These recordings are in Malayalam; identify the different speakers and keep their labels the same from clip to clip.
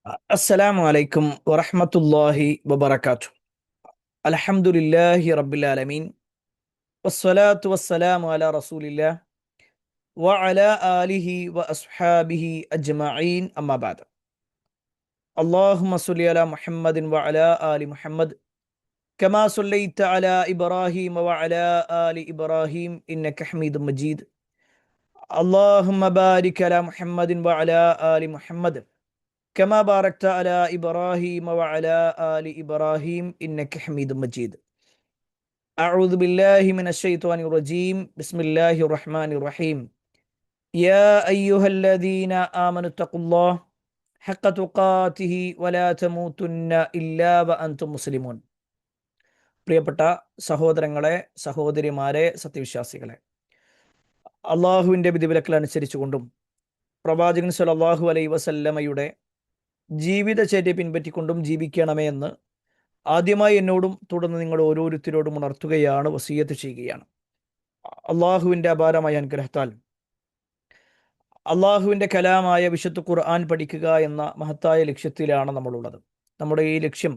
Speaker 1: അസ്സലാമു അലൈക്കും വറഹ്മത്തുള്ളാഹി വബറകാതുഹു. അൽഹംദുലില്ലാഹി റബ്ബിൽ ആലമീൻ വസ്സലാത്തു വസ്സലാമു അലാ റസൂലില്ലാഹ് വഅലാ ആലിഹി വഅസ്ഹാബിഹി അജ്മഈൻ അമ്മാ ബഅദ്. അല്ലാഹുമ്മ സ്വല്ലി അലാ മുഹമ്മദിൻ വഅലാ ആലി മുഹമ്മദ് കമാ സ്വല്ലൈത അലാ ഇബ്രാഹീം വഅലാ ആലി ഇബ്രാഹീം ഇന്നക ഹമീദും മജീദ്. അല്ലാഹുമ്മ ബാരിക് അലാ മുഹമ്മദിൻ വഅലാ ആലി മുഹമ്മദ് كما باركت على إبراهيم وعلى آل إبراهيم إنك حميد مجيد. أعوذ بالله من الشيطان الرجيم. بسم الله الرحمن الرحيم. يا أيها الذين آمنوا اتقوا الله حق تقاته ولا تموتن إلا وأنتم مسلمون. പ്രിയപ്പെട്ട സഹോദരങ്ങളെ, സഹോദരിമാരെ, സത്യവിശ്വാസികളെ, അള്ളാഹുവിൻ്റെ വിധിവിലക്കുകൾ അനുസരിച്ചുകൊണ്ടും പ്രവാചകൻ സല്ലല്ലാഹു അലൈഹി വസല്ലമയുടെ ജീവിതചര്യ പിൻപറ്റിക്കൊണ്ടും ജീവിക്കണമേ എന്ന് ആദ്യമായി എന്നോടും തുടർന്ന് നിങ്ങൾ ഓരോരുത്തരോടും ഉണർത്തുകയാണ്, വസിയത്ത് ചെയ്യുകയാണ്. അള്ളാഹുവിൻ്റെ അപാരമായ അനുഗ്രഹത്താൽ അള്ളാഹുവിൻ്റെ കലാമായ വിശുദ്ധ ഖുർആൻ പഠിക്കുക എന്ന മഹത്തായ ലക്ഷ്യത്തിലാണ് നമ്മളുള്ളത്. നമ്മുടെ ഈ ലക്ഷ്യം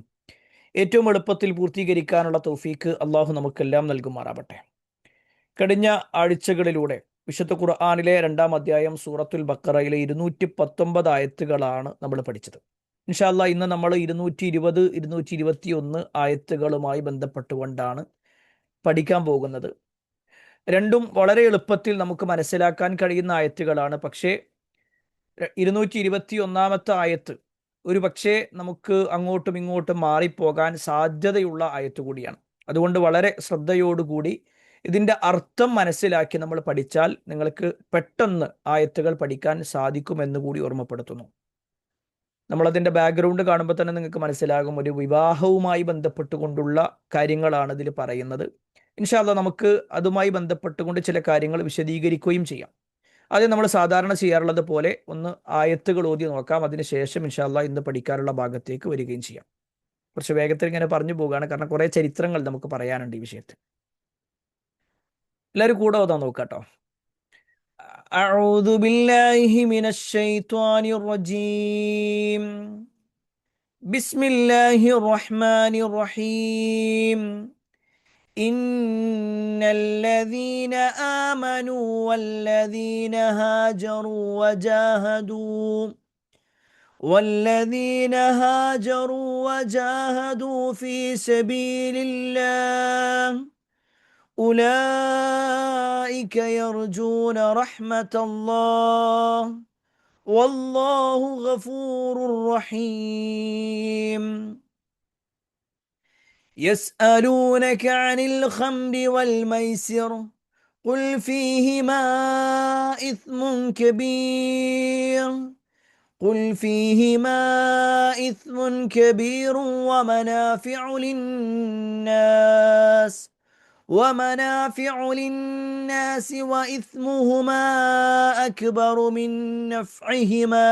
Speaker 1: ഏറ്റവും എളുപ്പത്തിൽ പൂർത്തീകരിക്കാനുള്ള തൗഫീക്ക് അള്ളാഹു നമുക്കെല്ലാം നൽകുമാറാവട്ടെ. കഴിഞ്ഞ ആഴ്ചകളിലൂടെ വിശുദ്ധ ഖുർആനിലെ 2-ാം അധ്യായം സൂറത്തുൽ ബഖറയിലെ 219 ആയത്തുകളാണ് നമ്മൾ പഠിച്ചത്. ഇൻഷാ അല്ലാഹ് ഇന്ന് നമ്മൾ 220, 221 ആയത്തുകളുമായി ബന്ധപ്പെട്ടുകൊണ്ടാണ് പഠിക്കാൻ പോകുന്നത്. രണ്ടും വളരെ എളുപ്പത്തിൽ നമുക്ക് മനസ്സിലാക്കാൻ കഴിയുന്ന ആയത്തുകളാണ്. പക്ഷേ 221 ആയത്ത് ഒരു പക്ഷേ നമുക്ക് അങ്ങോട്ടും ഇങ്ങോട്ടും മാറിപ്പോകാൻ സാധ്യതയുള്ള ആയത്ത് കൂടിയാണ്. അതുകൊണ്ട് വളരെ ശ്രദ്ധയോടുകൂടി ഇതിൻ്റെ അർത്ഥം മനസ്സിലാക്കി നമ്മൾ പഠിച്ചാൽ നിങ്ങൾക്ക് പെട്ടെന്ന് ആയത്തുകൾ പഠിക്കാൻ സാധിക്കുമെന്ന് കൂടി ഓർമ്മപ്പെടുത്തുന്നു. നമ്മളതിൻ്റെ ബാക്ക്ഗ്രൗണ്ട് കാണുമ്പോൾ തന്നെ നിങ്ങൾക്ക് മനസ്സിലാകും, ഒരു വിവാഹവുമായി ബന്ധപ്പെട്ടുകൊണ്ടുള്ള കാര്യങ്ങളാണ് ഇതിൽ പറയുന്നത്. ഇൻഷാ അല്ലാഹ് നമുക്ക് അതുമായി ബന്ധപ്പെട്ടുകൊണ്ട് ചില കാര്യങ്ങൾ വിശദീകരിക്കുകയും ചെയ്യാം. ആദ്യം നമ്മൾ സാധാരണ ചെയ്യാറുള്ളത് പോലെ ഒന്ന് ആയത്തുകൾ ഓതി നോക്കാം. അതിനുശേഷം ഇൻഷാ അല്ലാഹ് ഇന്ന് പഠിക്കാനുള്ള ഭാഗത്തേക്ക് വരികയും ചെയ്യാം. കുറച്ച് വേഗത്തിൽ ഇങ്ങനെ പറഞ്ഞു പോവുകയാണ്, കാരണം കുറേ ചരിത്രങ്ങൾ നമുക്ക് പറയാനുണ്ട് ഈ വിഷയത്തിൽ. എല്ലാവരും കൂടെ ഓതാൻ നോക്കാട്ടോ. أعوذ بالله من الشيطان الرجيم. بسم الله الرحمن الرحيم. إن الذين آمنوا والذين هاجروا وجاهدوا في سبيل الله أولئك يرجون رحمة الله والله غفور رحيم. يسألونك عن الخمر والميسر قل فيهما إثم كبير ومنافع للناس وإثمهما أكبر من نفعهما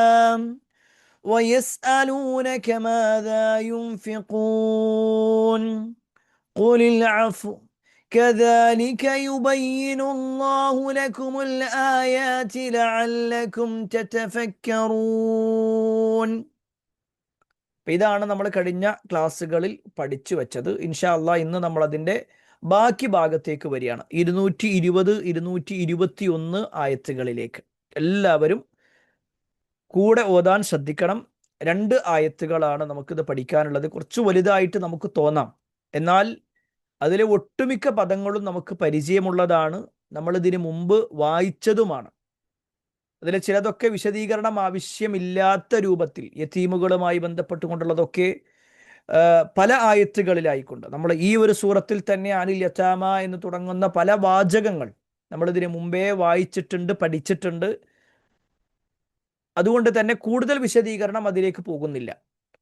Speaker 1: ويسألونك ماذا ينفقون قل العفو كذلك يبين الله لكم الآيات لعلكم تتفكرون. ഇതാണ് നമ്മൾ കഴിഞ്ഞ ക്ലാസ്സുകളിൽ പഠിച്ചു വെച്ചത്. ഇൻഷാ അല്ലാഹ് ഇന്ന് നമ്മൾ അതിൻ്റെ ബാക്കി ഭാഗത്തേക്ക് വരികയാണ്. 220, 221 ആയത്തുകളിലേക്ക് എല്ലാവരും കൂടെ ഓതാൻ ശ്രദ്ധിക്കണം. 2 ആയത്തുകളാണ് നമുക്കിത് പഠിക്കാനുള്ളത്. കുറച്ച് വലുതായിട്ട് നമുക്ക് തോന്നാം, എന്നാൽ അതിലെ ഒട്ടുമിക്ക പദങ്ങളും നമുക്ക് പരിചയമുള്ളതാണ്, നമ്മളിതിനു മുമ്പ് വായിച്ചതുമാണ്. അതിലെ ചിലതൊക്കെ വിശദീകരണം ആവശ്യമില്ലാത്ത രൂപത്തിൽ യതീമുകളുമായി ബന്ധപ്പെട്ടുകൊണ്ടുള്ളതൊക്കെ പല ആയത്തുകളിലായിക്കൊണ്ട് നമ്മൾ ഈ ഒരു സൂറത്തിൽ തന്നെ അനിൽ യതാമ എന്ന് തുടങ്ങുന്ന പല വാചകങ്ങൾ നമ്മളിതിനു മുമ്പേ വായിച്ചിട്ടുണ്ട്, പഠിച്ചിട്ടുണ്ട്. അതുകൊണ്ട് തന്നെ കൂടുതൽ വിശദീകരണം അതിലേക്ക് പോകുന്നില്ല.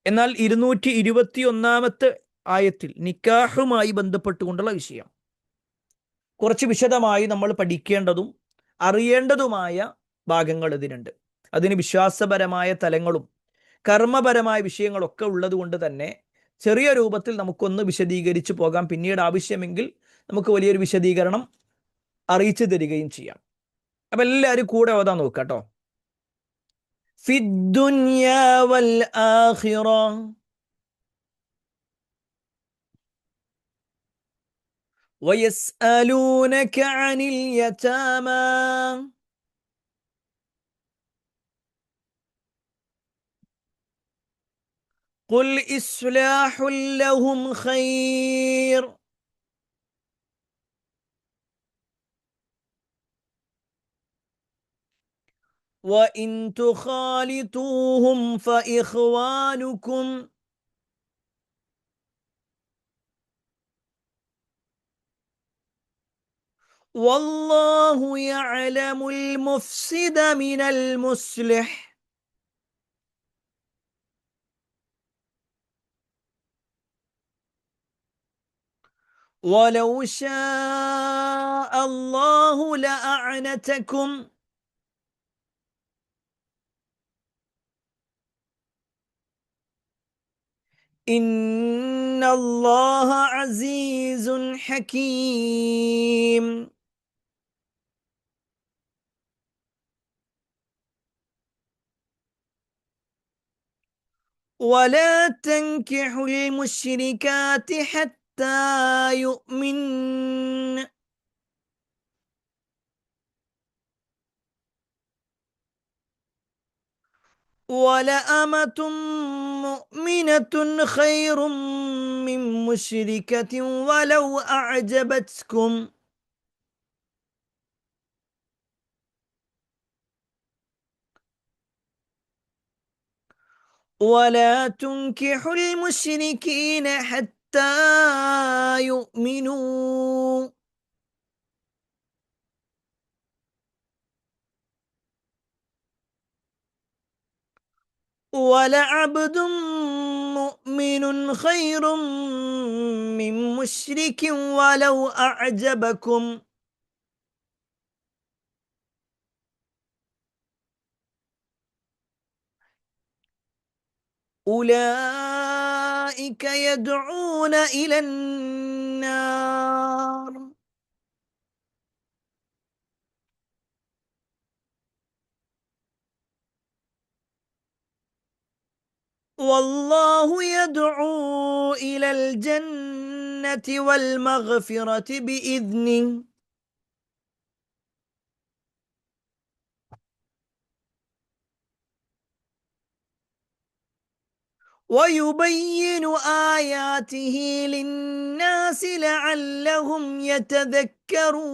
Speaker 1: എന്നാൽ 221 ആയത്തിൽ നിക്കാഹുമായി ബന്ധപ്പെട്ടുകൊണ്ടുള്ള വിഷയം കുറച്ച് വിശദമായി നമ്മൾ പഠിക്കേണ്ടതും അറിയേണ്ടതുമായ ഭാഗങ്ങൾ ഇതിനുണ്ട്. അതിന് വിശ്വാസപരമായ തലങ്ങളും കർമ്മപരമായ വിഷയങ്ങളൊക്കെ ഉള്ളത് കൊണ്ട് തന്നെ ചെറിയ രൂപത്തിൽ നമുക്കൊന്ന് വിശദീകരിച്ച് പോകാം. പിന്നീട് ആവശ്യമെങ്കിൽ നമുക്ക് വലിയൊരു വിശദീകരണം അറിയിച്ചു തരികയും ചെയ്യാം. അപ്പം എല്ലാവരും കൂടെ ഓതാൻ നോക്കാം കേട്ടോ. في الدنيا والآخرة ويسألونك عن اليتامى قل إصلاح لهم خير وإن تخالطوهم فإخوانكم والله يعلم المفسد من المصلح ولو شاء الله لأعنتكم إن الله عزيز حكيم ولا تنكحوا المشركات حتى يؤمن ولأمة مؤمنة خير من مشركة ولو أعجبتكم ولا تنكحوا المشركين حتى يؤمنوا ولعبد مؤمن خير من مشرك ولو أعجبكم أولئك يدعون إلى النار والله يدعو إلى الجنة والمغفرة بإذنه ويبين آياته للناس لعلهم يتذكرون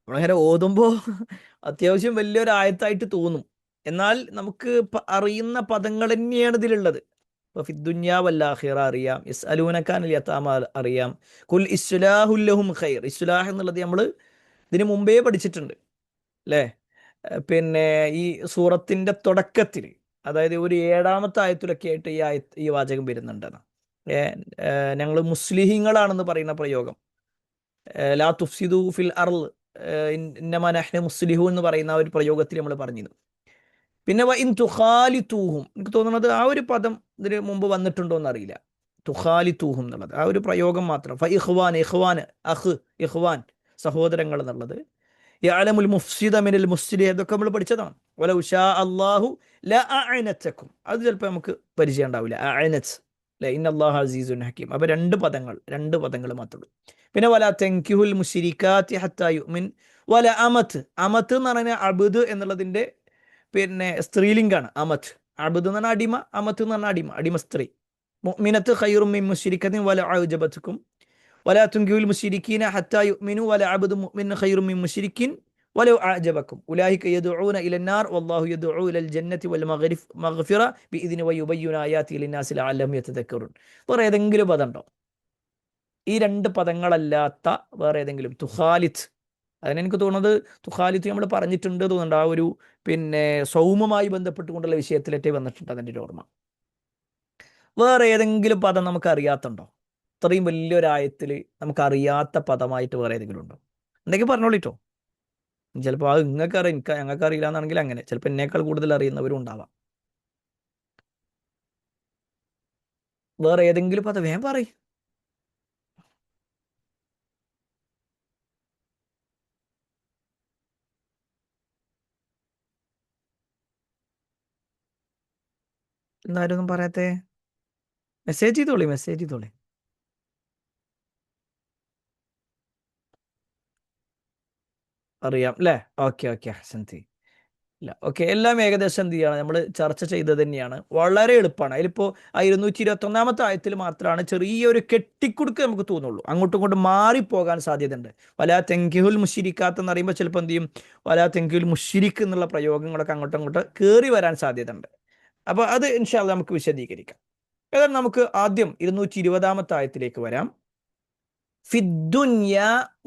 Speaker 1: നമ്മളങ്ങനെ ഓതുമ്പോൾ അത്യാവശ്യം വലിയൊരു ആയത്തായിട്ട് തോന്നും. എന്നാൽ നമുക്ക് അറിയുന്ന പദങ്ങൾ തന്നെയാണ് ഇതിലുള്ളത്. ഇപ്പൊ ഫിദ്ദുന്യ വല്ലാഹിറ അറിയാം, യസ്അലൂനകാനിൽ യതാമ അറിയാം, കുൽ ഇസ്ലാഹുൽ ലഹും ഖൈർ. ഇസ്ലാഹ് എന്നുള്ളത് നമ്മൾ ഇതിനു മുമ്പേ പഠിച്ചിട്ടുണ്ട് അല്ലേ? പിന്നെ ഈ സൂറത്തിന്റെ തുടക്കത്തിൽ, അതായത് ഒരു ഏഴാമത്തെ ആയത്തിലൊക്കെ ആയിട്ട് ഈ വാചകം വരുന്നുണ്ടെന്ന്. ഞങ്ങൾ മുസ്ലിഹീങ്ങളാണെന്ന് പറയുന്ന പ്രയോഗം, ലാ തുഫ്സിദു ഫിൽ അർള് ഇന്നമാ നഹ്നു മുസ്ലിഹൂൻ എന്ന് പറയുന്ന ആ ഒരു പ്രയോഗത്തിൽ നമ്മൾ പറഞ്ഞിരുന്നു. പിന്നെ വ ഇൻ തുഖാലിത്തൂഹും, എനിക്ക് തോന്നുന്നത് ആ ഒരു പദം ഇതിന് മുമ്പ് വന്നിട്ടുണ്ടോ എന്നറിയില്ല. തുഖാലിത്തൂഹും എന്നുള്ളത് ആ ഒരു പ്രയോഗം മാത്രം. ഫ ഇഖ്വാൻ, ഇഖ്വാൻ, അഖ്, ഇഖ്വാൻ സഹോദരങ്ങൾ എന്നുള്ളത്. യഅലമുൽ മുഫ്സിദ മിനൽ മുസ്ലിഹ്, ഇതൊക്കെ നമ്മൾ പഠിച്ചതാണ്. വലൗ ഷാ അല്ലാഹു ലഅഅനതക്കും, അത് ചിലപ്പോൾ നമുക്ക് പരിചയം ഉണ്ടാവില്ല. അഅനത് അല്ലേ, ഇന്നല്ലാഹു അസീസുൻ ഹക്കീം. അപ്പോൾ രണ്ട് പദങ്ങൾ മാത്രമേ ഉള്ളൂ. പിന്നെ വല തൻകിഹുൽ മുശ്രിക്കാത്തി ഹത്താ യുഅ്മിൻ. വല അമത്ത്, അമത്ത് എന്ന് പറഞ്ഞാൽ അബ്ദ് എന്നുള്ളതിന്റെ പിന്നെ സ്ത്രീലിംഗാണ് അമത്ത്. അബ്ദ് എന്ന് പറഞ്ഞാൽ അടിമ, അമത്ത് എന്ന് പറഞ്ഞാൽ അടിമ സ്ത്രീ. മുഅ്മിനത്ത് ഖൈറും മിൻ മുശ്രിക്കത്തിൻ വല അഅജബതുക്കും വലാ തുൻകിഹുൽ മുശ്രിക്കീന ഹത്താ യുഅ്മിനു വല അബ്ദു മുഅ്മിൻ ഖൈറും മിൻ മുശ്രിക്കിൻ വലൗ അഅജബക്കും ഉലൈക യദ്ഊന ഇലന്നാർ വല്ലാഹു യദ്ഊ ഇലൽ ജന്നത്തി വൽ മഗ്ഫിറ ബിഇദ്നി വയുബയ്യിനു ആയാതി ലിന്നാസി ലഅല്ലഹും യതദക്കറുൻ. വേറെ ഏതെങ്കിലും പദം ഉണ്ടോ? ഈ രണ്ട് പദങ്ങളല്ലാത്ത വേറെ ഏതെങ്കിലും? തുഖാലിത്ത്, അതിനെനിക്ക് തോന്നുന്നത് തുഖാലിത്ത് നമ്മൾ പറഞ്ഞിട്ടുണ്ട് തോന്നുന്നുണ്ട്. ആ ഒരു പിന്നെ സൗമുമായി ബന്ധപ്പെട്ടുകൊണ്ടുള്ള വിഷയത്തിലേറ്റേ വന്നിട്ടുണ്ട് അതിൻ്റെ ഒരു ഓർമ്മ. വേറെ ഏതെങ്കിലും പദം നമുക്ക് അറിയാത്തുണ്ടോ? ഇത്രയും വലിയൊരായത്തിൽ നമുക്ക് അറിയാത്ത പദമായിട്ട് വേറെ ഏതെങ്കിലും ഉണ്ടോ? എന്തെങ്കിലും പറഞ്ഞോളിട്ടോ. ചിലപ്പോൾ അത് നിങ്ങൾക്ക് അറിയാം, ഞങ്ങൾക്ക് അറിയില്ല എന്നാണെങ്കിൽ അങ്ങനെ ചിലപ്പോൾ എന്നേക്കാൾ കൂടുതൽ അറിയുന്നവരും ഉണ്ടാവാം. വേറെ ഏതെങ്കിലും പദം വേഗം പറയും. എന്തായാലും ഒന്നും പറയാത്തെ? മെസ്സേജ് ചെയ്തോളി, മെസ്സേജ് ചെയ്തോളി. അറിയാം അല്ലേ? ഓക്കെ ഓക്കെ, ഹസൻതി. ഇല്ല, ഓക്കെ, എല്ലാം ഏകദേശം എന്ത് ചെയ്യാണ്, നമ്മൾ ചർച്ച ചെയ്തത് തന്നെയാണ്. വളരെ എളുപ്പമാണ്. അതിലിപ്പോൾ ആ 221 ആയത്തിൽ മാത്രമാണ് ചെറിയൊരു കെട്ടിക്കുടുക്ക് നമുക്ക് തോന്നുള്ളൂ. അങ്ങോട്ടും ഇങ്ങോട്ടും മാറിപ്പോകാൻ സാധ്യതയുണ്ട്. വലാ തെങ്കിഹുൽ മുഷിരിക്കാത്ത് എന്ന് പറയുമ്പോൾ ചിലപ്പോൾ എന്ത് ചെയ്യും, വലാ തെങ്കിഹുൽ മുഷിരിക്ക് എന്നുള്ള പ്രയോഗങ്ങളൊക്കെ അങ്ങോട്ടും ഇങ്ങോട്ട് കയറി വരാൻ സാധ്യതയുണ്ട്. അപ്പോൾ അത് ഇൻഷാ അല്ലാഹ് നമുക്ക് വിശദീകരിക്കാം. ഏതായാലും നമുക്ക് ആദ്യം 220 ആയത്തിലേക്ക് വരാം. ഫിദ്ദുന്യ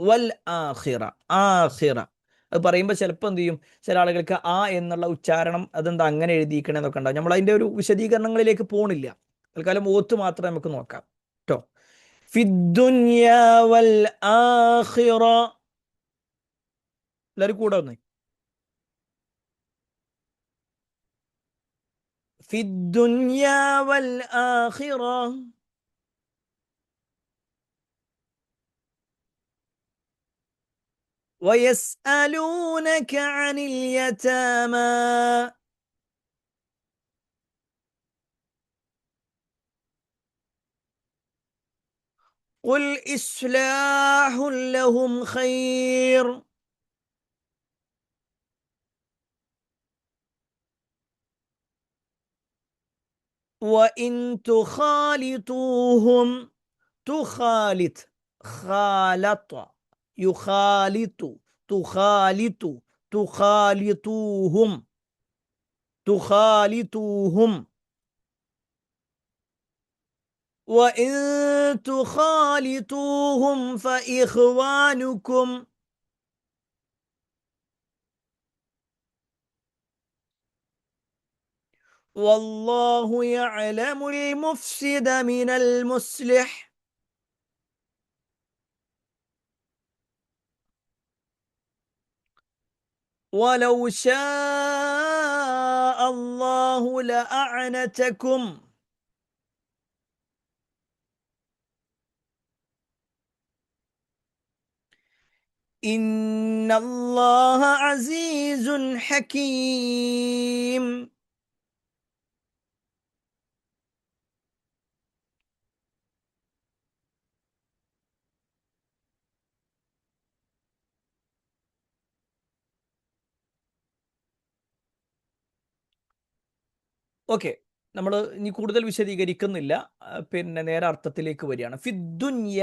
Speaker 1: വൽ ആഖിറ. ആഖിറ അത് പറയുമ്പോൾ ചിലപ്പോൾ എന്ത് ചെയ്യും, ചില ആളുകൾക്ക് ആ എന്നുള്ള ഉച്ചാരണം അതെന്താ അങ്ങനെ എഴുതിയിരിക്കണമെന്നൊക്കെ ഉണ്ടാവും. നമ്മൾ അതിന്റെ ഒരു വിശദീകരണങ്ങളിലേക്ക് പോണില്ല. തൽക്കാലം ഓത്ത് മാത്രമേ നമുക്ക് നോക്കാം കേട്ടോ. ഫിദ്ദുന്യ വൽ ആഖിറ. എല്ലാവരും കൂടെ ഒന്ന്. ഫിദ്ദുന്യ വൽ ആഖിറ. ويسألونك عن اليتامى. قل إصلاح لهم خير. وإن تخالطوهم. تخالط. خالط. يخالط. تخالط. تخالطوهم. تخالطوهم. وإن تخالطوهم فإخوانكم. والله يعلم المفسد من المصلح. ولو شاء الله لأعنتكم. إن الله عزيز حكيم. ഓക്കെ, നമ്മൾ ഇനി കൂടുതൽ വിശദീകരിക്കുന്നില്ല. പിന്നെ നേരെ അർത്ഥത്തിലേക്ക് വരികയാണ്. ഫിദ്ദുന്യ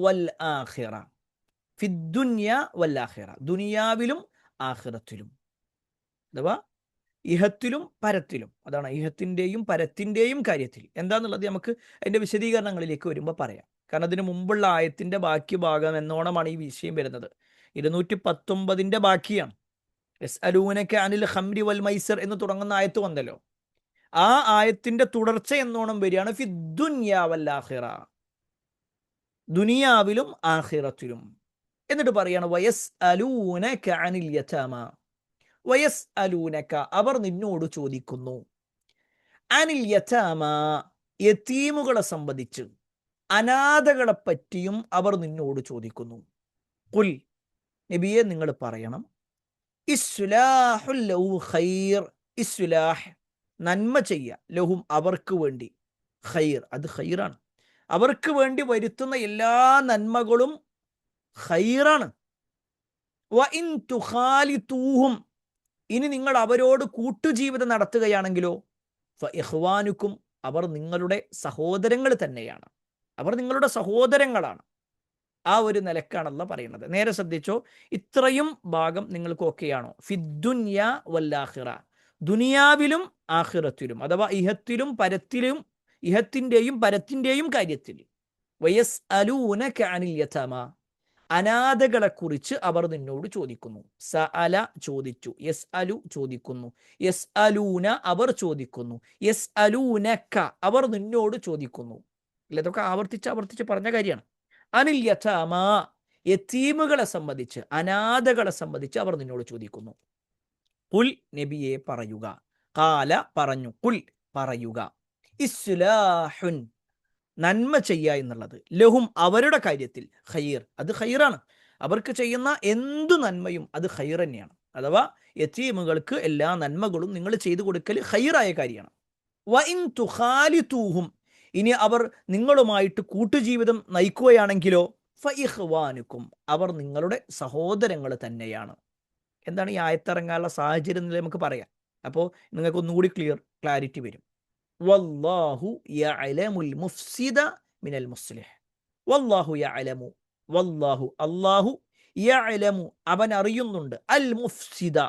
Speaker 1: വൽ ആഖിറ. ഫിദ്ദുന്യ വൽ ആഖിറ, ദുനിയാവിലും ആഖിറത്തിലും, അഥവാ ഇഹത്തിലും പരത്തിലും. അതാണ് ഇഹത്തിൻ്റെയും പരത്തിൻ്റെയും കാര്യത്തിൽ എന്താന്നുള്ളത് നമുക്ക് അതിൻ്റെ വിശദീകരണങ്ങളിലേക്ക് വരുമ്പോൾ പറയാം. കാരണം അതിന് മുമ്പുള്ള ആയത്തിൻ്റെ ബാക്കി ഭാഗം എന്നോണമാണ് ഈ വിഷയം വരുന്നത്. 219 ബാക്കിയാണ്. യസ്അലൂനക അനിൽ ഖംരി വൽ മൈസർ എന്ന് തുടങ്ങുന്ന ആയത്ത് വന്നല്ലോ. ആ ആയത്തിന്റെ തുടർച്ച എന്നോണം വരികയാണ് ഫിദ്ദുന്യ വൽ ആഖിറ, ദുനിയാവിലും ആഖിറത്തിലും. എന്നിട്ട് പറയാണ് വയസ്അലൂനക അനിൽ യതാമ. വയസ്അലൂനക അവർ നിന്നോട് ചോദിക്കുന്നു. അനിൽ യതാമ യതീമുകളെ സംബന്ധിച്ച്, അനാഥകളെ പറ്റിയും അവർ നിന്നോട് ചോദിക്കുന്നു. ഖുൽ നബിയെ നിങ്ങൾ പറയണം, ഇസ്ലാഹുൽ ലഹു ഖൈർ. ഇസ്ലാഹ് നന്മ ചെയ്യുക, ലഹും അവർക്ക് വേണ്ടി, ഖൈർ അത് ഖൈറാണ്. അവർക്ക് വേണ്ടി വരുത്തുന്ന എല്ലാ നന്മകളും ഖൈറാണ്. വ ഇൻ തുഖാലിതൂഹും, ഇനി നിങ്ങൾ അവരോട് കൂട്ടുജീവിതം നടത്തുകയാണെങ്കിലോ, ഫ ഇഖ്വാനുക്കും, അവർ നിങ്ങളുടെ സഹോദരങ്ങൾ തന്നെയാണ്. അവർ നിങ്ങളുടെ സഹോദരങ്ങളാണ്. ആ ഒരു നിലക്കാണല്ലോ പറയുന്നത്. നേരെ ശ്രദ്ധിച്ചോ, ഇത്രയും ഭാഗം നിങ്ങൾക്ക് ഓക്കെയാണോ? ഫിദ്ദുന്യ വല്ലാഖിറ, ദുനിയാവിലും ആഖിറത്തിലും, അഥവാ ഇഹത്തിലും പരത്തിലും, ഇഹത്തിൻ്റെയും പരത്തിൻ്റെയും കാര്യത്തിൽ. വയസ്അലൂനക അനിൽ യതാമ, അനാഥകളെ കുറിച്ച് അവർ നിന്നോട് ചോദിക്കുന്നു. സഅല ചോദിച്ചു, യസ്അലു ചോദിക്കുന്നു, യസ്അലൂന അവർ ചോദിക്കുന്നു, യസ്അലൂനക അവർ നിന്നോട് ചോദിക്കുന്നു. ഇല്ല, ഇതൊക്കെ ആവർത്തിച്ച് ആവർത്തിച്ച് പറഞ്ഞ കാര്യമാണ്. അനിൽ യതാമ യതീമുകളെ സംബന്ധിച്ച്, അനാഥകളെ സംബന്ധിച്ച് അവർ നിന്നോട് ചോദിക്കുന്നു. കുൽ നബിയെ പറയുക, കാല പറഞ്ഞു, കുൽ പറയുക, ഇസ്ലാഹുൻ നന്മ ചെയ്യുക എന്നുള്ളത്, ലഹും അവരുടെ കാര്യത്തിൽ, ഖൈർ അത് ഖൈറാണ്. അവർക്ക് ചെയ്യുന്ന എന്തു നന്മയും അത് ഖൈർ തന്നെയാണ്. അഥവാ യതീമുകൾക്ക് എല്ലാ നന്മകളും നിങ്ങൾ ചെയ്തു കൊടുക്കൽ ഖൈറായ കാര്യമാണ്. വ ഇൻ തുഖാലിതൂഹും, ഇനി അവർ നിങ്ങളുമായിട്ട് കൂട്ടുജീവിതം നയിക്കുകയാണെങ്കിലോ ഫഇഖ്വാനുക്കും, അവർ നിങ്ങളുടെ സഹോദരങ്ങൾ തന്നെയാണ്. എന്താണ് ഈ ആയത്തിറങ്ങാനുള്ള സാഹചര്യം എന്ന് നമുക്ക് പറയാം. അപ്പോൾ നിങ്ങൾക്ക് ഒന്നുകൂടി ക്ലാരിറ്റി വരും. വല്ലാഹു യഅലമുൽ മുഫ്സിദ മിനൽ മുസ്ലിഹ്. വല്ലാഹു യഅലമു, വല്ലാഹു അല്ലാഹു, യഅലമു അവൻ അറിയുന്നുണ്ട്, അൽ മുഫ്സിദ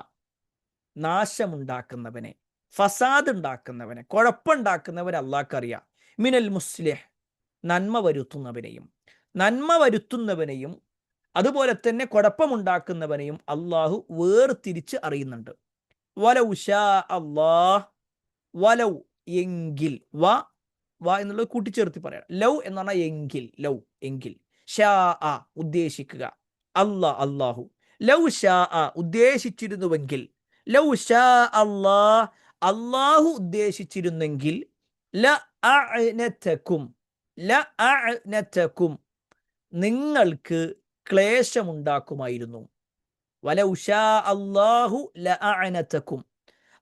Speaker 1: നാശമുണ്ടാക്കുന്നവനെ, ഫസാദ് ഉണ്ടാക്കുന്നവനെ, കുഴപ്പമുണ്ടാക്കുന്നവനെ അള്ളാഹ്ക്കറിയാം. മിനൽ മുസ്ലിഹ് നന്മ വരുത്തുന്നവനെയും, നന്മ വരുത്തുന്നവനെയും അതുപോലെ തന്നെ കുഴപ്പമുണ്ടാക്കുന്നവനെയും അള്ളാഹു വേർതിരിച്ച് അറിയുന്നുണ്ട്. വലൗ ഷാ അല്ലാഹ്, വലൗ എങ്കിൽ, വ എന്നുള്ളത് കൂട്ടിച്ചേർത്തി പറയാം. ലൗ എന്ന് പറഞ്ഞാൽ എങ്കിൽ, ലൗ എങ്കിൽ, ഷാ ഉദ്ദേശിക്കുക, അല്ലാഹു ലൗ ഷാ ഉദ്ദേശിച്ചിരുന്നുവെങ്കിൽ, ലൗ ഷാ അല്ലാഹ് അല്ലാഹു ഉദ്ദേശിച്ചിരുന്നെങ്കിൽ, ല അഅനതകും, ല അഅനതകും നിങ്ങൾക്ക് ക്ലേശമുണ്ടാക്കുമായിരുന്നു. വലൗ ഷാ അല്ലാഹു ല അഅനതകും,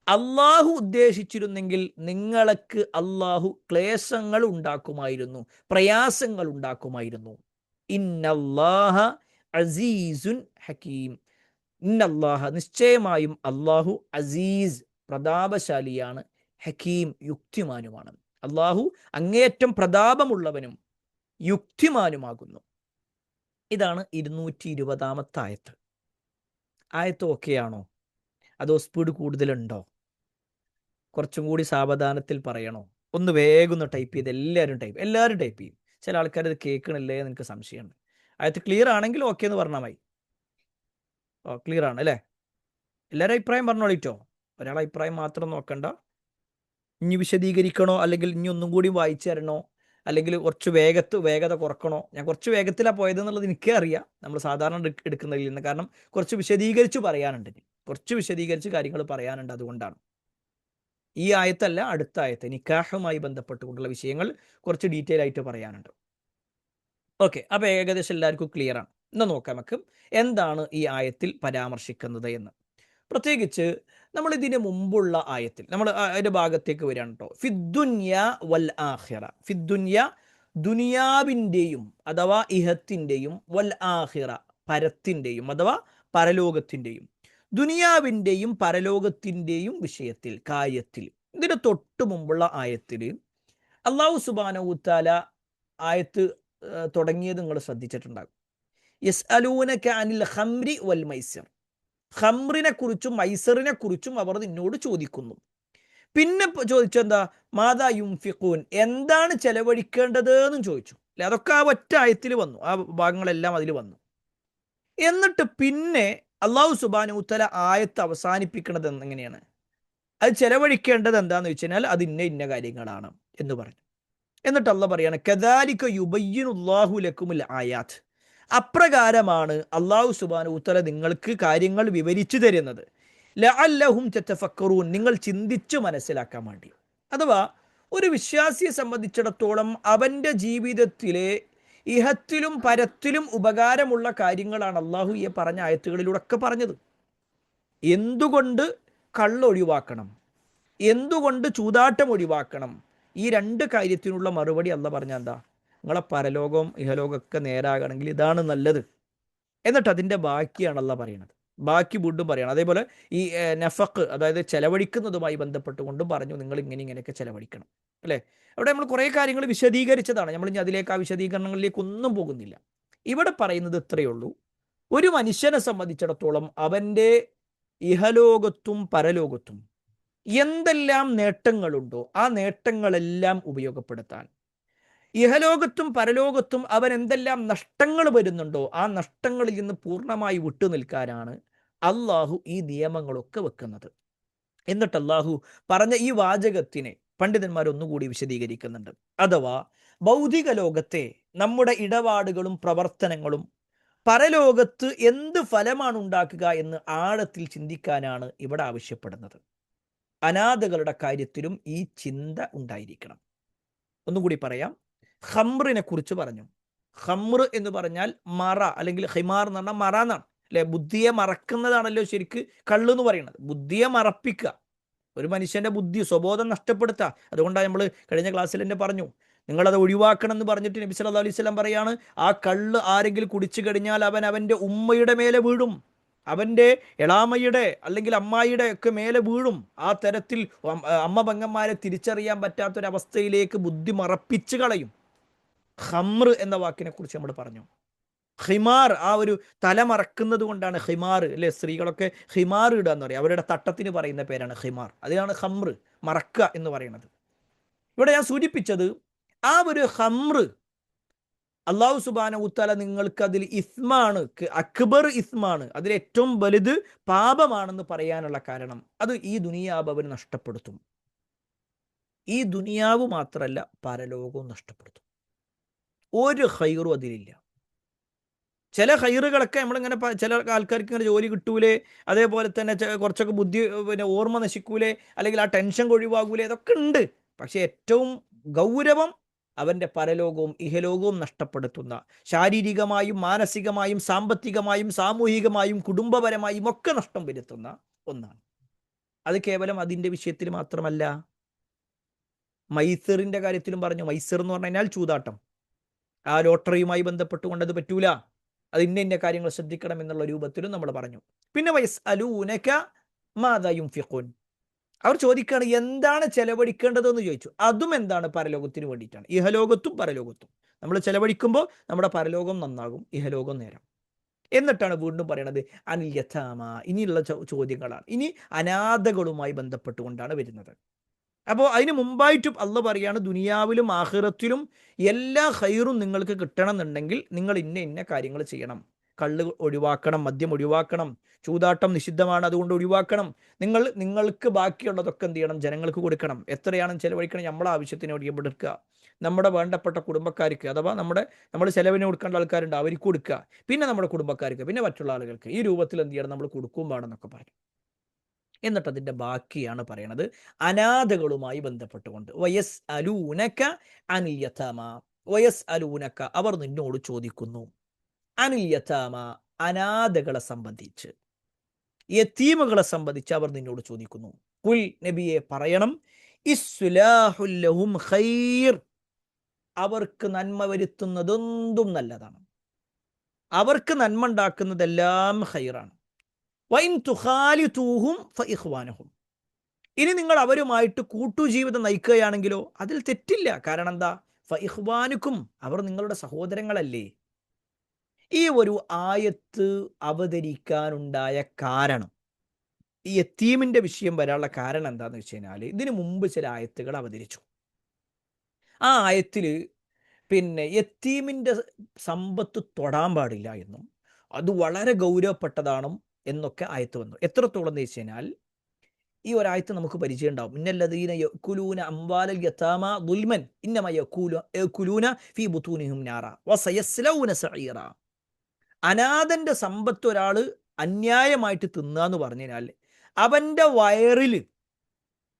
Speaker 1: അള്ളാഹു ഉദ്ദേശിച്ചിരുന്നെങ്കിൽ നിങ്ങൾക്ക് അള്ളാഹു ക്ലേശങ്ങൾ ഉണ്ടാക്കുമായിരുന്നു, പ്രയാസങ്ങൾ ഉണ്ടാക്കുമായിരുന്നു. ഇന്നല്ലാഹ അസീസുൻ ഹക്കീം, ഇന്നല്ലാഹ നിശ്ചയമായും അള്ളാഹു അസീസ് പ്രതാപശാലിയാണ്, ഹക്കീം യുക്തിമാനുമാണ്. അള്ളാഹു അങ്ങേയറ്റം പ്രതാപമുള്ളവനും യുക്തിമാനുമാകുന്നു. ഇതാണ് 220 ആയത്ത്. ആയത്ത് ഓക്കെയാണോ? അതോ സ്പീഡ് കൂടുതലുണ്ടോ? കുറച്ചും കൂടി സാവധാനത്തിൽ പറയണോ? ഒന്ന് വേഗം ഒന്ന് ടൈപ്പ് ചെയ്ത് എല്ലാവരും ടൈപ്പ് ചെയ്യും. ചില ആൾക്കാർ ഇത് കേൾക്കണില്ലേ എന്ന് എനിക്ക് സംശയമുണ്ട്. ആയത്ത് ക്ലിയർ ആണെങ്കിൽ ഓക്കെ എന്ന് പറഞ്ഞാൽ മതി. ക്ലിയർ ആണ് അല്ലേ? എല്ലാവരും അഭിപ്രായം പറഞ്ഞോളിട്ടോ. ഒരാളെ അഭിപ്രായം മാത്രം നോക്കണ്ട. ഇനി വിശദീകരിക്കണോ, അല്ലെങ്കിൽ ഇനി ഒന്നും കൂടി വായിച്ചു തരണോ, അല്ലെങ്കിൽ കുറച്ച് വേഗത കുറക്കണോ? ഞാൻ കുറച്ച് വേഗത്തിലാണ് പോയത് എന്നുള്ളത് എനിക്കേ അറിയാം, നമ്മൾ സാധാരണ എടുക്കുന്നതിൽ നിന്ന്. കാരണം കുറച്ച് വിശദീകരിച്ച് പറയാനുണ്ട്, കുറച്ച് വിശദീകരിച്ച് കാര്യങ്ങൾ പറയാനുണ്ട്. അതുകൊണ്ടാണ്. ഈ ആയത്തല്ല, അടുത്ത ആയത്ത് നിക്കാഹുമായി ബന്ധപ്പെട്ടുകൊണ്ടുള്ള വിഷയങ്ങൾ കുറച്ച് ഡീറ്റെയിൽ ആയിട്ട് പറയാനുണ്ട്. ഓക്കെ, അപ്പോൾ ഏകദേശം എല്ലാവർക്കും ക്ലിയർ ആണ്. ഇന്ന് നോക്കാം നമുക്ക് എന്താണ് ഈ ആയത്തിൽ പരാമർശിക്കുന്നത് എന്ന്. പ്രത്യേകിച്ച് നമ്മൾ ഇതിന് മുമ്പുള്ള ആയത്തിൽ നമ്മൾ അതിൻ്റെ ഭാഗത്തേക്ക് വരികയാണ് കേട്ടോ. ഫിദ്ദുന്യ വൽ ആഖിറ, ഫിദ്ദുന്യ ദുനിയാവിൻ്റെയും അഥവാ ഇഹത്തിൻ്റെയും, വൽ ആഖിറ പരത്തിൻ്റെയും അഥവാ പരലോകത്തിൻ്റെയും, ദുനിയാവിൻ്റെയും പരലോകത്തിൻ്റെയും വിഷയത്തിൽ, കാര്യത്തിൽ. ഇതിന് തൊട്ട് മുമ്പുള്ള ആയത്തിൽ അല്ലാഹു സുബ്ഹാനഹു തആല ആയത്ത് തുടങ്ങിയത് നിങ്ങൾ ശ്രദ്ധിച്ചിട്ടുണ്ടാകും. യസ്അലൂനക അനിൽ ഖംരി വൽ മൈസിർ, ഖംറിനെ കുറിച്ചും മൈസറിനെ കുറിച്ചും അവർ നിന്നോട് ചോദിക്കുന്നു. പിന്നെ ചോദിച്ചെന്താ? മാദാ യുംഫിഖൂൻ, എന്താണ് ചെലവഴിക്കേണ്ടത് എന്നും ചോദിച്ചു അല്ലെ. അതൊക്കെ ആ ഒറ്റ ആയത്തിൽ വന്നു, ആ ഭാഗങ്ങളെല്ലാം അതിൽ വന്നു. എന്നിട്ട് പിന്നെ അല്ലാഹു സുബ്ഹാനഹു തആല ആയത്ത് അവസാനിപ്പിക്കുന്നത് എങ്ങനെയാണ്? അത് ചെലവഴിക്കേണ്ടത് എന്താന്ന് വെച്ച് കഴിഞ്ഞാൽ അത് ഇന്ന കാര്യങ്ങളാണ് എന്ന് പറഞ്ഞു. എന്നിട്ട് അല്ലാഹ് പറയാണ് കദാലിക യുബയ്യിനുല്ലാഹു ലക്കുമുൽ ആയാത്ത്, അപ്രകാരമാണ് അല്ലാഹു സുബ്ഹാനഹു തആല നിങ്ങൾക്ക് കാര്യങ്ങൾ വിവരിച്ചു തരുന്നത്. ലഅല്ലഹും തതഫക്കറൂൻ, നിങ്ങൾ ചിന്തിച്ചു മനസ്സിലാക്കാൻ വേണ്ടി. അഥവാ ഒരു വിശ്വാസിയെ സംബന്ധിച്ചിടത്തോളം അവൻ്റെ ജീവിതത്തിലെ ഇഹത്തിലും പരത്തിലും ഉപകാരമുള്ള കാര്യങ്ങളാണ് അള്ളാഹു ഈ പറഞ്ഞ ആയത്തുകളിലൂടെ ഒക്കെ പറഞ്ഞത്. എന്തുകൊണ്ട് കള്ളൊഴിവാക്കണം, എന്തുകൊണ്ട് ചൂതാട്ടം ഒഴിവാക്കണം, ഈ രണ്ട് കാര്യത്തിനുള്ള മറുപടി അള്ളാഹ് പറഞ്ഞ എന്താ? നിങ്ങളെ പരലോകവും ഇഹലോകമൊക്കെ നേരാകണമെങ്കിൽ ഇതാണ് നല്ലത്. എന്നിട്ട് അതിൻ്റെ ബാക്കിയാണ് അള്ളാഹ് പറയുന്നത്. ബാക്കി വീണ്ടും പറയണം. അതേപോലെ ഈ നഫഖ്, അതായത് ചെലവഴിക്കുന്നതുമായി ബന്ധപ്പെട്ടുകൊണ്ടും പറഞ്ഞു നിങ്ങൾ ഇങ്ങനെയൊക്കെ ചെലവഴിക്കണം അല്ലേ. അവിടെ നമ്മൾ കുറേ കാര്യങ്ങൾ വിശദീകരിച്ചതാണ്, നമ്മൾ ഇനി അതിലേക്ക് ആ വിശദീകരണങ്ങളിലേക്ക് ഒന്നും പോകുന്നില്ല. ഇവിടെ പറയുന്നത് ഇത്രയേ ഉള്ളൂ. ഒരു മനുഷ്യനെ സംബന്ധിച്ചിടത്തോളം അവൻ്റെ ഇഹലോകത്തും പരലോകത്തും എന്തെല്ലാം നേട്ടങ്ങളുണ്ടോ ആ നേട്ടങ്ങളെല്ലാം ഉപയോഗപ്പെടുത്താൻ, ഇഹലോകത്തും പരലോകത്തും അവൻ എന്തെല്ലാം നഷ്ടങ്ങൾ വരുന്നുണ്ടോ ആ നഷ്ടങ്ങളിൽ നിന്ന് പൂർണ്ണമായി വിട്ടുനിൽക്കാനാണ് അള്ളാഹു ഈ നിയമങ്ങളൊക്കെ വെക്കുന്നത്. എന്നിട്ട് അള്ളാഹു പറഞ്ഞ ഈ വാചകത്തിനെ പണ്ഡിതന്മാർ ഒന്നുകൂടി വിശദീകരിക്കുന്നുണ്ട്. അഥവാ ഭൗതിക ലോകത്തെ നമ്മുടെ ഇടപാടുകളും പ്രവർത്തനങ്ങളും പരലോകത്ത് എന്ത് ഫലമാണ് ഉണ്ടാക്കുക എന്ന് ആഴത്തിൽ ചിന്തിക്കാനാണ് ഇവിടെ ആവശ്യപ്പെടുന്നത്. അനാഥകളുടെ കാര്യത്തിലും ഈ ചിന്ത ഉണ്ടായിരിക്കണം. ഒന്നുകൂടി പറയാം. ഖംറിനെ കുറിച്ച് പറഞ്ഞു. ഖംർ എന്ന് പറഞ്ഞാൽ മറ, അല്ലെങ്കിൽ ഹിമാർ എന്ന് പറഞ്ഞാൽ മറ എന്നാണ് അല്ലെ. ബുദ്ധിയെ മറക്കുന്നതാണല്ലോ ശരിക്ക് കള്ള് എന്ന് പറയുന്നത്. ബുദ്ധിയെ മറപ്പിക്കുക, ഒരു മനുഷ്യന്റെ ബുദ്ധി സ്വബോധം നഷ്ടപ്പെടുത്തുക. അതുകൊണ്ടാണ് നമ്മൾ കഴിഞ്ഞ ക്ലാസ്സിൽ തന്നെ പറഞ്ഞു, നിങ്ങളത് ഒഴിവാക്കണം എന്ന് പറഞ്ഞിട്ട് നബി സല്ലല്ലാഹു അലൈഹി വസല്ലം പറയാണ്, ആ കള്ള് ആരെങ്കിലും കുടിച്ചു കഴിഞ്ഞാൽ അവൻ അവൻ്റെ ഉമ്മയുടെ മേലെ വീഴും, അവൻ്റെ എളാമയുടെ അല്ലെങ്കിൽ അമ്മായിയുടെ ഒക്കെ മേലെ വീഴും. ആ തരത്തിൽ അമ്മ പെങ്ങന്മാരെ തിരിച്ചറിയാൻ പറ്റാത്തൊരവസ്ഥയിലേക്ക് ബുദ്ധി മറപ്പിച്ച് കളയും. ഖംർ എന്ന വാക്കിനെ കുറിച്ച് നമ്മൾ പറഞ്ഞു. ഹിമാർ, ആ ഒരു തല മറക്കുന്നത് കൊണ്ടാണ് ഹിമാർ അല്ലെ, സ്ത്രീകളൊക്കെ ഹിമാർ ഇടുക എന്ന് പറയും, അവരുടെ തട്ടത്തിന് പറയുന്ന പേരാണ് ഹിമാർ. അതിനാണ് ഖംർ, മറക്കുക എന്ന് പറയുന്നത്. ഇവിടെ ഞാൻ സൂചിപ്പിച്ചത് ആ ഒരു ഖംർ അള്ളാഹു സുബ്ഹാനഹു വതആല നിങ്ങൾക്ക് അതിൽ ഇസ്മാണ്, അക്ബർ ഇസ്മാണ്, അതിൽ ഏറ്റവും വലുത് പാപമാണെന്ന് പറയാനുള്ള കാരണം അത് ഈ ദുനിയാവ് അവർ നഷ്ടപ്പെടുത്തും. ഈ ദുനിയാവ് മാത്രമല്ല, പരലോകവും നഷ്ടപ്പെടുത്തും. ഒരു ഖൈറും അതിലില്ല. ചില ഖൈറുകളൊക്കെ നമ്മളിങ്ങനെ ചില ആൾക്കാർക്ക് ഇങ്ങനെ ജോലി കിട്ടൂലേ, അതേപോലെ തന്നെ കുറച്ചൊക്കെ ബുദ്ധി പിന്നെ ഓർമ്മ നശിക്കൂലേ, അല്ലെങ്കിൽ ആ ടെൻഷൻ ഒഴിവാകൂലേ, ഇതൊക്കെ ഉണ്ട്. പക്ഷെ ഏറ്റവും ഗൗരവം അവൻ്റെ പരലോകവും ഇഹലോകവും നഷ്ടപ്പെടുത്തുന്ന, ശാരീരികമായും മാനസികമായും സാമ്പത്തികമായും സാമൂഹികമായും കുടുംബപരമായും ഒക്കെ നഷ്ടം വരുത്തുന്ന ഒന്നാണ്. അത് കേവലം അതിൻ്റെ വിഷയത്തിൽ മാത്രമല്ല, മൈസറിൻ്റെ കാര്യത്തിലും പറഞ്ഞു. മൈസർ എന്ന് പറഞ്ഞു കഴിഞ്ഞാൽ ചൂതാട്ടം. ആ ലോട്ടറിയുമായി ബന്ധപ്പെട്ടുകൊണ്ട് അത് പറ്റൂല, അത് ഇന്ന കാര്യങ്ങൾ ശ്രദ്ധിക്കണം എന്നുള്ള രൂപത്തിലും നമ്മൾ പറഞ്ഞു. പിന്നെ വയസ്അലൂനക മാദാ യുൻഫിഖൂൻ, അവർ ചോദിക്കുകയാണ് എന്താണ് ചെലവഴിക്കേണ്ടതെന്ന് ചോദിച്ചു. അതും എന്താണ്? പരലോകത്തിന് വേണ്ടിയിട്ടാണ്. ഇഹലോകത്തും പരലോകത്തും നമ്മൾ ചെലവഴിക്കുമ്പോൾ നമ്മുടെ പരലോകം നന്നാകും, ഇഹലോകം നേരം. എന്നിട്ടാണ് വീണ്ടും പറയണത് അനിൽ യഥാമ, ഇനിയുള്ള ചോദ്യങ്ങളാണ്, ഇനി അനാഥകളുമായി ബന്ധപ്പെട്ടുകൊണ്ടാണ് വരുന്നത്. അപ്പോൾ അതിന് മുമ്പായിട്ടും അള്ളാഹ് പറയാണ്, ദുനിയാവിലും ആഖിറത്തിലും എല്ലാ ഖൈറും നിങ്ങൾക്ക് കിട്ടണം എന്നുണ്ടെങ്കിൽ നിങ്ങൾ ഇന്ന കാര്യങ്ങൾ ചെയ്യണം. കള്ള് ഒഴിവാക്കണം, മദ്യം ഒഴിവാക്കണം, ചൂതാട്ടം നിഷിദ്ധമാണ് അതുകൊണ്ട് ഒഴിവാക്കണം. നിങ്ങൾക്ക് ബാക്കിയുള്ളതൊക്കെ എന്ത് ചെയ്യണം? ജനങ്ങൾക്ക് കൊടുക്കണം. എത്രയാണ് ചെലവഴിക്കണം? നമ്മളെ ആവശ്യത്തിന് എടുക്കുക, നമ്മുടെ വേണ്ടപ്പെട്ട കുടുംബക്കാർക്ക്, അഥവാ നമ്മൾ ചെലവിന് കൊടുക്കേണ്ട ആൾക്കാരുണ്ട് അവർക്ക് കൊടുക്കുക, പിന്നെ നമ്മുടെ കുടുംബക്കാർക്ക്, പിന്നെ മറ്റുള്ള ആളുകൾക്ക്. ഈ രൂപത്തിൽ എന്ത് ചെയ്യണം? നമ്മൾ കൊടുക്കും വേണമെന്നൊക്കെ പറഞ്ഞു. എന്നിട്ട് അതിൻ്റെ ബാക്കിയാണ് പറയണത് അനാഥകളുമായി ബന്ധപ്പെട്ടുകൊണ്ട്. വയസ് അലൂനക അനിൽ യതാമ, വയസ് അലൂനക, അവർ നിന്നോട് ചോദിക്കുന്നു, അനിൽ യതാമ, അനാഥകളെ സംബന്ധിച്ച്, യതീമുകളെ സംബന്ധിച്ച് അവർ നിന്നോട് ചോദിക്കുന്നു. കുൽ, നബിയെ പറയണം, ഇസ്ലാഹുൽ ലഹും ഖൈർ, അവർക്ക് നന്മ വരുത്തുന്നതെന്തും നല്ലതാണ്, അവർക്ക് നന്മ ഉണ്ടാക്കുന്നതെല്ലാം ഖൈറാണ്. വൈൻ തുഖാലിതൂഹും ഫഇഖ്വാനഹും, ഇനി നിങ്ങൾ അവരുമായിട്ട് കൂട്ടുജീവിതം നയിക്കുകയാണെങ്കിലോ അതിൽ തെറ്റില്ല. കാരണം എന്താ? ഫഇഖ്വാനുക്കും, അവർ നിങ്ങളുടെ സഹോദരങ്ങളല്ലേ. ഈ ഒരു ആയത്ത് അവതരിക്കാനുണ്ടായ കാരണം, ഈ യതീമിന്റെ വിഷയം വരാനുള്ള കാരണം എന്താന്ന് വെച്ച് കഴിഞ്ഞാൽ, ഇതിനു മുമ്പ് ചില ആയത്തുകൾ അവതരിച്ചു. ആ ആയത്തിൽ പിന്നെ യതീമിന്റെ സമ്പത്ത് തൊടാൻ പാടില്ല എന്നും അത് വളരെ ഗൗരവപ്പെട്ടതാണ് എന്നൊക്കെ ആയത്ത് വന്നു. എത്രത്തോളം എന്ന് വെച്ച് കഴിഞ്ഞാൽ, ഈ ഒരായത്ത് നമുക്ക് പരിചയം ഉണ്ടാവും. ഇന്നല്ലദീന യഅ്കുലൂന അംവാലൽ യതാമ ദുൽമൻ ഇന്നമ യഅ്കുലൂന ഫീ ബുതൂനിഹിം നാറ വസയസ്ലൗന സഈറ. അനാഥന്റെ സമ്പത്ത് ഒരാൾ അന്യായമായിട്ട് തിന്നുക എന്ന് പറഞ്ഞു കഴിഞ്ഞാൽ അവന്റെ വയറിൽ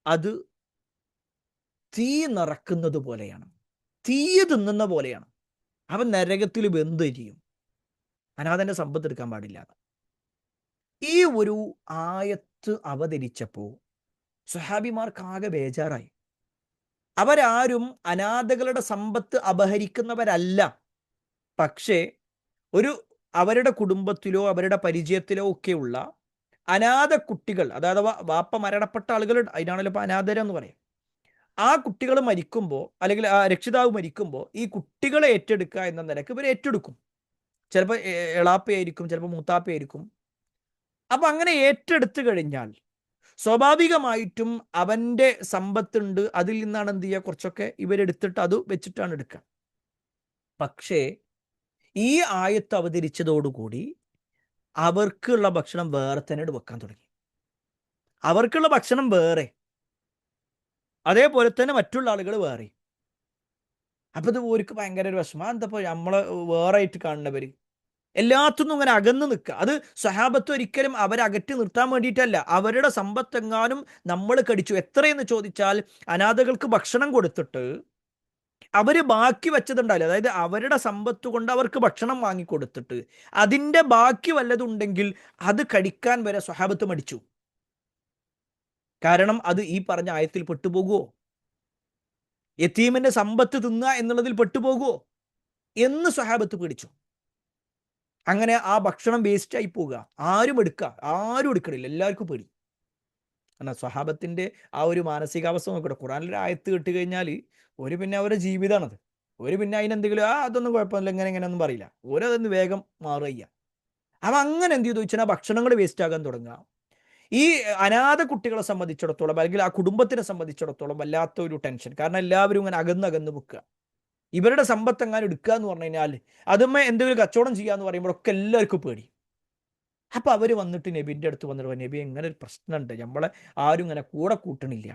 Speaker 1: അത് തീ നിറക്കുന്നത് പോലെയാണ്, തീ തിന്നുന്ന പോലെയാണ്. അവൻ നരകത്തിൽ വെന്തെരിയും. അനാഥന്റെ സമ്പത്ത് എടുക്കാൻ പാടില്ല. ഈ ഒരു ആയത്ത് അവതരിച്ചപ്പോൾ സ്വഹാബിമാർക്ക് ആകെ ബേജാറായി. അവരാരും അനാഥകളുടെ സമ്പത്ത് അപഹരിക്കുന്നവരല്ല. പക്ഷേ അവരുടെ കുടുംബത്തിലോ അവരുടെ പരിചയത്തിലോ ഒക്കെയുള്ള അനാഥ കുട്ടികൾ, അതായത് വാപ്പ മരണപ്പെട്ട ആളുകൾ, അതിനാണല്ലോ ഇപ്പോൾ അനാഥരെന്ന് പറയും. ആ കുട്ടികൾ മരിക്കുമ്പോൾ, അല്ലെങ്കിൽ ആ രക്ഷിതാവ് മരിക്കുമ്പോൾ, ഈ കുട്ടികളെ ഏറ്റെടുക്കുക എന്ന നിലക്ക് ഇവർ ഏറ്റെടുക്കും. ചിലപ്പോൾ എളാപ്പയായിരിക്കും, ചിലപ്പോൾ മൂത്താപ്പയായിരിക്കും. അപ്പം അങ്ങനെ ഏറ്റെടുത്തു കഴിഞ്ഞാൽ സ്വാഭാവികമായിട്ടും അവൻ്റെ സമ്പത്തുണ്ട്, അതിൽ നിന്നാണ് എന്ത് ചെയ്യുക, കുറച്ചൊക്കെ ഇവരെടുത്തിട്ട് അത് വെച്ചിട്ടാണ് എടുക്കുക. പക്ഷേ ഈ ആയത്ത് അവതരിച്ചതോടുകൂടി അവർക്കുള്ള ഭക്ഷണം വേറെ തന്നെ വെക്കാൻ തുടങ്ങി. അവർക്കുള്ള ഭക്ഷണം വേറെ, അതേപോലെ തന്നെ മറ്റുള്ള ആളുകൾ വേറെ. അപ്പം ഇത് ഓർക്ക് ഭയങ്കര ഒരു വിഷമം. എന്താപ്പോൾ നമ്മളെ വേറെ ആയിട്ട് കാണുന്നവർ എല്ലാത്തുനിന്നും ഇങ്ങനെ അകന്ന് നിൽക്കുക. അത് സ്വഹാബത്ത് ഒരിക്കലും അവരകറ്റി നിർത്താൻ വേണ്ടിയിട്ടല്ല. അവരുടെ സമ്പത്തെങ്ങാനും നമ്മൾ കടിച്ചു, എത്രയെന്ന് ചോദിച്ചാൽ അനാഥകൾക്ക് ഭക്ഷണം കൊടുത്തിട്ട് അവർ ബാക്കി വെച്ചതുണ്ടാവില്ല, അതായത് അവരുടെ സമ്പത്ത് കൊണ്ട് അവർക്ക് ഭക്ഷണം വാങ്ങിക്കൊടുത്തിട്ട് അതിൻ്റെ ബാക്കി വല്ലതുണ്ടെങ്കിൽ അത് കഴിക്കാൻ വരെ സ്വഹാബത്ത് മടിച്ചു. കാരണം അത് ഈ പറഞ്ഞ ആയത്തിൽ പെട്ടുപോകുമോ? യതീമിന്റെ സമ്പത്ത് തിന്നുക എന്നുള്ളതിൽ പെട്ടുപോകുമോ എന്ന് സ്വഹാബത്ത് പേടിച്ചു. അങ്ങനെ ആ ഭക്ഷണം വേസ്റ്റ് ആയി പോകുക, ആരും എടുക്കണില്ല, എല്ലാവർക്കും പേടി. എന്നാൽ സ്വഹാബത്തിന്റെ ആ ഒരു മാനസികാവസ്ഥ നോക്കട്ടെ. ഖുറാനിലൊരു ആയത്ത് കേട്ട് കഴിഞ്ഞാൽ ഒരു പിന്നെ അവരുടെ ജീവിതമാണത്. ഒരു പിന്നെ അതിനെന്തെങ്കിലും അതൊന്നും കുഴപ്പമില്ല, എങ്ങനെയൊന്നും പറയില്ല. ഓരതൊന്ന് വേഗം മാറുക. അപ്പം അങ്ങനെ എന്ത് ചെയ്തു വെച്ചാൽ ഭക്ഷണങ്ങൾ വേസ്റ്റ് ആകാൻ തുടങ്ങുക. ഈ അനാഥ കുട്ടികളെ സംബന്ധിച്ചിടത്തോളം, അല്ലെങ്കിൽ ആ കുടുംബത്തിനെ സംബന്ധിച്ചിടത്തോളം വല്ലാത്ത ഒരു ടെൻഷൻ. കാരണം എല്ലാവരും ഇങ്ങനെ അകന്ന് വെക്കുക. ഇവരുടെ സമ്പത്ത് എങ്ങാനും എടുക്കുക എന്ന് പറഞ്ഞു കഴിഞ്ഞാൽ, അതുമ്മേ എന്തെങ്കിലും കച്ചവടം ചെയ്യുക എന്ന് പറയുമ്പോഴൊക്കെ എല്ലാവർക്കും പേടി. അപ്പൊ അവര് വന്നിട്ട് നബിന്റെ അടുത്ത് വന്നിട്ട്, നബി ഇങ്ങനെ ഒരു പ്രശ്നമുണ്ട്, നമ്മളെ ആരും ഇങ്ങനെ കൂടെ കൂട്ടണില്ല,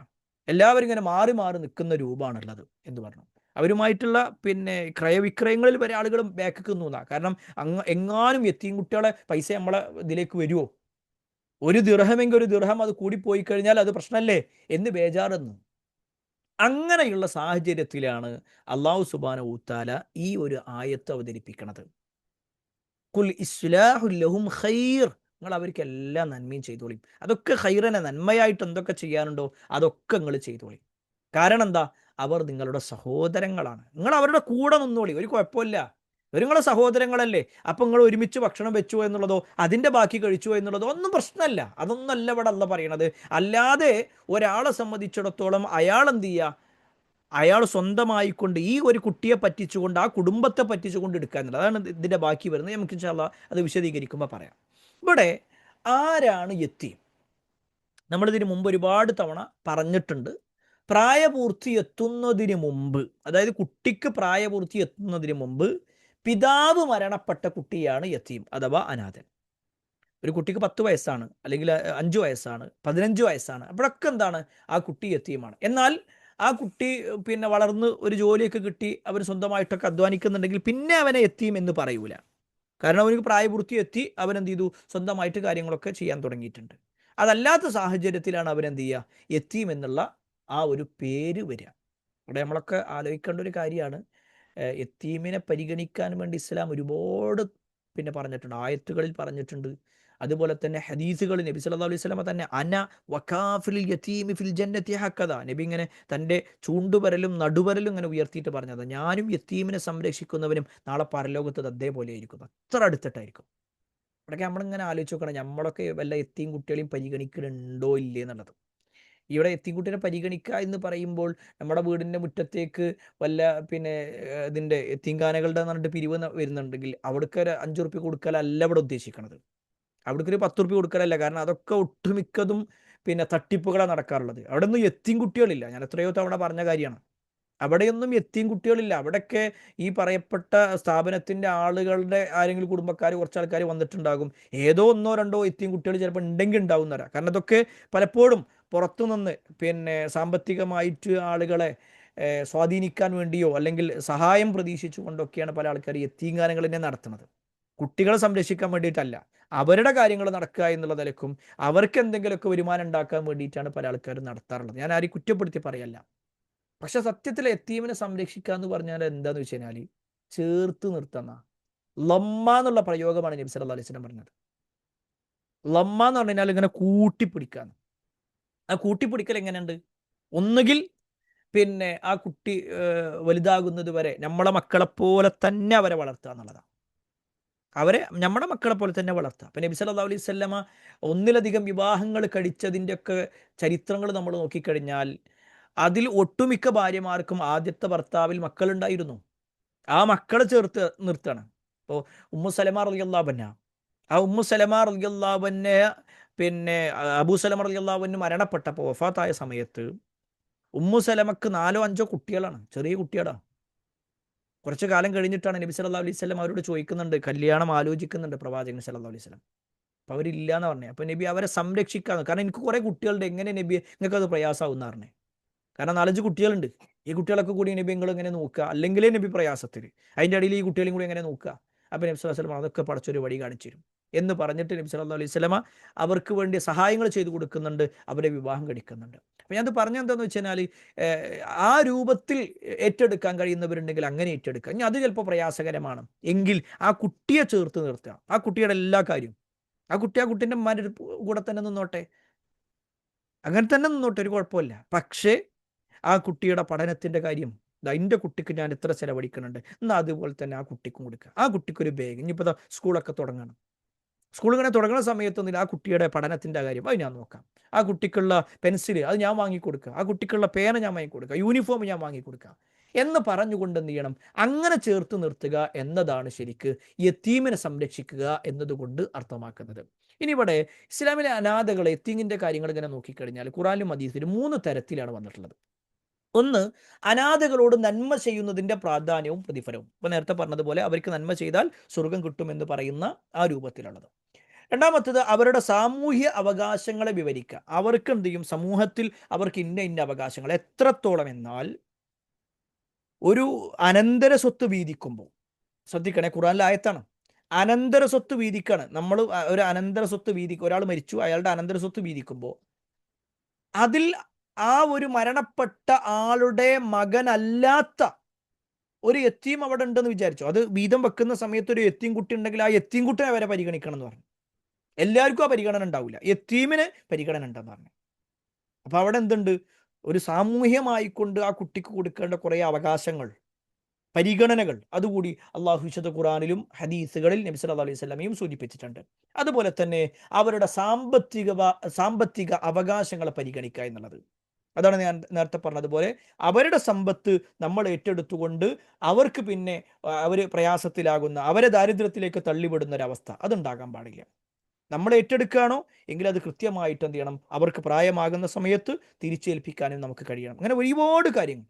Speaker 1: എല്ലാവരും ഇങ്ങനെ മാറി മാറി നിൽക്കുന്ന രൂപമാണുള്ളത് എന്ന് പറഞ്ഞു. അവരുമായിട്ടുള്ള പിന്നെ ക്രയവിക്രയങ്ങളിൽ വരെ ആളുകളും ബാക്ക് നിന്നാ. കാരണം എങ്ങാനും യത്തീം കുട്ടികളെ പൈസ നമ്മളെ ഇതിലേക്ക് വരുമോ, ഒരു ദിർഹമെങ്കിൽ ഒരു ദിർഹം അത് കൂടിപ്പോയി കഴിഞ്ഞാൽ അത് പ്രശ്നമല്ലേ എന്ന് ബേജാറെന്ന്. അങ്ങനെയുള്ള സാഹചര്യത്തിലാണ് അള്ളാഹു സുബ്ഹാനഹു വതആല ഈ ഒരു ആയത്ത് അവതരിപ്പിക്കുന്നത്. കുൽ ഇസ്ലാഹു ലഹും ഖൈർ, നിങ്ങൾ അവർക്ക് എല്ലാ നന്മയും ചെയ്തോളി. അതൊക്കെ ഖൈറനെ, നന്മയായിട്ട് എന്തൊക്കെ ചെയ്യാനുണ്ടോ അതൊക്കെ നിങ്ങൾ ചെയ്തോളി. കാരണം എന്താ, അവർ നിങ്ങളുടെ സഹോദരങ്ങളാണ്. നിങ്ങൾ അവരുടെ കൂടെ നിന്നോളി, ഒരു കുഴപ്പമില്ല. ഒരു നിങ്ങളെ സഹോദരങ്ങളല്ലേ. അപ്പം നിങ്ങൾ ഒരുമിച്ച് ഭക്ഷണം വെച്ചോ എന്നുള്ളതോ അതിൻ്റെ ബാക്കി കഴിച്ചോ എന്നുള്ളതോ ഒന്നും പ്രശ്നമല്ല. അതൊന്നല്ല ഇവിടെ അല്ല പറയണത്. അല്ലാതെ ഒരാളെ സംബന്ധിച്ചിടത്തോളം അയാൾ എന്ത് ചെയ്യുക, അയാൾ സ്വന്തമായിക്കൊണ്ട് ഈ ഒരു കുട്ടിയെ പറ്റിച്ചുകൊണ്ട്, ആ കുടുംബത്തെ പറ്റിച്ചുകൊണ്ട് എടുക്കാനുള്ളത്. അതാണ് ഇതിൻ്റെ ബാക്കി വരുന്നത്. നമുക്ക് ഇൻഷാ അല്ലാഹ് അത് വിശദീകരിക്കുമ്പോൾ പറയാം. ഇവിടെ ആരാണ് യത്തീം? നമ്മളിതിന് മുമ്പ് ഒരുപാട് തവണ പറഞ്ഞിട്ടുണ്ട്. പ്രായപൂർത്തി എത്തുന്നതിന് മുമ്പ്, അതായത് കുട്ടിക്ക് പ്രായപൂർത്തി എത്തുന്നതിന് മുമ്പ് പിതാവ് മരണപ്പെട്ട കുട്ടിയാണ് യത്തീം അഥവാ അനാഥൻ. ഒരു കുട്ടിക്ക് 10 വയസ്സാണ്, അല്ലെങ്കിൽ 5 വയസ്സാണ്, 15 വയസ്സാണ്, അപ്പോഴൊക്കെ എന്താണ്, ആ കുട്ടി യത്തീമാണ്. എന്നാൽ ആ കുട്ടി പിന്നെ വളർന്ന് ഒരു ജോലിയൊക്കെ കിട്ടി അവൻ സ്വന്തമായിട്ടൊക്കെ അധ്വാനിക്കുന്നുണ്ടെങ്കിൽ പിന്നെ അവനെ യത്തീം എന്ന് പറയൂല. കാരണം അവനക്ക് പ്രായപൂർത്തി എത്തി, അവൻ എന്ത് ചെയ്തു, സ്വന്തമായിട്ട് കാര്യങ്ങളൊക്കെ ചെയ്യാൻ തുടങ്ങിയിട്ടുണ്ട്. അതല്ലാത്ത സാഹചര്യത്തിലാണ് അവൻ എന്ത് ചെയ്യുക, യത്തീം എന്നുള്ള ആ ഒരു പേര് വരിക. ഇവിടെ നമ്മളൊക്കെ ആലോചിക്കേണ്ട ഒരു കാര്യമാണ്. യത്തീമിനെ പരിഗണിക്കാൻ വേണ്ടി ഇസ്ലാം ഒരുപാട് പിന്നെ പറഞ്ഞിട്ടുണ്ട്, ആയത്തുകളിൽ പറഞ്ഞിട്ടുണ്ട്. അതുപോലെ തന്നെ ഹദീസുകൾ നബി സല്ലല്ലാഹു അലൈഹി വസല്ലമ തന്നെ അന വകാഫിൽ യതീമി ഫിൽ ജന്നതി ഹക്കദ, നബി ഇങ്ങനെ തൻ്റെ ചൂണ്ടുവരലും നടുവരലും ഇങ്ങനെ ഉയർത്തിയിട്ട് പറഞ്ഞത്, ഞാനും യത്തീമിനെ സംരക്ഷിക്കുന്നവനും നാളെ പരലോകത്ത് അതേപോലെ ആയിരിക്കും, അത്ര അടുത്തിട്ടായിരിക്കും. ഇവിടെയൊക്കെ നമ്മളിങ്ങനെ ആലോചിച്ച് നോക്കണം, നമ്മളൊക്കെ വല്ല യത്തീം കുട്ടികളെയും പരിഗണിക്കുന്നുണ്ടോ ഇല്ലേ എന്നുള്ളത്. ഇവിടെ എത്തിക്കുട്ടിനെ പരിഗണിക്കുക എന്ന് പറയുമ്പോൾ നമ്മുടെ വീടിൻ്റെ മുറ്റത്തേക്ക് വല്ല പിന്നെ ഇതിൻ്റെ എത്തീങ്കാനകളുടെ പറഞ്ഞിട്ട് പിരിവ് വരുന്നുണ്ടെങ്കിൽ അവിടേക്ക് ഒരു 5 ഉറുപ്പ്യ കൊടുക്കലല്ല ഇവിടെ ഉദ്ദേശിക്കുന്നത്. അവിടേക്ക് ഒരു 10 ഉറുപ്പ്യ കൊടുക്കലല്ല. കാരണം അതൊക്കെ ഒട്ടുമിക്കതും പിന്നെ തട്ടിപ്പുകളാണ് നടക്കാറുള്ളത്. അവിടെ ഒന്നും എത്തീം കുട്ടികളില്ല. ഞാൻ എത്രയോ തവണ പറഞ്ഞ കാര്യമാണ്. അവിടെയൊന്നും എത്തീം കുട്ടികളില്ല. അവിടെയൊക്കെ ഈ പറയപ്പെട്ട സ്ഥാപനത്തിൻ്റെ ആളുകളുടെ ആരെങ്കിലും കുടുംബക്കാർ, കുറച്ച് ആൾക്കാർ വന്നിട്ടുണ്ടാകും. ഏതോ ഒന്നോ രണ്ടോ എത്തീം കുട്ടികൾ ചിലപ്പോൾ ഉണ്ടെങ്കിൽ ഉണ്ടാവുന്നവരാ. കാരണം ഇതൊക്കെ പലപ്പോഴും പുറത്തുനിന്ന് പിന്നെ സാമ്പത്തികമായിട്ട് ആളുകളെ സ്വാധീനിക്കാൻ വേണ്ടിയോ അല്ലെങ്കിൽ സഹായം പ്രതീക്ഷിച്ചു കൊണ്ടൊക്കെയാണ് പല ആൾക്കാർ യത്തീംഖാനകൾ തന്നെ നടത്തുന്നത്. കുട്ടികളെ സംരക്ഷിക്കാൻ വേണ്ടിയിട്ടല്ല, അവരുടെ കാര്യങ്ങൾ നടക്കുക എന്നുള്ള നിലക്കും അവർക്ക് എന്തെങ്കിലുമൊക്കെ വരുമാനം ഉണ്ടാക്കാൻ വേണ്ടിയിട്ടാണ് പല ആൾക്കാരും നടത്താറുള്ളത്. ഞാൻ ആരെയും കുറ്റപ്പെടുത്തി പറയല്ല. പക്ഷെ സത്യത്തിൽ യത്തീമിനെ സംരക്ഷിക്കുക എന്ന് പറഞ്ഞാൽ എന്താന്ന് വെച്ച് കഴിഞ്ഞാൽ ചേർത്ത് നിർത്തുന്ന ലമ്മ എന്നുള്ള പ്രയോഗമാണ് നബി സല്ലല്ലാഹു അലൈഹി വസല്ലം പറഞ്ഞത്. ലമ്മ എന്ന് പറഞ്ഞു കഴിഞ്ഞാൽ ഇങ്ങനെ കൂട്ടിപ്പിടിക്കാന്ന്. ആ കൂട്ടിപ്പിടിക്കൽ എങ്ങനെയുണ്ട്? ഒന്നുകിൽ പിന്നെ ആ കുട്ടി വലുതാകുന്നത് വരെ നമ്മളെ മക്കളെ പോലെ തന്നെ അവരെ വളർത്തുക എന്നുള്ളതാണ്. അവരെ നമ്മുടെ മക്കളെ പോലെ തന്നെ വളർത്തുക. അപ്പം നബി സല്ലല്ലാഹു അലൈഹി വസല്ലമ ഒന്നിലധികം വിവാഹങ്ങൾ കഴിച്ചതിൻ്റെയൊക്കെ ചരിത്രങ്ങൾ നമ്മൾ നോക്കിക്കഴിഞ്ഞാൽ അതിൽ ഒട്ടുമിക്ക ഭാര്യമാർക്കും ആദ്യത്തെ ഭർത്താവിൽ മക്കളുണ്ടായിരുന്നു. ആ മക്കളെ ചേർത്ത് നിർത്തുകയാണ്. ഇപ്പോൾ ഉമ്മു സലമ റളിയല്ലാഹു അൻഹ, ആ ഉമ്മു സലമ റളിയല്ലാഹു അൻഹ പിന്നെ അബൂ സലമ റളിയല്ലാഹു അൻഹു മരണപ്പെട്ടപ്പോൾ വഫാത്തായ സമയത്ത് ഉമ്മു സലമക്ക് 4 5 കുട്ടികളാണ്, ചെറിയ കുട്ടികളാണ്. കുറച്ച് കാലം കഴിഞ്ഞിട്ടാണ് നബി സല്ലല്ലാഹു അലൈഹി വസല്ലം അവരോട് ചോദിക്കുന്നുണ്ട്, കല്യാണം ആലോചിക്കുന്നുണ്ട് പ്രവാചകൻ സല്ലല്ലാഹു അലൈഹി വസല്ലം. അപ്പോൾ അവരില്ല എന്ന് പറഞ്ഞത്. അപ്പോൾ നബി അവരെ സംരക്ഷിക്കാന്ന്, കാരണം എനിക്ക് കുറേ കുട്ടികളുണ്ട്, എങ്ങനെ നബി നിങ്ങൾക്ക് അത് പ്രയാസമാവുന്ന പറഞ്ഞത്. കാരണം 4 5 കുട്ടികളുണ്ട്, ഈ കുട്ടികളൊക്കെ കൂടി നബി നിങ്ങൾ എങ്ങനെ നോക്കുക, അല്ലെങ്കിലേ നബി പ്രയാസത്തിൽ, അതിൻ്റെ ഇടയിൽ ഈ കുട്ടികളെയും കൂടി എങ്ങനെ നോക്കുക. അപ്പോൾ നബി സല്ലല്ലാഹു അലൈഹി വസല്ലം അതൊക്കെ പടച്ചൊരു വഴി കാണിച്ചു തരും എന്ന് പറഞ്ഞിട്ട് നബി സല്ലല്ലാഹു അലൈഹി വസല്ലമ അവർക്ക് വേണ്ടി സഹായങ്ങൾ ചെയ്തു കൊടുക്കുന്നുണ്ട്, അവരെ വിവാഹം കഴിക്കുന്നുണ്ട്. അപ്പോൾ ഞാനത് പറഞ്ഞെന്താന്ന് വെച്ച് കഴിഞ്ഞാൽ ആ രൂപത്തിൽ ഏറ്റെടുക്കാൻ കഴിയുന്നവരുണ്ടെങ്കിൽ അങ്ങനെ ഏറ്റെടുക്കുക. ഇനി അത് ചിലപ്പോൾ പ്രയാസകരമാണ് എങ്കിൽ ആ കുട്ടിയെ ചേർത്ത് നിർത്തുക, ആ കുട്ടിയുടെ എല്ലാ കാര്യവും, ആ കുട്ടി ആ കുട്ടീൻ്റെ ഉമ്മാൻ്റെ കൂടെ തന്നെ നിന്നോട്ടെ. അങ്ങനെ തന്നെ നിന്നോട്ടെ, ഒരു കുഴപ്പമില്ല. പക്ഷേ ആ കുട്ടിയുടെ പഠനത്തിൻ്റെ കാര്യം, എൻ്റെ കുട്ടിക്ക് ഞാൻ ഇത്ര ചിലവഴിക്കുന്നുണ്ട്, എന്നാൽ അതുപോലെ തന്നെ ആ കുട്ടിക്കും കൊടുക്കുക. ആ കുട്ടിക്കൊരു ബാഗ്, ഇനിയിപ്പോൾ സ്കൂളൊക്കെ തുടങ്ങണം, സ്കൂൾ ഇങ്ങനെ തുടങ്ങുന്ന സമയത്തൊന്നും ആ കുട്ടിയുടെ പഠനത്തിൻ്റെ കാര്യം അത് ഞാൻ നോക്കാം. ആ കുട്ടിക്കുള്ള പെൻസിൽ അത് ഞാൻ വാങ്ങിക്കൊടുക്കുക, ആ കുട്ടിക്കുള്ള പേന ഞാൻ വാങ്ങിക്കൊടുക്കുക, യൂണിഫോം ഞാൻ വാങ്ങിക്കൊടുക്കുക എന്ന് പറഞ്ഞുകൊണ്ട് എന്ത് ചെയ്യണം, അങ്ങനെ ചേർത്ത് നിർത്തുക എന്നതാണ് ശരിക്ക് യത്തീമിനെ സംരക്ഷിക്കുക എന്നതുകൊണ്ട് അർത്ഥമാക്കുന്നത്. ഇനി ഇവിടെ ഇസ്ലാമിലെ അനാഥകളെ യത്തീമിൻ്റെ കാര്യങ്ങൾ ഇങ്ങനെ നോക്കിക്കഴിഞ്ഞാൽ ഖുറാനിലും ഹദീസിലും 3 തരത്തിലാണ് വന്നിട്ടുള്ളത്. ഒന്ന്, അനാഥകളോട് നന്മ ചെയ്യുന്നതിൻ്റെ പ്രാധാന്യവും പ്രതിഫലവും. ഇപ്പൊ നേരത്തെ പറഞ്ഞതുപോലെ അവർക്ക് നന്മ ചെയ്താൽ സ്വർഗം കിട്ടുമെന്ന് പറയുന്ന ആ രൂപത്തിലുള്ളത്. രണ്ടാമത്തത്, അവരുടെ സാമൂഹ്യ അവകാശങ്ങളെ വിവരിക്കുക. അവർക്ക് എന്ത് ചെയ്യും, സമൂഹത്തിൽ അവർക്ക് ഇന്ന ഇന്ന അവകാശങ്ങൾ എത്രത്തോളം എന്നാൽ, ഒരു അനന്തര സ്വത്ത് വീതിക്കുമ്പോൾ, ശ്രദ്ധിക്കണേ, ഖുർആനിലെ ആയത്താണ്, അനന്തര സ്വത്ത് വീതിക്കാണ്. നമ്മൾ ഒരു അനന്തര സ്വത്ത് വീതിക്കും, ഒരാൾ മരിച്ചു, അയാളുടെ അനന്തര സ്വത്ത് വീതിക്കുമ്പോൾ അതിൽ ആ ഒരു മരണപ്പെട്ട ആളുടെ മകനല്ലാത്ത ഒരു യത്തീം അവിടെ ഉണ്ടെന്ന് വിചാരിച്ചു. അത് വീതം വെക്കുന്ന സമയത്ത് ഒരു യത്തീം കുട്ടി ഉണ്ടെങ്കിൽ ആ യത്തീം കുട്ടിനെ വരെ പരിഗണിക്കണം എന്ന് പറഞ്ഞു. എല്ലാവർക്കും ആ പരിഗണന ഉണ്ടാവില്ല, യത്തീമിന് പരിഗണന ഉണ്ടെന്ന് പറഞ്ഞു. അപ്പൊ അവിടെ എന്തുണ്ട്, ഒരു സാമൂഹ്യമായിക്കൊണ്ട് ആ കുട്ടിക്ക് കൊടുക്കേണ്ട കുറേ അവകാശങ്ങൾ, പരിഗണനകൾ അതുകൂടി അള്ളാഹു വിശുദ്ധ ഖുറാനിലും ഹദീസുകളിൽ നബി സല്ലല്ലാഹു അലൈഹി വസല്ലമയും സൂചിപ്പിച്ചിട്ടുണ്ട്. അതുപോലെ തന്നെ അവരുടെ സാമ്പത്തിക അവകാശങ്ങളെ പരിഗണിക്കുക എന്നുള്ളത്. അതാണ് ഞാൻ നേരത്തെ പറഞ്ഞതുപോലെ, അവരുടെ സമ്പത്ത് നമ്മൾ ഏറ്റെടുത്തുകൊണ്ട് അവർക്ക് പിന്നെ അവർ പ്രയാസത്തിലാകുന്ന, അവരെ ദാരിദ്ര്യത്തിലേക്ക് തള്ളിവിടുന്ന ഒരവസ്ഥ അതുണ്ടാകാൻ പാടില്ല. നമ്മൾ ഏറ്റെടുക്കുകയാണോ എങ്കിൽ അത് കൃത്യമായിട്ട് എന്ത് ചെയ്യണം, അവർക്ക് പ്രായമാകുന്ന സമയത്ത് തിരിച്ചേൽപ്പിക്കാനും നമുക്ക് കഴിയണം. അങ്ങനെ ഒരുപാട് കാര്യങ്ങൾ,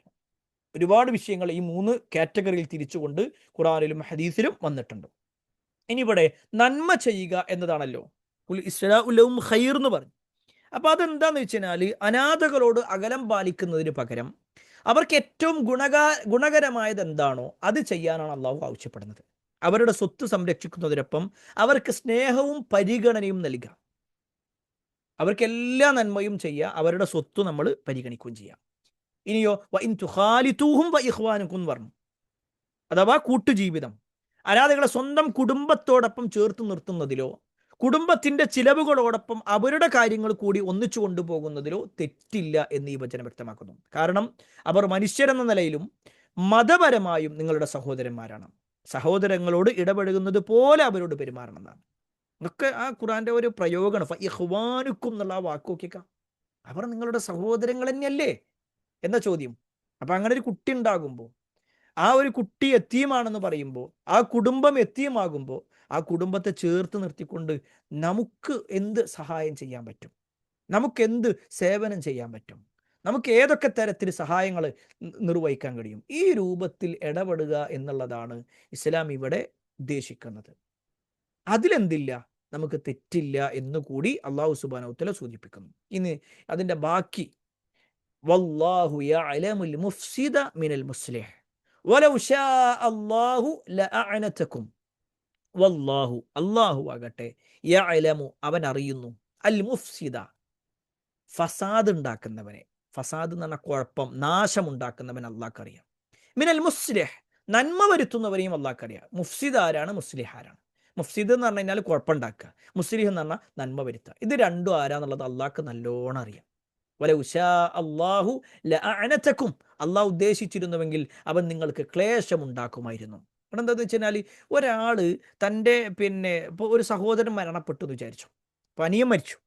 Speaker 1: ഒരുപാട് വിഷയങ്ങൾ ഈ 3 കാറ്റഗറിയിൽ തിരിച്ചുകൊണ്ട് ഖുറാനിലും ഹദീസിലും വന്നിട്ടുണ്ട്. ഇനി ഇവിടെ നന്മ ചെയ്യുക എന്നതാണല്ലോ ഖുൽ ഇസ്ലാഉ ലഹും ഖൈർ എന്ന് പറഞ്ഞു. അപ്പോൾ അതെന്താന്ന് വെച്ച് കഴിഞ്ഞാൽ, അനാഥകളോട് അകലം പാലിക്കുന്നതിന് പകരം അവർക്ക് ഏറ്റവും ഗുണകരമായത് എന്താണോ അത് ചെയ്യാനാണ് അള്ളാഹു ആവശ്യപ്പെടുന്നത്. അവരുടെ സ്വത്ത് സംരക്ഷിക്കുന്നതിനൊപ്പം അവർക്ക് സ്നേഹവും പരിഗണനയും നൽകുക, അവർക്ക് എല്ലാ നന്മയും ചെയ്യുക, അവരുടെ സ്വത്ത് നമ്മൾ പരിഗണിക്കുകയും ചെയ്യാം. ഇനിയോ വഇൻ തുഖാലിതൂഹും വഇഖ്വാനുക്കും പറഞ്ഞു, അഥവാ കൂട്ടുജീവിതം, അനാഥകളെ സ്വന്തം കുടുംബത്തോടൊപ്പം ചേർത്ത് നിർത്തുന്നതിലോ കുടുംബത്തിന്റെ ചിലവുകളോടൊപ്പം അവരുടെ കാര്യങ്ങൾ കൂടി ഒന്നിച്ചു കൊണ്ടുപോകുന്നതിലോ തെറ്റില്ല എന്ന് ഈ വചനം വ്യക്തമാക്കുന്നു. കാരണം അവർ മനുഷ്യരെന്ന നിലയിലും മതപരമായും നിങ്ങളുടെ സഹോദരന്മാരാണ്. സഹോദരങ്ങളോട് ഇടപെടുന്നത് പോലെ അവരോട് പെരുമാറണമെന്നാണ്. ഇതൊക്കെ ആ ഖുറാന്റെ ഒരു പ്രയോഗമാണ്. ഫഇഖ്വാനുക്കും എന്നുള്ള ആ വാക്ക് നോക്കിയേക്കാം. അവർ നിങ്ങളുടെ സഹോദരങ്ങൾ തന്നെയല്ലേ എന്ന ചോദ്യം. അപ്പൊ അങ്ങനെ ഒരു കുട്ടി ഉണ്ടാകുമ്പോൾ, ആ ഒരു കുട്ടി യത്തീമാണെന്ന് പറയുമ്പോൾ, ആ കുടുംബം യത്തീമാകുമ്പോൾ ആ കുടുംബത്തെ ചേർത്ത് നിർത്തിക്കൊണ്ട് നമുക്ക് എന്ത് സഹായം ചെയ്യാൻ പറ്റും, നമുക്ക് എന്ത് സേവനം ചെയ്യാൻ പറ്റും, നമുക്ക് ഏതൊക്കെ തരത്തിൽ സഹായങ്ങൾ നിർവഹിക്കാൻ കഴിയും, ഈ രൂപത്തിൽ ഇടപെടുക എന്നുള്ളതാണ് ഇസ്ലാം ഇവിടെ ഉദ്ദേശിക്കുന്നത്. അതിലെന്തില്ല, നമുക്ക് തെറ്റില്ല എന്നുകൂടി അള്ളാഹു സുബ്ഹാനഹു വ തആല സൂചിപ്പിക്കുന്നു. ഇനി അതിൻ്റെ ബാക്കി, വല്ലാഹു യഅലമുൽ മുഫ്സിദ മിനൽ മുസ്ലിഹ് വലൗ ശാ അല്ലാഹു ലഅഅനതകും. വല്ലാഹു, അല്ലാഹു ആകട്ടെ, യഅലമു, അവൻ അറിയുന്നു, അൽ മുഫ്സിദ, ഫസാദ് ഉണ്ടാക്കുന്നവനെ, ഫസാദ് എന്ന് പറഞ്ഞാൽ കുഴപ്പം, നാശമുണ്ടാക്കുന്നവൻ അള്ളാഹ്ക്ക് അറിയാം. മിനൽ മുസ്ലിഹ്, നന്മ വരുത്തുന്നവരെയും അള്ളാഹ്ക്ക് അറിയാം. മുഫ്സിദ് ആരാണ്, മുസ്ലിഹ് ആരാണ്? മുഫ്സിദ് എന്ന് പറഞ്ഞു കഴിഞ്ഞാൽ കുഴപ്പമുണ്ടാക്കുക, മുസ്ലിഹ് എന്ന് പറഞ്ഞാൽ നന്മ വരുത്തുക. ഇത് രണ്ടും ആരാന്നുള്ളത് അള്ളാഹ്ക്ക് നല്ലോണം അറിയാം. വലൗ ശാ അല്ലാഹു ലഅഅനതകും, അള്ളാഹു ഉദ്ദേശിച്ചിരുന്നുവെങ്കിൽ അവൻ നിങ്ങൾക്ക് ക്ലേശമുണ്ടാക്കുമായിരുന്നു. അവിടെ എന്താന്ന് വെച്ച് കഴിഞ്ഞാൽ, ഒരാൾ തൻ്റെ ഇപ്പോൾ ഒരു സഹോദരൻ മരണപ്പെട്ടു എന്ന് വിചാരിച്ചു, അപ്പോൾ അനിയൻ മരിച്ചു.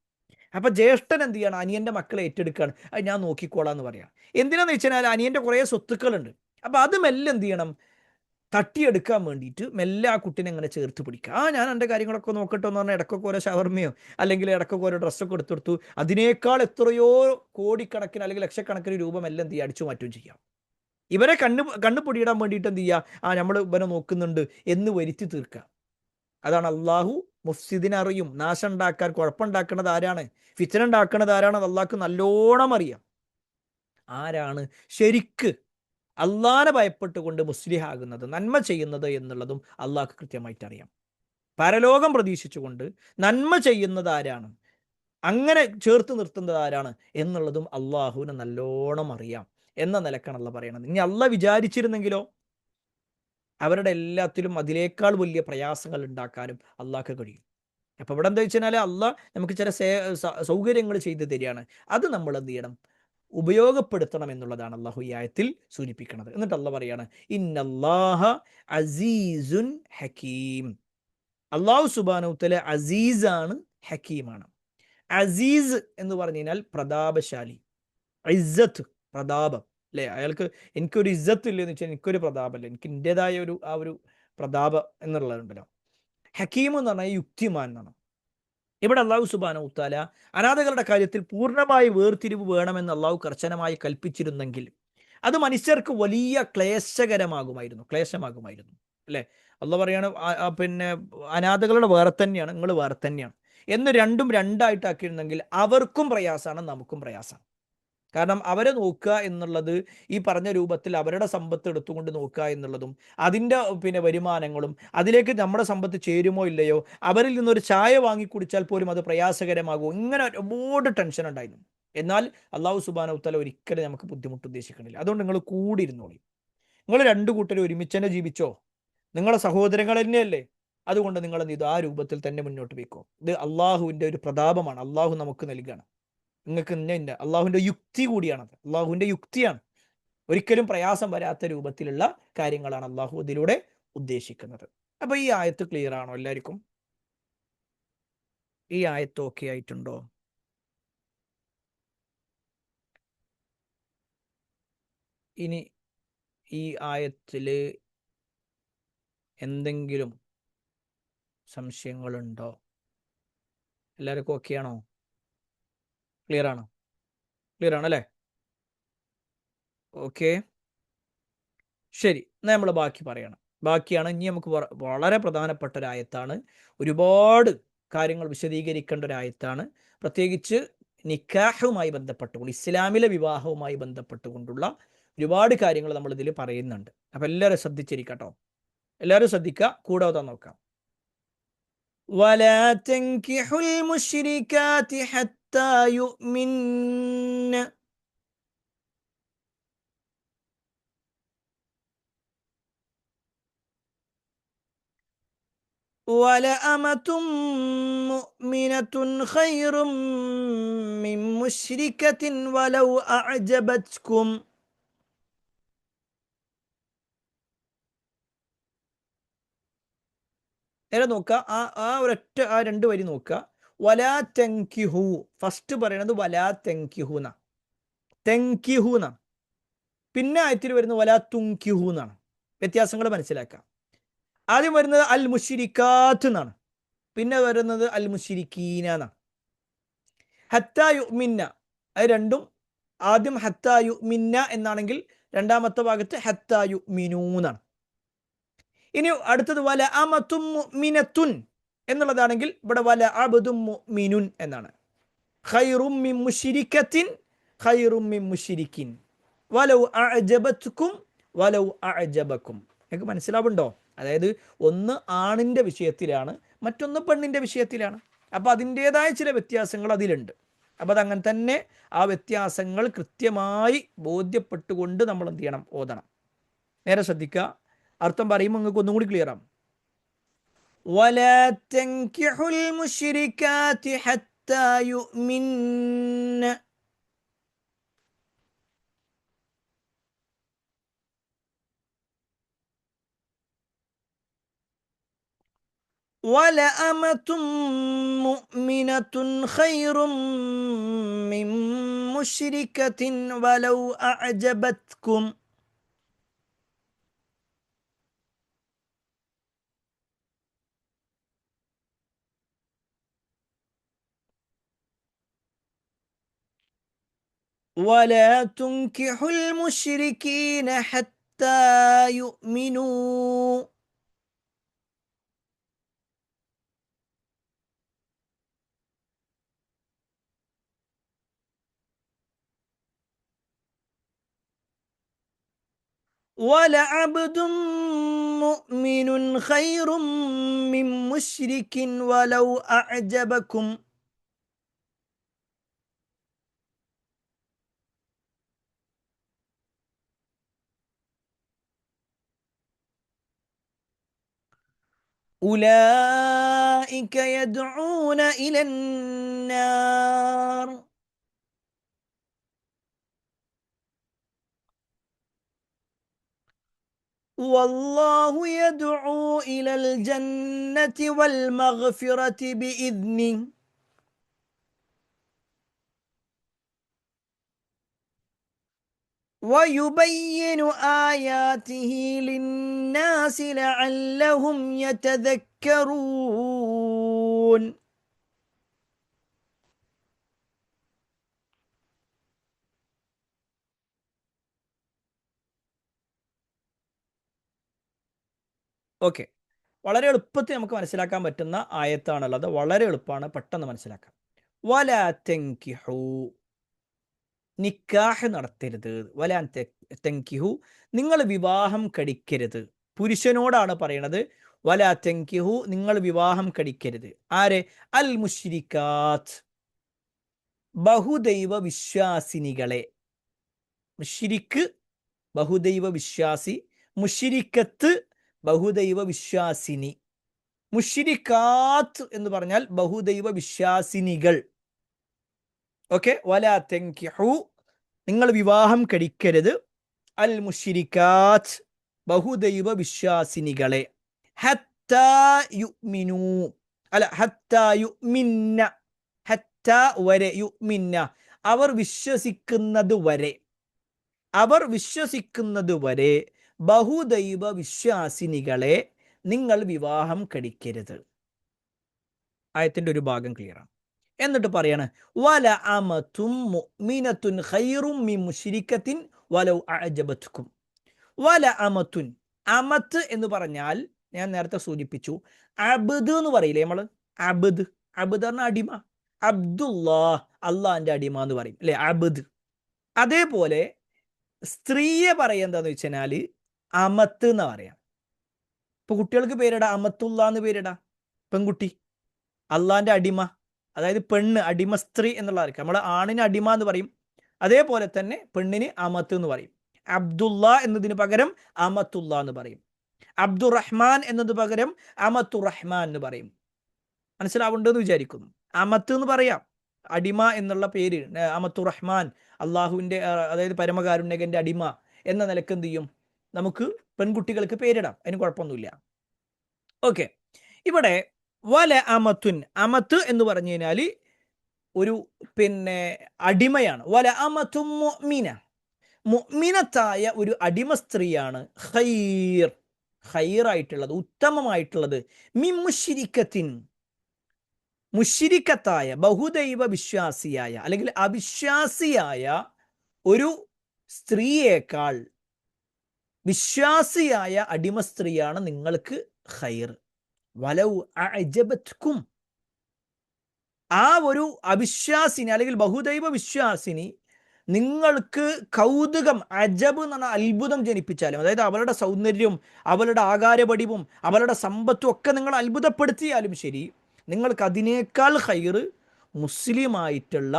Speaker 1: അപ്പോൾ ജ്യേഷ്ഠൻ എന്ത് ചെയ്യണം, അനിയൻ്റെ മക്കളെ ഏറ്റെടുക്കുകയാണ്, അത് ഞാൻ നോക്കിക്കോളാം എന്ന് പറയാം. എന്തിനാന്ന് വെച്ച് കഴിഞ്ഞാൽ അനിയൻ്റെ കുറേ സ്വത്തുക്കളുണ്ട്. അപ്പോൾ അത് മെല്ലെ എന്ത് ചെയ്യണം, തട്ടിയെടുക്കാൻ വേണ്ടിയിട്ട് മെല്ലെ ആ കുട്ടിനെ അങ്ങനെ ചേർത്ത് പിടിക്കുക. ഞാൻ എൻ്റെ കാര്യങ്ങളൊക്കെ നോക്കട്ടെ എന്ന് പറഞ്ഞാൽ ഇടയ്ക്കൊക്കെ ഓരോ ഷവർമയോ അല്ലെങ്കിൽ ഇടയ്ക്കൊക്കെ ഓരോ ഡ്രസ്സൊക്കെ എടുത്തെടുത്തു, അതിനേക്കാൾ എത്രയോ കോടിക്കണക്കിന് അല്ലെങ്കിൽ ലക്ഷക്കണക്കിന് രൂപ മെല്ലെ എന്ത് ചെയ്യുക, അടിച്ചു മാറ്റുകയും ചെയ്യാം. ഇവരെ കണ്ണ് പൊടിയിടാൻ വേണ്ടിയിട്ട് എന്ത് ചെയ്യുക, നമ്മൾ ഇവരെ നോക്കുന്നുണ്ട് എന്ന് വരുത്തി തീർക്കുക. അതാണ് അള്ളാഹു മുഫ്സിദിനെ അറിയും. നാശം ഉണ്ടാക്കാൻ, കുഴപ്പമുണ്ടാക്കുന്നത് ആരാണ്, ഫിത്ന ഉണ്ടാക്കുന്നത് ആരാണ്, അള്ളാഹ്ക്ക് നല്ലോണം അറിയാം. ആരാണ് ശരിക്ക് അള്ളാഹനെ ഭയപ്പെട്ടുകൊണ്ട് മുസ്ലിഹാകുന്നത്, നന്മ ചെയ്യുന്നത് എന്നുള്ളതും അള്ളാഹ്ക്ക് കൃത്യമായിട്ട് അറിയാം. പരലോകം പ്രതീക്ഷിച്ചുകൊണ്ട് നന്മ ചെയ്യുന്നത് ആരാണ്, അങ്ങനെ ചേർത്ത് നിർത്തുന്നത് ആരാണ് എന്നുള്ളതും അള്ളാഹുവിന് നല്ലോണം അറിയാം എന്ന നിലക്കാണ് അള്ളാഹ് പറയണത്. ഇനി അള്ളാഹ് വിചാരിച്ചിരുന്നെങ്കിലോ അവരുടെ എല്ലാത്തിലും അതിനേക്കാൾ വലിയ പ്രയാസങ്ങൾ ഉണ്ടാക്കാനും അള്ളാഹ്ക്ക് കഴിയും. അപ്പോൾ ഇവിടെ എന്താ വെച്ചാൽ അള്ളാഹ് നമുക്ക് ചില സൗകര്യങ്ങൾ ചെയ്തു തരികയാണ്. അത് നമ്മൾ എന്ത് ചെയ്യണം? ഉപയോഗപ്പെടുത്തണം എന്നുള്ളതാണ് അള്ളാഹു ഈ ആയത്തിൽ സൂചിപ്പിക്കുന്നത്. എന്നിട്ട് അള്ളാഹ് പറയാണ്, ഇന്നല്ലാഹ അസീസുൻ ഹക്കീം. അള്ളാഹു സുബ്ഹാനഹു വ തആല അസീസാണ്, ഹക്കീമാണ്. അസീസ് എന്ന് പറഞ്ഞു കഴിഞ്ഞാൽ പ്രതാപശാലി, ഇസ്സത്ത് പ്രതാപം അല്ലേ? അയാൾക്ക് എനിക്കൊരു ഇസ്സത്ത് ഇല്ലെന്ന് വെച്ചാൽ എനിക്കൊരു പ്രതാപമല്ല, എനിക്ക് എൻ്റെതായ ഒരു പ്രതാപം എന്നുള്ളതുണ്ടല്ലോ. ഹക്കീം എന്ന് പറഞ്ഞാൽ യുക്തിമാൻ എന്നാണ്. ഇവിടെ അള്ളാഹു സുബ്ഹാനഹു വ തആല അനാഥകളുടെ കാര്യത്തിൽ പൂർണ്ണമായി വേർതിരിവ് വേണമെന്ന് അള്ളാഹു കർശനമായി കൽപ്പിച്ചിരുന്നെങ്കിൽ അത് മനുഷ്യർക്ക് വലിയ ക്ലേശമാകുമായിരുന്നു അല്ലേ? അള്ളാഹ് പറയാണ്, പിന്നെ അനാഥകളുടെ വേറെ തന്നെയാണ്, നിങ്ങൾ വേറെ തന്നെയാണ് എന്ന് രണ്ടും രണ്ടായിട്ടാക്കിയിരുന്നെങ്കിൽ അവർക്കും പ്രയാസമാണ്, നമുക്കും പ്രയാസമാണ്. കാരണം അവരെ നോക്കുക എന്നുള്ളത് ഈ പറഞ്ഞ രൂപത്തിൽ അവരുടെ സമ്പത്ത് എടുത്തുകൊണ്ട് നോക്കുക എന്നുള്ളതും അതിൻ്റെ പിന്നെ വരുമാനങ്ങളും അതിലേക്ക് നമ്മുടെ സമ്പത്ത് ചേരുമോ ഇല്ലയോ, അവരിൽ നിന്നൊരു ചായ വാങ്ങി കുടിച്ചാൽ പോലും അത് പ്രയാസകരമാകുമോ, ഇങ്ങനെ ഒരുപാട് ടെൻഷൻ ഉണ്ടായിരുന്നു. എന്നാൽ അള്ളാഹു സുബ്ഹാനഹു വ തആല ഒരിക്കലും നമുക്ക് ബുദ്ധിമുട്ട് ഉദ്ദേശിക്കണില്ല. അതുകൊണ്ട് നിങ്ങൾ കൂടി ഇരുന്നോളി. നിങ്ങൾ രണ്ടു കൂട്ടരും ഒരുമിച്ച് തന്നെ ജീവിച്ചോ, നിങ്ങളെ സഹോദരങ്ങൾ തന്നെയല്ലേ. അതുകൊണ്ട് നിങ്ങൾ എന്ത് ചെയ്തു? ആ രൂപത്തിൽ തന്നെ മുന്നോട്ട് പോയിക്കോ. ഇത് അള്ളാഹുവിൻ്റെ ഒരു പ്രതാപമാണ്, അള്ളാഹു നമുക്ക് നൽകുകയാണ്. നിങ്ങൾക്ക് ഇന്ന അള്ളാഹുവിൻ്റെ യുക്തി കൂടിയാണത്, അള്ളാഹുവിൻ്റെ യുക്തിയാണ്. ഒരിക്കലും പ്രയാസം വരാത്ത രൂപത്തിലുള്ള കാര്യങ്ങളാണ് അള്ളാഹു ഇതിലൂടെ ഉദ്ദേശിക്കുന്നത്. അപ്പൊ ഈ ആയത്ത് ക്ലിയർ ആണോ എല്ലാവർക്കും? ഈ ആയത്ത് ഓക്കെ ആയിട്ടുണ്ടോ? ഇനി ഈ ആയത്തില് എന്തെങ്കിലും സംശയങ്ങളുണ്ടോ? എല്ലാവർക്കും ഓക്കെ ആണോ? ക്ലിയർ ആണോ? ക്ലിയർ ആണല്ലേ? ഓക്കെ, ശരി. എന്നാൽ നമ്മൾ ബാക്കി പറയണം. ബാക്കിയാണ് ഇനി നമുക്ക് വളരെ പ്രധാനപ്പെട്ട ഒരു ആയത്താണ്. ഒരുപാട് കാര്യങ്ങൾ വിശദീകരിക്കേണ്ട ഒരു ആയത്താണ്. പ്രത്യേകിച്ച് നിക്കാഹുമായി ബന്ധപ്പെട്ടുകൊണ്ട്, ഇസ്ലാമിലെ വിവാഹവുമായി ബന്ധപ്പെട്ടുകൊണ്ടുള്ള ഒരുപാട് കാര്യങ്ങൾ നമ്മൾ ഇതിൽ പറയുന്നുണ്ട്. അപ്പം എല്ലാവരും ശ്രദ്ധിച്ചിരിക്കട്ടോ, എല്ലാവരും ശ്രദ്ധിക്കുക, കൂടെ ഓതാൻ നോക്കാം. ولا تنكحوا المشركات حتى يؤمن ولأمة مؤمنة خير من مشركة ولو أعجبتكم. നേരെ നോക്കുക, ഒരൊറ്റ രണ്ട് വരി നോക്കുക. വലാ തെങ്കിഹു, ഫസ്റ്റ് പറയണത് വലാ തെങ്കിഹു എന്നാണ്, തെങ്കിഹു എന്നാണ്. പിന്നെ ആയത്തിൽ വരുന്നത് വലാ തുങ്കിഹു എന്നാണ്. വ്യത്യാസങ്ങൾ മനസ്സിലാക്കാം. ആദ്യം വരുന്നത് അൽ മുശ്രിക്കാത്ത് എന്നാണ്, പിന്നെ വരുന്നത് അൽ മുശ്രിക്കീന എന്നാണ്. ഹത്താ യുഅ്മിന്ന, അത് രണ്ടും ആദ്യം ഹത്താ യുഅ്മിന്ന എന്നാണെങ്കിൽ രണ്ടാമത്തെ ഭാഗത്ത് ഹത്താ യുഅ്മിനൂ എന്നാണ്. ഇനി അടുത്തത് വല അമത്തും മുഅ്മിനത്തുൻ എന്നുള്ളതാണെങ്കിൽ ഇവിടെ വല അബ്ദും മുഅ്മിനുൻ എന്നാണ്. ഖൈറും മിൻ മുശ്രിക്കത്തിൻ ഖൈറും മിൻ മുശ്രിക്കിൻ വലൗ അഅജബത്കും വലൗ അഅജബക്കും. നിങ്ങൾക്ക് മനസ്സിലാവുണ്ടോ? അതായത് ഒന്ന് ആണിൻ്റെ വിഷയത്തിലാണ്, മറ്റൊന്ന് പെണ്ണിൻ്റെ വിഷയത്തിലാണ്. അപ്പോൾ അതിൻ്റെതായ ചില വ്യത്യാസങ്ങൾ അതിലുണ്ട്. അപ്പോൾ അതങ്ങനെ തന്നെ ആ വ്യത്യാസങ്ങൾ കൃത്യമായി ബോധ്യപ്പെട്ടുകൊണ്ട് നമ്മൾ എന്ത് ചെയ്യണം? ഓതണം. നേരെ ശ്രദ്ധിക്കുക, അർത്ഥം പറയുമ്പോൾ നിങ്ങൾക്ക് ഒന്നും കൂടി ക്ലിയർ ആവും. ولا تنكحوا المشركات حتى يؤمن ولأمة مؤمنة خير من مشركة ولو أعجبتكم. ولا تنكحوا المشركين حتى يؤمنوا ولعبد مؤمن خير من مشرك ولو أعجبكم. أولئك أولئك يدعون إلى النار والله يدعو إلى الجنة والمغفرة بإذنه ويبين آياته للناس لعلهم يتذكرون. ഓക്കെ, വളരെ എളുപ്പത്തിൽ നമുക്ക് മനസ്സിലാക്കാൻ പറ്റുന്ന ആയത്താണുള്ളത്. വളരെ എളുപ്പമാണ്, പെട്ടെന്ന് മനസ്സിലാക്കാം. വലാ തൻകിഹു, നിക്കാഹ് നടത്തരുത്. വലാ തൻകിഹു, നിങ്ങൾ വിവാഹം കഴിക്കരുത്. പുരുഷനോടാണ് പറയണത്. വലാ തൻകിഹു, നിങ്ങൾ വിവാഹം കഴിക്കരുത്. ആരെ? അൽ മുശ്രിക്കാത്ത്, ബഹുദൈവ വിശ്വാസിനികളെ. മുശ്രിക്ക് ബഹുദൈവ വിശ്വാസി, മുശ്രിക്കത്ത് ബഹുദൈവ വിശ്വാസിനി, മുശ്രിക്കാത്ത് എന്ന് പറഞ്ഞാൽ ബഹുദൈവ വിശ്വാസിനികൾ. ഓക്കെ, വലാ തൻകിഹു, നിങ്ങൾ വിവാഹം കഴിക്കരുത്. അൽ മുശ്രിക്കാത്ത്, ബഹുദൈവ വിശ്വാസിനികളെ. ഹത്താ യുഅ്മിനൂ, അല്ല ഹത്താ യുഅ്മിന്ന, ഹത്താ വരെ, യുഅ്മിന്ന അവർ വിശ്വസിക്കുന്നത് വരെ, അവർ വിശ്വസിക്കുന്നത് വരെ ബഹുദൈവ വിശ്വാസിനികളെ നിങ്ങൾ വിവാഹം കഴിക്കരുത്. ആയത്തിന്റെ ഒരു ഭാഗം ക്ലിയർ ആണ്. എന്നിട്ട് പറയാണ് വല അമതും മുഅ്മിനത്തുൻ ഖൈറും മിൻ മുശ്രിക്കത്തിൻ വലൗ അഅജബത്കും. വല അമത്തുൻ, അമത്ത് എന്ന് പറഞ്ഞാൽ ഞാൻ നേരത്തെ സൂചിപ്പിച്ചു, അബ്ദ് എന്ന് പറയില്ലേ നമ്മൾ? അബ്ദ്, അബ്ദ് പറഞ്ഞ അടിമ. അബ്ദുല്ലാഹ്, അള്ളാഹിന്റെ അടിമ എന്ന് പറയും അല്ലെ, അബ്ദ്. അതേപോലെ സ്ത്രീയെ പറയുന്നതെന്ന് വെച്ചാൽ അമത്ത് എന്ന് പറയാം. ഇപ്പൊ കുട്ടികൾക്ക് പേരിടാ, അമത്തുള്ള എന്ന് പേരിടാ. പെൺകുട്ടി അള്ളാഹിന്റെ അടിമ, അതായത് പെണ്ണ് അടിമ, സ്ത്രീ എന്നുള്ളതായിരിക്കും. നമ്മൾ ആണിന് അടിമ എന്ന് പറയും, അതേപോലെ തന്നെ പെണ്ണിന് അമത്ത് എന്ന് പറയും. അബ്ദുള്ള എന്നതിന് പകരം അമത്തുള്ള എന്ന് പറയും. അബ്ദുറഹ്മാൻ എന്നതിന് പകരം അമത്തുറഹ്മാൻ എന്ന് പറയും. മനസ്സിലാവുണ്ടെന്ന് വിചാരിക്കുന്നു. അമത്ത് എന്ന് പറയാം, അടിമ എന്നുള്ള പേര്. അമത്തുറഹ്മാൻ, അള്ളാഹുവിൻ്റെ അതായത് പരമകാരുണ്യകന്റെ അടിമ എന്ന നിലക്ക് എന്ത് ചെയ്യും, നമുക്ക് പെൺകുട്ടികൾക്ക് പേരിടാം, അതിന് കുഴപ്പമൊന്നുമില്ല. ഓക്കെ, ഇവിടെ വല അമത്തുൻ, അമത്ത് എന്ന് പറഞ്ഞു കഴിഞ്ഞാൽ ഒരു അടിമയാണ്. വല അമത്തും മുഅ്മിന, മുഅ്മിനത്തായ ഒരു അടിമ സ്ത്രീയാണ്. ഖൈർ, ഖൈറായിട്ടുള്ളത്, ഉത്തമമായിട്ടുള്ളത്. മിൻ മുശ്രിക്കത്തിൻ, മുശ്രിക്കത്തായ ബഹുദൈവ വിശ്വാസിയായ അല്ലെങ്കിൽ അവിശ്വാസിയായ ഒരു സ്ത്രീയേക്കാൾ വിശ്വാസിയായ അടിമ സ്ത്രീയാണ് നിങ്ങൾക്ക് ഖൈർ. വലൗ അഅജബത്കും, ആ ഒരു അവിശ്വാസിനി അല്ലെങ്കിൽ ബഹുദൈവ വിശ്വാസിനി നിങ്ങൾക്ക് കൗതുകം, അജബ് എന്ന് പറഞ്ഞാൽ അത്ഭുതം ജനിപ്പിച്ചാലും, അതായത് അവരുടെ സൗന്ദര്യവും അവരുടെ ആകാരപടിവും അവരുടെ സമ്പത്തും ഒക്കെ നിങ്ങൾ അത്ഭുതപ്പെടുത്തിയാലും ശരി, നിങ്ങൾക്ക് അതിനേക്കാൾ ഖൈർ മുസ്ലിമായിട്ടുള്ള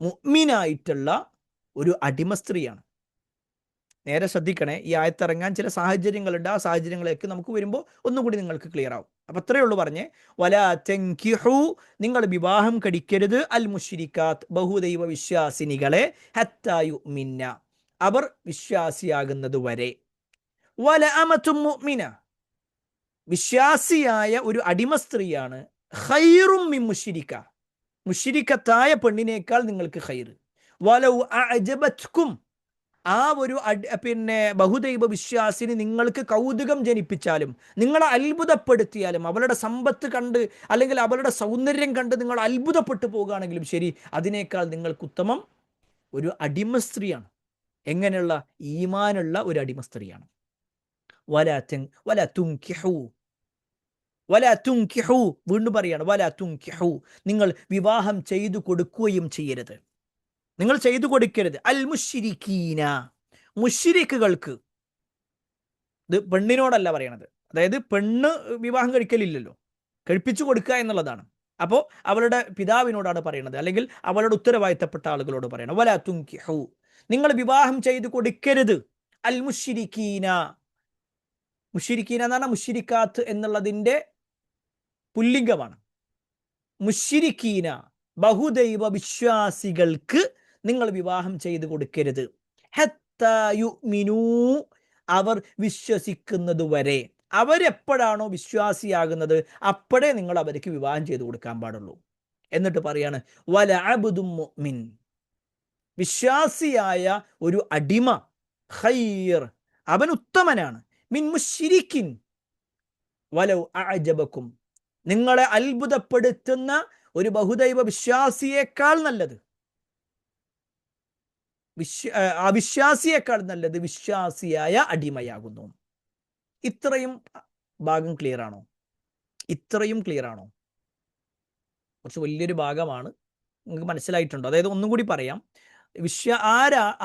Speaker 1: മുഅ്മിനായിട്ടുള്ള ഒരു അടിമ സ്ത്രീയാണ്. നേരെ ശ്രദ്ധിക്കണേ, ഈ ആയത്തിറങ്ങാൻ ചില സാഹചര്യങ്ങളുണ്ട്. ആ സാഹചര്യങ്ങളേക്ക് നമുക്ക് വരുമ്പോൾ ഒന്നുകൂടി നിങ്ങൾക്ക് ക്ലിയർ ആവും. അപ്പം അത്രയേ ഉള്ളൂ പറഞ്ഞേ. വലാ തൻകിഹു, നിങ്ങൾ വിവാഹം കഴിക്കരുത്. അൽ മുശ്രിക്കാത്ത്, ബഹുദൈവ വിശ്വാസിനികളെ. ഹത്താ യുഅ്മിന്ന, അവർ വിശ്വാസിയാകുന്നത് വരെ. വല അമതും മുഅ്മിന, വിശ്വാസിയായ ഒരു അടിമ സ്ത്രീയാണ്. ഖൈറും മിൻ മുശ്രിക്ക, മുശ്രിക്കത്തായ പെണ്ണിനേക്കാൾ നിങ്ങൾക്ക് ഖൈർ. വലൗ അഅജബത്കും, ആ ഒരു ബഹുദൈവ വിശ്വാസിനി നിങ്ങൾക്ക് കൗതുകം ജനിപ്പിച്ചാലും, നിങ്ങളെ അത്ഭുതപ്പെടുത്തിയാലും, അവളുടെ സമ്പത്ത് കണ്ട് അല്ലെങ്കിൽ അവളുടെ സൗന്ദര്യം കണ്ട് നിങ്ങൾ അത്ഭുതപ്പെട്ടു പോകുകയാണെങ്കിലും ശരി, അതിനേക്കാൾ നിങ്ങൾക്ക് ഉത്തമം ഒരു അടിമ സ്ത്രീയാണ്. എങ്ങനെയുള്ള? ഈമാനുള്ള ഒരു അടിമ സ്ത്രീയാണ്. വലാ തുൻകിഹു, വീണ്ടും പറയാണ്, വലാ തുൻകിഹു, നിങ്ങൾ വിവാഹം ചെയ്തു കൊടുക്കുകയും ചെയ്യരുത്, നിങ്ങൾ ചെയ്തു കൊടുക്കരുത്. അൽ മുശ്രിക്കീന, മുശ്രിക്കുകൾക്ക്. ഇത് പെണ്ണിനോടല്ല പറയണത്, അതായത് പെണ്ണ് വിവാഹം കഴിക്കലില്ലല്ലോ, കഴിപ്പിച്ചു കൊടുക്കുക എന്നുള്ളതാണ്. അപ്പോൾ അവളുടെ പിതാവിനോടാണ് പറയുന്നത്, അല്ലെങ്കിൽ അവളുടെ ഉത്തരവാദിത്തപ്പെട്ട ആളുകളോട് പറയണം. വലാ തുൻകിഹു, നിങ്ങൾ വിവാഹം ചെയ്തു കൊടുക്കരുത്. അൽ മുശ്രിക്കീന, മുശ്രിക്കീന എന്ന് പറഞ്ഞാൽ മുശ്രിക്കാത്ത് എന്നുള്ളതിൻ്റെ പുല്ലിംഗമാണ്. മുശ്രിക്കീന, ബഹുദൈവ വിശ്വാസികൾക്ക് നിങ്ങൾ വിവാഹം ചെയ്തു കൊടുക്കരുത്. ഹത്താ യുഅ്മിനൂ, അവർ വിശ്വസിക്കുന്നത് വരെ. അവരെപ്പോഴാണോ വിശ്വാസിയാകുന്നത് അപ്പോഴേ നിങ്ങൾ അവർക്ക് വിവാഹം ചെയ്തു കൊടുക്കാൻ പാടുള്ളൂ. എന്നിട്ട് പറയാണ് വല അബ്ദും മുഅ്മിൻ, വിശ്വാസിയായ ഒരു അടിമ, ഖൈർ, അവൻ ഉത്തമനാണ്, മിൻ മുശ്രിക്കിൻ വലൗ അഅജബക്കും, നിങ്ങളെ അത്ഭുതപ്പെടുത്തുന്ന ഒരു ബഹുദൈവ വിശ്വാസിയേക്കാൾ നല്ലത്, അവിശ്വാസിയേക്കാൾ നല്ലത് വിശ്വാസിയായ അടിമയാകുന്നു. ഇത്രയും ഭാഗം ക്ലിയർ ആണോ? ഇത്രയും ക്ലിയർ ആണോ? കുറച്ച് വലിയൊരു ഭാഗമാണ്. നിങ്ങൾക്ക് മനസ്സിലായിട്ടുണ്ടോ? അതായത് ഒന്നും കൂടി പറയാം.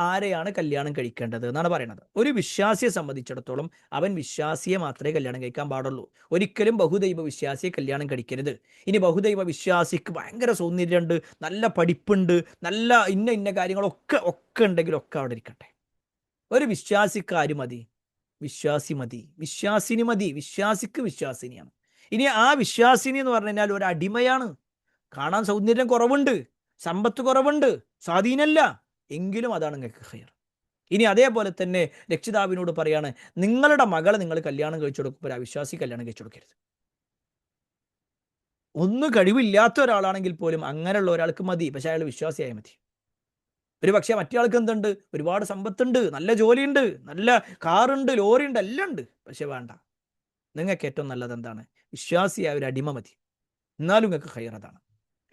Speaker 1: ആരെയാണ് കല്യാണം കഴിക്കേണ്ടത് എന്നാണ് പറയുന്നത്. ഒരു വിശ്വാസിയെ സംബന്ധിച്ചിടത്തോളം അവൻ വിശ്വാസിയെ മാത്രമേ കല്യാണം കഴിക്കാൻ പാടുള്ളൂ. ഒരിക്കലും ബഹുദൈവ വിശ്വാസിയെ കല്യാണം കഴിക്കരുത്. ഇനി ബഹുദൈവ വിശ്വാസിക്ക് ഭയങ്കര സൗന്ദര്യമുണ്ട്, നല്ല പഠിപ്പുണ്ട്, നല്ല ഇന്ന കാര്യങ്ങളൊക്കെ ഉണ്ടെങ്കിൽ ഒക്കെ അവിടെ ഇരിക്കട്ടെ. ഒരു വിശ്വാസിക്ക് ആര് മതി? വിശ്വാസി മതി, വിശ്വാസിനി മതി. വിശ്വാസിക്ക് വിശ്വാസിനിയാണ്. ഇനി ആ വിശ്വാസിനി എന്ന് പറഞ്ഞു കഴിഞ്ഞാൽ ഒരു അടിമയാണ്, കാണാൻ സൗന്ദര്യം കുറവുണ്ട്, സമ്പത്ത് കുറവുണ്ട്, സ്വാധീനമല്ല, എങ്കിലും അതാണ് നിങ്ങൾക്ക് ഖൈർ. ഇനി അതേപോലെ തന്നെ രക്ഷിതാവിനോട് പറയാണ്, നിങ്ങളുടെ മകളെ നിങ്ങൾ കല്യാണം കഴിച്ചു കൊടുക്കുമ്പോൾ ആ വിശ്വാസി കല്യാണം കഴിച്ചു കൊടുക്കരുത്. ഒന്നും കഴിവില്ലാത്ത ഒരാളാണെങ്കിൽ പോലും അങ്ങനെയുള്ള ഒരാൾക്ക് മതി, പക്ഷെ അയാൾ വിശ്വാസിയായ മതി. ഒരു പക്ഷേ മറ്റേ ആൾക്ക് എന്തുണ്ട്? ഒരുപാട് സമ്പത്തുണ്ട്, നല്ല ജോലിയുണ്ട്, നല്ല കാറുണ്ട്, ലോറിയുണ്ട്, എല്ലാം ഉണ്ട്, പക്ഷെ വേണ്ട. നിങ്ങൾക്ക് ഏറ്റവും നല്ലത് എന്താണ്? വിശ്വാസിയായ ഒരു അടിമ മതി, എന്നാലും നിങ്ങൾക്ക് ഖൈർ അതാണ്.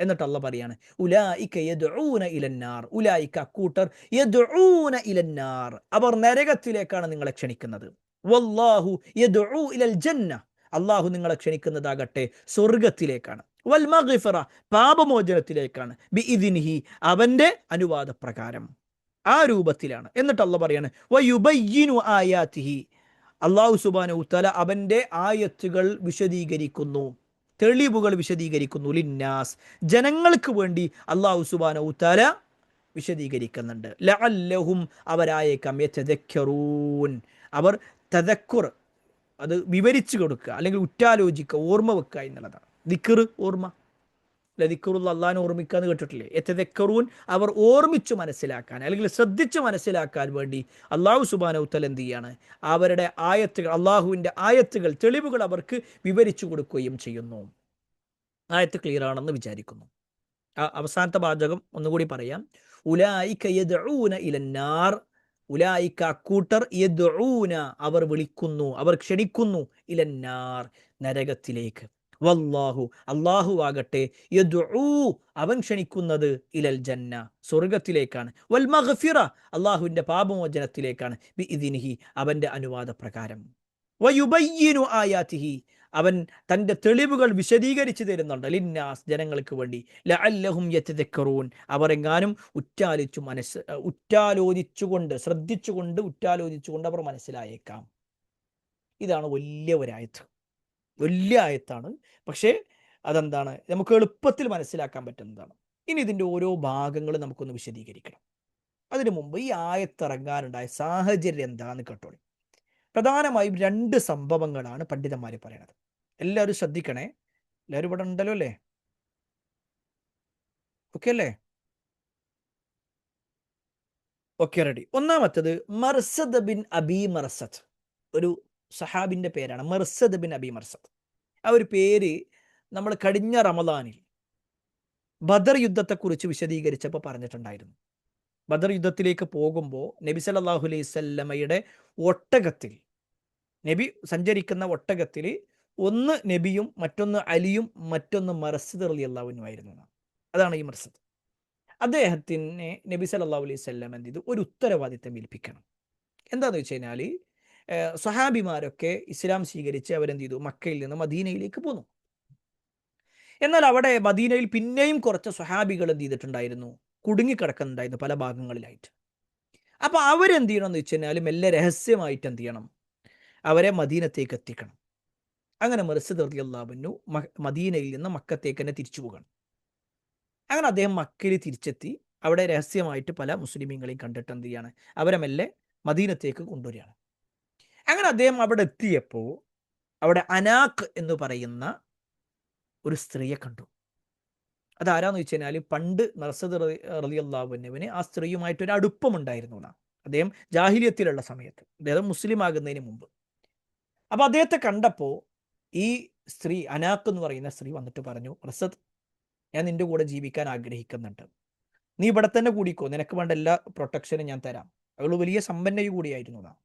Speaker 1: എന്നിട്ട് അള്ളാഹ് പറയാണ് ഉലായിക യദ്ഊന ഇലന്നാർ, ഉലായിക അക്കൂട്ടർ യദ്ഊന ഇലന്നാർ, അവർ നരകത്തിലേക്കാണ് നിങ്ങളെ ക്ഷണിക്കുന്നത്. വല്ലാഹു യദ്ഊ ഇലൽ ജന്ന, അള്ളാഹു നിങ്ങളെ ക്ഷണിക്കുന്നതാകട്ടെ സ്വർഗത്തിലേക്കാണ്. വൽ മഗ്ഫിറ, പാപമോചനത്തിലേക്കാണ്. ബിഇദ്നിഹി, അവന്റെ അനുവാദപ്രകാരം, ആ രൂപത്തിലാണ്. എന്നിട്ട് അള്ളാഹ് പറയാണ് വയുബയ്യിനു ആയാതിഹി, അള്ളാഹു സുബ്ഹാനഹു തആല അവന്റെ ആയത്തുകൾ വിശദീകരിക്കുന്നു, തെളിവുകൾ വിശദീകരിക്കുന്നു. ലിന്നാസ്, ജനങ്ങൾക്ക് വേണ്ടി അള്ളാഹു സുബ്ഹാനഹു തആല വിശദീകരിക്കുന്നുണ്ട്. ലഅല്ലഹും, അവരായേക്കാം, യതദക്കറൂൻ, അവർ തദക്കുർ, അത് വിവരിച്ചു കൊടുക്കുക, അല്ലെങ്കിൽ ഉറ്റാലോചിക്കുക, ഓർമ്മ വെക്കുക എന്നുള്ളതാണ്. ദിക്ർ, ഓർമ്മ. ദിക്റുള്ള അള്ളാഹിനെ ഓർമ്മിക്കുക എന്ന് കേട്ടിട്ടില്ലേ? യതദക്കറൂൻ, അവർ ഓർമ്മിച്ചു മനസ്സിലാക്കാൻ, അല്ലെങ്കിൽ ശ്രദ്ധിച്ചു മനസ്സിലാക്കാൻ വേണ്ടി അള്ളാഹു സുബ്ഹാനഹു തആല എന്ത് ചെയ്യാണ്? അവരുടെ ആയത്തുകൾ, അള്ളാഹുവിൻ്റെ ആയത്തുകൾ, തെളിവുകൾ അവർക്ക് വിവരിച്ചു കൊടുക്കുകയും ചെയ്യുന്നു. ആയത്ത് ക്ലിയർ ആണെന്ന് വിചാരിക്കുന്നു. അവസാനത്തെ വാചകം ഒന്നുകൂടി പറയാം. ഉലായിക യദ്ഊന ഇലന്നാർ, ഉലായിക അക്കൂട്ടർ, യദ്ഊന, അവർ വിളിക്കുന്നു, അവർ ക്ഷണിക്കുന്നു, ഇലന്നാർ, നരകത്തിലേക്ക്. വല്ലാഹു, അല്ലാഹു ആകട്ടെ, യദ്ഊ, അവൻ ക്ഷണിക്കുന്നത്, ഇലൽ ജന്ന, സ്വർഗത്തിലേക്കാണ്. വൽ മഗ്ഫിറ, അല്ലാഹുവിൻ്റെ പാപമോചനത്തിലേക്കാണ്. ബിഇദ്നിഹി, അവൻ്റെ അനുവാദപ്രകാരം. വയുബയ്യിനു ആയാതിഹി, അവൻ തൻ്റെ തെളിവുകൾ വിശദീകരിച്ചു തരുന്നുണ്ട്. ലിന്നാസ്, ജനങ്ങൾക്ക് വേണ്ടി. ലഅല്ലഹും യതദക്കറൂൻ, അവർ എങ്ങാനും ഉറ്റാലോചിച്ചുകൊണ്ട്, ശ്രദ്ധിച്ചുകൊണ്ട്, ഉറ്റാലോചിച്ചുകൊണ്ട് അവർ മനസ്സിലായേക്കാം. ഇതാണ് വലിയ ഒരായത്ത്, വലിയ ആയത്താണ്. പക്ഷേ അതെന്താണ്? നമുക്ക് എളുപ്പത്തിൽ മനസ്സിലാക്കാൻ പറ്റുന്നതാണ്. ഇനി ഇതിൻ്റെ ഓരോ ഭാഗങ്ങളും നമുക്കൊന്ന് വിശദീകരിക്കണം. അതിനു മുമ്പ് ഈ ആയത്തിറങ്ങാനുണ്ടായ സാഹചര്യം എന്താണെന്ന് കേട്ടോളൂ. പ്രധാനമായും 2 സംഭവങ്ങളാണ് പണ്ഡിതന്മാർ പറയുന്നത്. എല്ലാവരും ശ്രദ്ധിക്കണേ. എല്ലാവരും ഇവിടെ ഉണ്ടല്ലോ അല്ലേ? ഓക്കെ അല്ലേ? Okay, ready. ഒന്നാമത്തത് മർസദ് ബിൻ അബി മർസദ്, ഒരു സഹാബിന്റെ പേരാണ് മർസദ് ബിൻ അബി മർസദ്. ആ ഒരു പേര് നമ്മൾ കഴിഞ്ഞ റമദാനിൽ ബദർ യുദ്ധത്തെക്കുറിച്ച് വിശദീകരിച്ചപ്പോൾ പറഞ്ഞിട്ടുണ്ടായിരുന്നു. ബദർ യുദ്ധത്തിലേക്ക് പോകുമ്പോൾ നബി സല്ലല്ലാഹു അലൈഹി വസല്ലമയുടെ ഒട്ടകത്തിൽ, നബി സഞ്ചരിക്കുന്ന ഒട്ടകത്തിൽ ഒന്ന് നബിയും മറ്റൊന്ന് അലിയും മറ്റൊന്ന് മർസദ് റളിയല്ലാഹു അൻഹു ആയിരുന്നു. അതാണ് ഈ മർസദ്. അദ്ദേഹത്തിനെ നബി സല്ലല്ലാഹു അലൈഹി വസല്ലം എന്ത് ചെയ്തു? ഒരു ഉത്തരവാദിത്തം ഏൽപ്പിക്കണം. എന്താണെന്ന് വെച്ച് കഴിഞ്ഞാൽ സഹാബിമാരൊക്കെ ഇസ്ലാം സ്വീകരിച്ച് അവരെന്ത് ചെയ്തു? മക്കയിൽ നിന്ന് മദീനയിലേക്ക് പോന്നു. എന്നാൽ അവിടെ മദീനയിൽ പിന്നെയും കുറച്ച് സ്വഹാബികൾ എന്ത് ചെയ്തിട്ടുണ്ടായിരുന്നു? കുടുങ്ങിക്കിടക്കുന്നുണ്ടായിരുന്നു പല ഭാഗങ്ങളിലായിട്ട്. അപ്പോൾ അവരെന്ത് ചെയ്യണം എന്ന് വെച്ച് കഴിഞ്ഞാൽ മെല്ലെ രഹസ്യമായിട്ട് എന്ത് ചെയ്യണം? അവരെ മദീനത്തേക്ക് എത്തിക്കണം. അങ്ങനെ മർസദ് റളിയല്ലാഹു അൻഹു മദീനയിൽ നിന്ന് മക്കത്തേക്ക് തന്നെ തിരിച്ചു പോകണം. അങ്ങനെ അദ്ദേഹം മക്കയിൽ തിരിച്ചെത്തി. അവിടെ രഹസ്യമായിട്ട് പല മുസ്ലിമീങ്ങളെയും കണ്ടിട്ട് എന്ത് ചെയ്യാണ്? അവരെ മെല്ലെ മദീനത്തേക്ക് കൊണ്ടുവരികയാണ്. അങ്ങനെ അദ്ദേഹം അവിടെ എത്തിയപ്പോൾ അവിടെ അനാഖ് എന്ന് പറയുന്ന ഒരു സ്ത്രീയെ കണ്ടു. അതാരാന്ന് വെച്ച് കഴിഞ്ഞാൽ പണ്ട് മർസദ് റളിയല്ലാഹു അൻഹുവിന് ആ സ്ത്രീയുമായിട്ടൊരു അടുപ്പമുണ്ടായിരുന്നു എന്നാണ്. അദ്ദേഹം ജാഹിലിയത്തിലുള്ള സമയത്ത്, അദ്ദേഹം മുസ്ലിം ആകുന്നതിന് മുമ്പ്. അപ്പോൾ അദ്ദേഹത്തെ കണ്ടപ്പോൾ ഈ സ്ത്രീ, അനാക്ക് എന്ന് പറയുന്ന സ്ത്രീ വന്നിട്ട് പറഞ്ഞു, മർസദ്, ഞാൻ നിന്റെ കൂടെ ജീവിക്കാൻ ആഗ്രഹിക്കുന്നുണ്ട്. നീ ഇവിടെ തന്നെ കൂടിക്കോ, നിനക്ക് വേണ്ട എല്ലാ പ്രൊട്ടക്ഷനും ഞാൻ തരാം. അവൾ വലിയ സമ്പന്നയും കൂടിയായിരുന്നു എന്നാണ്.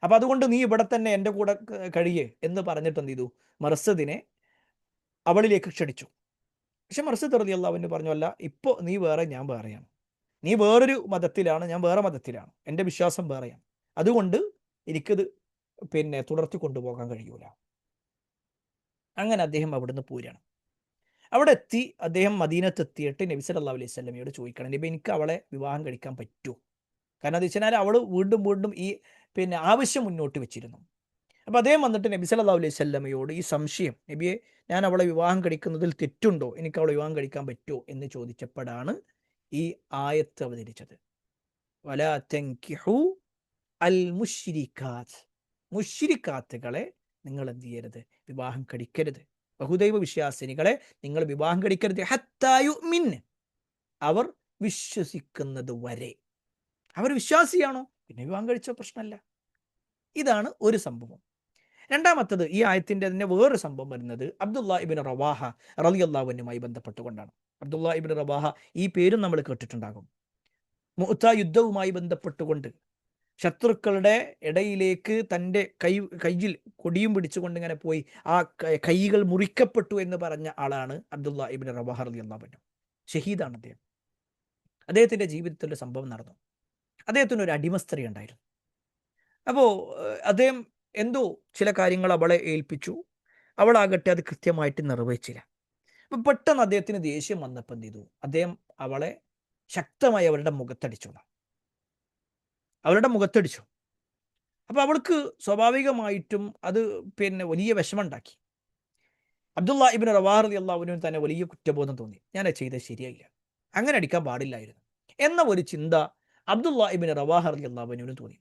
Speaker 1: അപ്പോൾ അതുകൊണ്ട് നീ ഇവിടെ തന്നെ എൻ്റെ കൂടെ കഴിയേ എന്ന് പറഞ്ഞിട്ട് എന്ത് ചെയ്തു, മർസദിനെ അവളിലേക്ക് ക്ഷണിച്ചു. പക്ഷെ മർസദ് റളിയല്ലാഹു അൻഹു പറഞ്ഞു, അല്ല, ഇപ്പോൾ നീ വേറെ, ഞാൻ വേറെയാണ്. നീ വേറൊരു മതത്തിലാണ്, ഞാൻ വേറെ മതത്തിലാണ്, എൻ്റെ വിശ്വാസം വേറെയാണ്. അതുകൊണ്ട് എനിക്കിത് തുടർത്തി കൊണ്ടുപോകാൻ കഴിയൂല. അങ്ങനെ അദ്ദേഹം അവിടുന്ന് പോരുകയാണ്. അവിടെ എത്തി അദ്ദേഹം മദീനത്തെത്തിയിട്ട് നബി സല്ലല്ലാഹു അലൈഹി വസല്ലമയോട് ചോദിക്കണം, നബി, എനിക്ക് അവളെ വിവാഹം കഴിക്കാൻ പറ്റുമോ? കാരണം എന്താ വെച്ചാൽ അവൾ വീണ്ടും വീണ്ടും ഈ ആവശ്യം മുന്നോട്ട് വെച്ചിരുന്നു. അപ്പോൾ അദ്ദേഹം വന്നിട്ട് നബി സല്ലല്ലാഹു അലൈഹി വസല്ലമയോട് ഈ സംശയം, നബിയെ, ഞാൻ അവളെ വിവാഹം കഴിക്കുന്നതിൽ തെറ്റുണ്ടോ, എനിക്ക് അവളെ വിവാഹം കഴിക്കാൻ പറ്റുമോ എന്ന് ചോദിച്ചപ്പോഴാണ് ഈ ആയത്ത് അവതരിച്ചത്. വലാ തൻകിഹു അൽ മുശ്രിക്കാത്ത്, മുശ്രിക്കാത്തുകളെ നിങ്ങൾ എന്ത് ചെയ്യരുത്, വിവാഹം കഴിക്കരുത്. ബഹുദൈവ വിശ്വാസിനികളെ നിങ്ങൾ വിവാഹം കഴിക്കരുത്. ഹത്താ യുഅ്മിൻ, അവർ വിശ്വസിക്കുന്നത് വരെ. അവർ വിശ്വാസിയാണോ, പിന്നെ വിവാഹം കഴിച്ചോ പ്രശ്നമല്ല. ഇതാണ് ഒരു സംഭവം. രണ്ടാമത്തത്, ഈ ആയത്തിൻ്റെ തന്നെ വേറൊരു സംഭവം വരുന്നത് അബ്ദുല്ലാഹ് ഇബ്നു റവാഹ റളിയല്ലാഹു അൻഹുമായി ബന്ധപ്പെട്ടുകൊണ്ടാണ്. അബ്ദുല്ലാഹ് ഇബ്നു റവാഹ, ഈ പേരും നമ്മൾ കേട്ടിട്ടുണ്ടാകും. മുഅ്ത യുദ്ധവുമായി ബന്ധപ്പെട്ടുകൊണ്ട് ശത്രുക്കളുടെ ഇടയിലേക്ക് തൻ്റെ കയ്യിൽ കൊടിയും പിടിച്ചുകൊണ്ട് ഇങ്ങനെ പോയി ആ കൈകൾ മുറിക്കപ്പെട്ടു എന്ന് പറഞ്ഞ ആളാണ് അബ്ദുല്ലാഹ് ഇബ്നു റവാഹ റളിയല്ലാഹു അൻഹു. ഷഹീദാണ് അദ്ദേഹം. അദ്ദേഹത്തിൻ്റെ ജീവിതത്തിൽ ഒരു സംഭവം നടന്നു. അദ്ദേഹത്തിന് ഒരു അടിമ സ്ത്രീ ഉണ്ടായിരുന്നു. അപ്പോൾ അദ്ദേഹം എന്തോ ചില കാര്യങ്ങൾ അവളെ ഏൽപ്പിച്ചു. അവളാകട്ടെ അത് കൃത്യമായിട്ട് നിർവഹിച്ചില്ല. അപ്പം പെട്ടെന്ന് അദ്ദേഹത്തിന് ദേഷ്യം വന്നപ്പോൾ എന്ത് ചെയ്തു, അദ്ദേഹം അവളെ ശക്തമായി അവരുടെ മുഖത്തടിച്ചു. അപ്പോൾ അവൾക്ക് സ്വാഭാവികമായിട്ടും അത് വലിയ വിഷമമുണ്ടാക്കി. അബ്ദുല്ലാഹ് ഇബ്നു റവാഹ റളിയല്ലാഹു അൻഹു തന്നെ വലിയ കുറ്റബോധം തോന്നി. ഞാനത് ചെയ്തത് ശരിയായില്ല, അങ്ങനെ അടിക്കാൻ പാടില്ലായിരുന്നു എന്ന ഒരു ചിന്ത അബ്ദുല്ലാഹ് ഇബ്നു റവാഹ റളിയല്ലാഹു അൻഹുവിന് തോന്നി.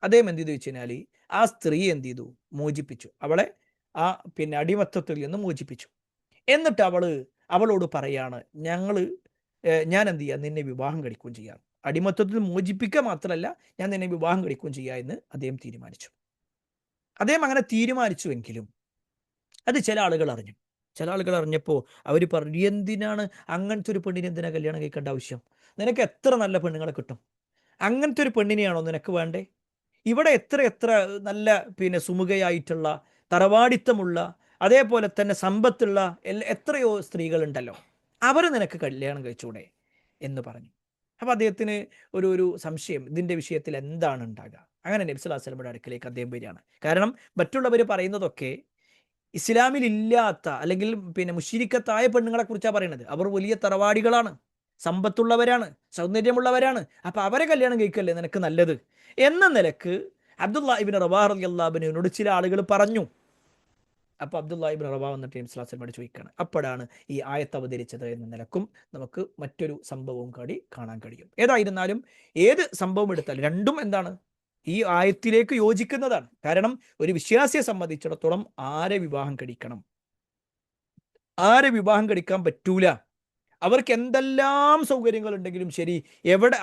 Speaker 1: അദ്ദേഹം എന്ത് ചെയ്തു വെച്ച് കഴിഞ്ഞാൽ, ആ സ്ത്രീയെ എന്ത് ചെയ്തു, മോചിപ്പിച്ചു. അവളെ ആ അടിമത്തത്തിൽ നിന്ന് മോചിപ്പിച്ചു. എന്നിട്ട് അവളോട് പറയാണ്, ഞാൻ എന്ത് ചെയ്യാം, നിന്നെ വിവാഹം കഴിക്കുകയും ചെയ്യാം. അടിമത്തത്തിൽ മോചിപ്പിക്കുക മാത്രമല്ല, ഞാൻ നിന്നെ വിവാഹം കഴിക്കുകയും ചെയ്യാം എന്ന് അദ്ദേഹം തീരുമാനിച്ചു. അദ്ദേഹം അങ്ങനെ തീരുമാനിച്ചുവെങ്കിലും അത് ചില ആളുകൾ അറിഞ്ഞപ്പോൾ അവർ പറഞ്ഞു, എന്തിനാണ് അങ്ങനത്തെ ഒരു പെണ്ണിനെ, എന്തിനാ കല്യാണം കഴിക്കേണ്ട ആവശ്യം? നിനക്ക് എത്ര നല്ല പെണ്ണുങ്ങളെ കിട്ടും, അങ്ങനത്തെ ഒരു പെണ്ണിനെയാണോ നിനക്ക് വേണ്ടേ? ഇവിടെ എത്ര നല്ല സുമുഖയായിട്ടുള്ള, തറവാടിത്തമുള്ള, അതേപോലെ തന്നെ സമ്പത്തുള്ള എത്രയോ സ്ത്രീകളുണ്ടല്ലോ, അവർ നിനക്ക് കല്യാണം കഴിച്ചൂടെ എന്ന് പറഞ്ഞു. അപ്പോൾ അദ്ദേഹത്തിന് ഒരു സംശയം, ഇതിൻ്റെ വിഷയത്തിൽ എന്താണ് ഉണ്ടാകുക. അങ്ങനെ നബി സല്ലല്ലാഹു അലൈഹി വസല്ലമയുടെ അടുക്കലേക്ക് അദ്ദേഹം വരികയാണ്. കാരണം മറ്റുള്ളവർ പറയുന്നതൊക്കെ ഇസ്ലാമിൽ ഇല്ലാത്ത, അല്ലെങ്കിൽ മുശ്രിക്കത്തായ പെണ്ണുങ്ങളെ കുറിച്ചാണ് പറയുന്നത്. അവർ വലിയ തറവാടികളാണ്, സമ്പത്തുള്ളവരാണ്, സൗന്ദര്യമുള്ളവരാണ്. അപ്പോൾ അവരെ കല്യാണം കഴിക്കല്ലേ നിനക്ക് നല്ലത് എന്ന നിലക്ക് അബ്ദുല്ലാഹ് ഇബ്നു റവാഹ റളിയല്ലാഹു അൻഹുവിനോട് ചില ആളുകൾ പറഞ്ഞു. അപ്പോൾ അബ്ദുല്ലാഹ് ഇബ്നു റവാഹ വന്നിട്ട് നബി സ്വല്ലല്ലാഹു അലൈഹി വസല്ലമയോട് ചോദിക്കുകയാണ്. അപ്പോഴാണ് ഈ ആയത്ത് അവതരിച്ചത് എന്ന നിലക്കും നമുക്ക് മറ്റൊരു സംഭവവും കൂടി കാണാൻ കഴിയും. ഏതായിരുന്നാലും ഏത് സംഭവം എടുത്താലും രണ്ടും എന്താണ്, ഈ ആയത്തിലേക്ക് യോജിക്കുന്നതാണ്. കാരണം ഒരു വിശ്വാസിയെ സംബന്ധിച്ചിടത്തോളം ആരെ വിവാഹം കഴിക്കണം, ആരെ വിവാഹം കഴിക്കാൻ പറ്റൂല, അവർക്ക് എന്തെല്ലാം സൗകര്യങ്ങൾ ഉണ്ടെങ്കിലും ശരി,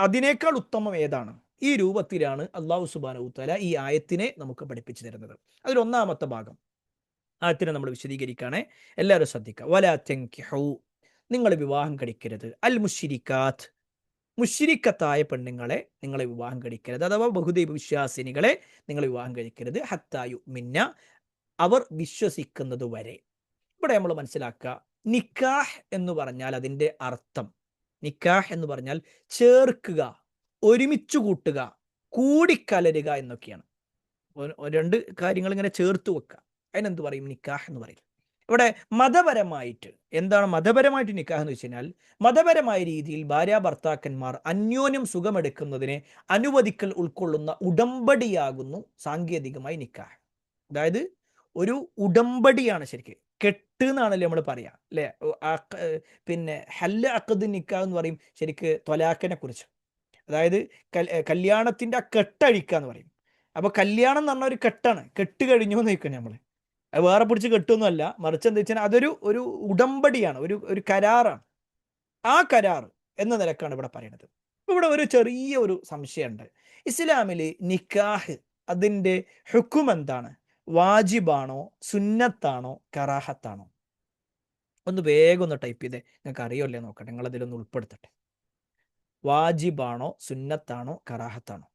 Speaker 1: അതിനേക്കാൾ ഉത്തമം ഏതാണ്, ഈ രൂപത്തിലാണ് അല്ലാഹു സുബ്ഹാനഹു വതആല ഈ ആയത്തിനെ നമുക്ക് പഠിപ്പിച്ചു തരുന്നത്. അതിലൊന്നാമത്തെ ഭാഗം ആയത്തിനെ നമ്മൾ വിശദീകരിക്കുകയാണ്. എല്ലാവരും ശ്രദ്ധിക്കുക. വലാ തൻകിഹു, നിങ്ങൾ വിവാഹം കഴിക്കരുത്, അൽ മുശ്രിക്കാത്ത്, മുശ്രിക്കത്തായ പെണ്ണുങ്ങളെ നിങ്ങൾ വിവാഹം കഴിക്കരുത്, അഥവാ ബഹുദൈവ വിശ്വാസിനികളെ നിങ്ങൾ വിവാഹം കഴിക്കരുത്. ഹത്താ യുഅ്മിന്ന, അവർ വിശ്വസിക്കുന്നത് വരെ. ഇവിടെ നമ്മൾ മനസ്സിലാക്കുക, നിക്കാഹ് എന്ന് പറഞ്ഞാൽ അതിൻ്റെ അർത്ഥം, നിക്കാഹ് എന്ന് പറഞ്ഞാൽ ചേർക്കുക, ഒരുമിച്ച് കൂട്ടുക, കൂടിക്കലരുക എന്നൊക്കെയാണ്. രണ്ട് കാര്യങ്ങൾ ഇങ്ങനെ ചേർത്ത് വെക്കുക, അതിനെന്ത് പറയും, നിക്കാഹ് എന്ന് പറയും. ഇവിടെ മതപരമായിട്ട് എന്താണ് മതപരമായിട്ട് നിക്കാഹ് എന്ന് വെച്ച് കഴിഞ്ഞാൽ, മതപരമായ രീതിയിൽ ഭാര്യ ഭർത്താക്കന്മാർ അന്യോന്യം സുഖമെടുക്കുന്നതിനെ അനുവദിക്കൽ ഉൾക്കൊള്ളുന്ന ഉടമ്പടിയാകുന്നു സാങ്കേതികമായി നിക്കാഹ്. അതായത് ഒരു ഉടമ്പടിയാണ് ശരിക്കും. കെട്ട് എന്നാണല്ലേ നമ്മൾ പറയാ, അല്ലേ? ഹല്ല് അഖദ് നിക്കാഹ് എന്ന് പറയും ശരിക്ക് ത്വലാഖിനെ കുറിച്ച്. അതായത് കല്യാണത്തിൻ്റെ ആ കെട്ടഴിക്കുക എന്ന് പറയും. അപ്പോൾ കല്യാണം എന്ന് പറഞ്ഞ ഒരു കെട്ടാണ്, കെട്ട് കഴിഞ്ഞു എന്ന് ചോദിക്കും നമ്മൾ. അത് വേറെ പിടിച്ച് കെട്ടൊന്നുമല്ല, മറിച്ച് എന്താ വെച്ചാൽ അതൊരു ഒരു ഉടമ്പടിയാണ്, ഒരു കരാറാണ്. ആ കരാർ എന്ന നിലക്കാണ് ഇവിടെ പറയുന്നത്. ഇവിടെ ഒരു ചെറിയ ഒരു സംശയമുണ്ട്. ഇസ്ലാമിൽ നിക്കാഹ് അതിൻ്റെ ഹുക്കും എന്താണ്? വാജിബാണോ, സുന്നത്താണോ, കറാഹത്താണോ? ഒന്ന് വേഗം ഒന്ന് ടൈപ്പ് ചെയ്തേ, നിങ്ങൾക്ക് അറിയോല്ലേ നോക്കട്ടെ, നിങ്ങൾ അതിലൊന്ന് ഉൾപ്പെടുത്തട്ടെ. വാജിബാണോ, സുന്നത്താണോ, കറാഹത്താണോ?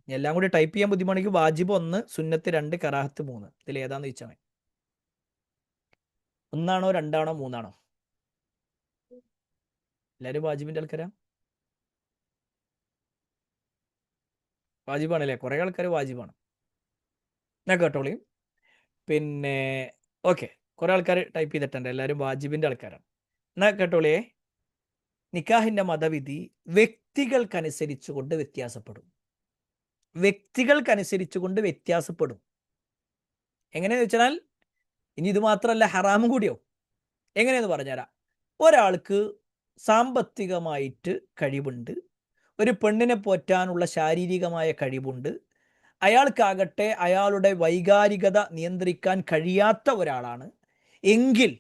Speaker 1: എല്ലാം കൂടി ടൈപ്പ് ചെയ്യാൻ ബുദ്ധിമുട്ടാണെങ്കിൽ വാജിബ് 1, സുന്നത്ത് 2, കറാഹത്ത് 3. ഇതിൽ ഏതാന്ന് ചോദിച്ചാൽ മതി. 1 ആണോ 2 ആണോ 3 ആണോ? എല്ലാവരും വാജിബിന്റെ ആൾക്കാരാ? വാജിബാണല്ലേ? കുറേ ആൾക്കാർ വാജിബാണ്. ഞാൻ കേട്ടോളി. പിന്നെ ഓക്കെ, കുറേ ആൾക്കാർ ടൈപ്പ് ചെയ്തിട്ടുണ്ട്, എല്ലാവരും വാജിബിന്റെ ആൾക്കാരാണ്. എന്നാ കേട്ടോളിയേ, നിക്കാഹിന്റെ മതവിധി വ്യക്തികൾക്കനുസരിച്ചുകൊണ്ട് വ്യത്യാസപ്പെടും. വ്യക്തികൾക്കനുസരിച്ചുകൊണ്ട് വ്യത്യാസപ്പെടും. എങ്ങനെയാന്ന് വെച്ചാൽ ഇനി ഇത് മാത്രമല്ല, ഹറാമും കൂടിയോ. എങ്ങനെയെന്ന് പറഞ്ഞുതരാം. ഒരാൾക്ക് സാമ്പത്തികമായിട്ട് കഴിവുണ്ട്, ഒരു പെണ്ണിനെ പോറ്റാനുള്ള ശാരീരികമായ കഴിവുണ്ട്, അയാൾക്കാകട്ടെ അയാളുടെ വൈകാരികത നിയന്ത്രിക്കാൻ കഴിയാത്ത ഒരാളാണ് എങ്കിൽ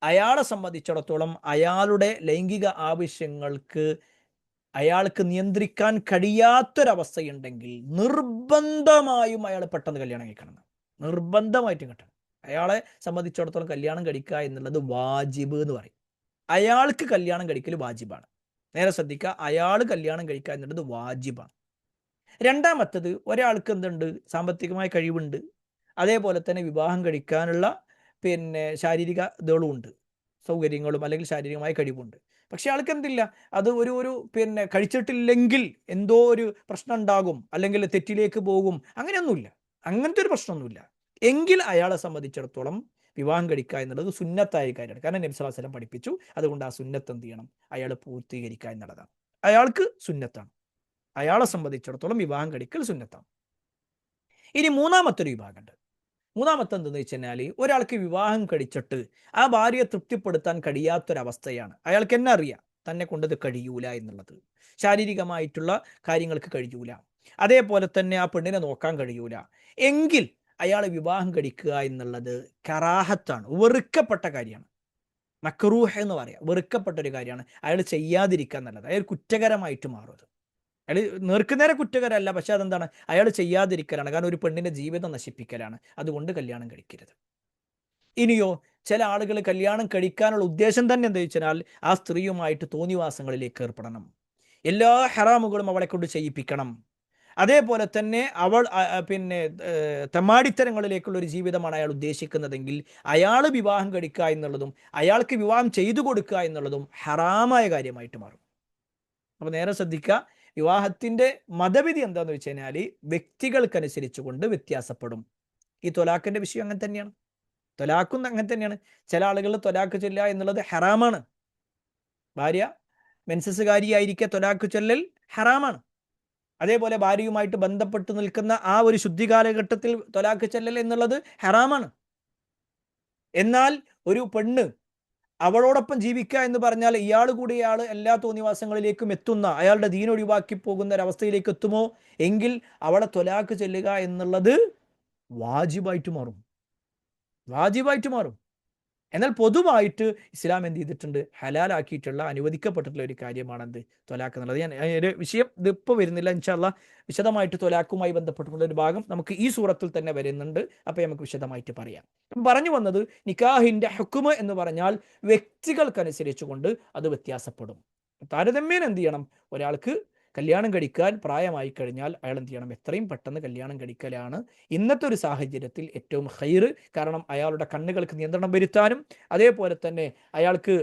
Speaker 1: അയാളെ സംബന്ധിച്ചിടത്തോളം അയാളുടെ ലൈംഗിക ആവശ്യങ്ങൾക്ക് അയാൾക്ക് നിയന്ത്രിക്കാൻ കഴിയാത്തൊരവസ്ഥയുണ്ടെങ്കിൽ നിർബന്ധമായും അയാൾ പെട്ടെന്ന് കല്യാണം കഴിക്കണം. നിർബന്ധമായിട്ടും കിട്ടണം. അയാളെ സംബന്ധിച്ചിടത്തോളം കല്യാണം കഴിക്കുക എന്നുള്ളത് വാജിബ് എന്ന് പറയും. അയാൾക്ക് കല്യാണം കഴിക്കൽ വാജിബാണ്. നേരെ ശ്രദ്ധിക്കുക, അയാൾ കല്യാണം കഴിക്കുക എന്നുള്ളത് വാജിബാണ്. രണ്ടാമത്തത്, ഒരാൾക്ക് എന്തുണ്ട്? സാമ്പത്തികമായ കഴിവുണ്ട്, അതേപോലെ തന്നെ വിവാഹം കഴിക്കാനുള്ള ശാരീരിക ഇതുകളും ഉണ്ട്, സൗകര്യങ്ങളും അല്ലെങ്കിൽ ശാരീരികമായ കഴിവുണ്ട്. പക്ഷെ ആൾക്ക് എന്തില്ല, അത് ഒരു കഴിച്ചിട്ടില്ലെങ്കിൽ എന്തോ ഒരു പ്രശ്നം ഉണ്ടാകും, അല്ലെങ്കിൽ തെറ്റിലേക്ക് പോകും, അങ്ങനെയൊന്നുമില്ല. അങ്ങനത്തെ ഒരു പ്രശ്നമൊന്നുമില്ല എങ്കിൽ അയാളെ സംബന്ധിച്ചിടത്തോളം വിവാഹം കഴിക്കുക എന്നുള്ളത് സുന്നത്തായ കാര്യമാണ്. കാരണം നബി സ്വല്ലല്ലാഹു അലൈഹി വസല്ലം പഠിപ്പിച്ചു. അതുകൊണ്ട് ആ സുന്നത്ത് എന്ത് ചെയ്യണം? അയാൾ പൂർത്തീകരിക്കുക എന്നുള്ളതാണ്. അയാൾക്ക് സുന്നത്താണ്. അയാളെ സംബന്ധിച്ചിടത്തോളം വിവാഹം കഴിക്കൽ സുന്നത്താണ്. ഇനി മൂന്നാമത്തെ ഒരു വിഭാഗമുണ്ട്. മൂന്നാമത്തെ എന്തെന്ന് വെച്ച് കഴിഞ്ഞാൽ, ഒരാൾക്ക് വിവാഹം കഴിച്ചിട്ട് ആ ഭാര്യയെ തൃപ്തിപ്പെടുത്താൻ കഴിയാത്തൊരവസ്ഥയാണ്. അയാൾക്ക് എന്നെ അറിയാം, തന്നെ കൊണ്ടത് കഴിയൂല എന്നുള്ളത്. ശാരീരികമായിട്ടുള്ള കാര്യങ്ങൾക്ക് കഴിയൂല, അതേപോലെ തന്നെ ആ പെണ്ണിനെ നോക്കാൻ കഴിയൂല എങ്കിൽ അയാൾ വിവാഹം കഴിക്കുക എന്നുള്ളത് കറാഹത്താണ്, വെറുക്കപ്പെട്ട കാര്യമാണ്. മക്റൂഹ് എന്ന് പറയാം, വെറുക്കപ്പെട്ട ഒരു കാര്യമാണ്. അയാൾ ചെയ്യാതിരിക്കുക എന്നുള്ളത് അയാൾ കുറ്റകരമായിട്ട് മാറും. അയാൾ നേർക്കുനേരെ കുറ്റകരമല്ല, പക്ഷെ അതെന്താണ്? അയാൾ ചെയ്യാതിരിക്കലാണ്. കാരണം ഒരു പെണ്ണിന്റെ ജീവിതം നശിപ്പിക്കലാണ്. അതുകൊണ്ട് കല്യാണം കഴിക്കരുത്. ഇനിയോ, ചില ആളുകൾ കല്യാണം കഴിക്കാനുള്ള ഉദ്ദേശം തന്നെ എന്താ വെച്ചാൽ ആ സ്ത്രീയുമായിട്ട് തോന്നിവാസങ്ങളിലേക്ക് ഏർപ്പെടണം, എല്ലാ ഹറാമുകളും അവളെ കൊണ്ട് ചെയ്യിപ്പിക്കണം, അതേപോലെ തന്നെ അവൾ തെമ്മാടിത്തരങ്ങളിലേക്കുള്ള ഒരു ജീവിതമാണ് അയാൾ ഉദ്ദേശിക്കുന്നതെങ്കിൽ അയാൾ വിവാഹം കഴിക്കുക എന്നുള്ളതും അയാൾക്ക് വിവാഹം ചെയ്തു കൊടുക്കുക എന്നുള്ളതും ഹറാമായ കാര്യമായിട്ട് മാറും. അപ്പോൾ നേരെ ശ്രദ്ധിക്കുക, വിവാഹത്തിന്റെ മതവിധി എന്താന്ന് വെച്ച് കഴിഞ്ഞാൽ വ്യക്തികൾക്കനുസരിച്ച് കൊണ്ട് വ്യത്യാസപ്പെടും. ഈ തൊലാഖിന്റെ വിഷയം അങ്ങനെ തന്നെയാണ്, തൊലാഖും അങ്ങനെ തന്നെയാണ്. ചില ആളുകൾ തൊലാഖ് ചൊല്ലുക എന്നുള്ളത് ഹറാമാണ്. ഭാര്യ മെൻസസ്സുകാരിയായിരിക്കെ തൊലാഖ് ചൊല്ലൽ ഹറാമാണ്. അതേപോലെ ഭാര്യയുമായിട്ട് ബന്ധപ്പെട്ട് നിൽക്കുന്ന ആ ഒരു ശുദ്ധി കാലഘട്ടത്തിൽ തൊലാഖ് ചൊല്ലൽ എന്നുള്ളത് ഹറാമാണ്. എന്നാൽ ഒരു പെണ്ണ് അവളോടൊപ്പം ജീവിക്കുക എന്ന് പറഞ്ഞാൽ ഇയാൾ കൂടി ഇയാൾ എല്ലാ തോന്നിവാസങ്ങളിലേക്കും എത്തുന്ന, അയാളുടെ ദീൻ ഒഴിവാക്കി പോകുന്ന ഒരവസ്ഥയിലേക്ക് എത്തുമോ എങ്കിൽ അവളെ തൊലാഖ് ചൊല്ലുക എന്നുള്ളത് വാജിബായിട്ട് മാറും, വാജിബായിട്ട് മാറും. എന്നാൽ പൊതുവായിട്ട് ഇസ്ലാം എന്ത് ചെയ്തിട്ടുണ്ട്? ഹലാലാക്കിയിട്ടുള്ള, അനുവദിക്കപ്പെട്ടിട്ടുള്ള ഒരു കാര്യമാണെന്ത്? തൊലാഖ് എന്നുള്ളത്. ഞാൻ ഒരു വിഷയം ഇതിപ്പോൾ വരുന്നില്ല, ഇൻഷാ അല്ലാഹ് വിശദമായിട്ട് തൊലാഖുമായി ബന്ധപ്പെട്ടുള്ള ഒരു ഭാഗം നമുക്ക് ഈ സൂറത്തിൽ തന്നെ വരുന്നുണ്ട്. അപ്പോൾ നമുക്ക് വിശദമായിട്ട് പറയാം. പറഞ്ഞു വന്നത്, നിക്കാഹിന്റെ ഹുക്മ് എന്ന് പറഞ്ഞാൽ വ്യക്തികൾക്കനുസരിച്ച് കൊണ്ട് അത് വ്യത്യാസപ്പെടും. താരതമ്യേന എന്ത് ചെയ്യണം? ഒരാൾക്ക് കല്യാണം കഴിക്കാൻ പ്രായമായി കഴിഞ്ഞാൽ അയാൾ എന്ത് ചെയ്യണം? എത്രയും പെട്ടെന്ന് കല്യാണം കഴിക്കലാണ് ഇന്നത്തെ ഒരു സാഹചര്യത്തിൽ ഏറ്റവും ഖൈർ. കാരണം അയാളുടെ കണ്ണുകൾക്ക് നിയന്ത്രണം വരുത്താനും അതേപോലെ തന്നെ അയാൾക്ക്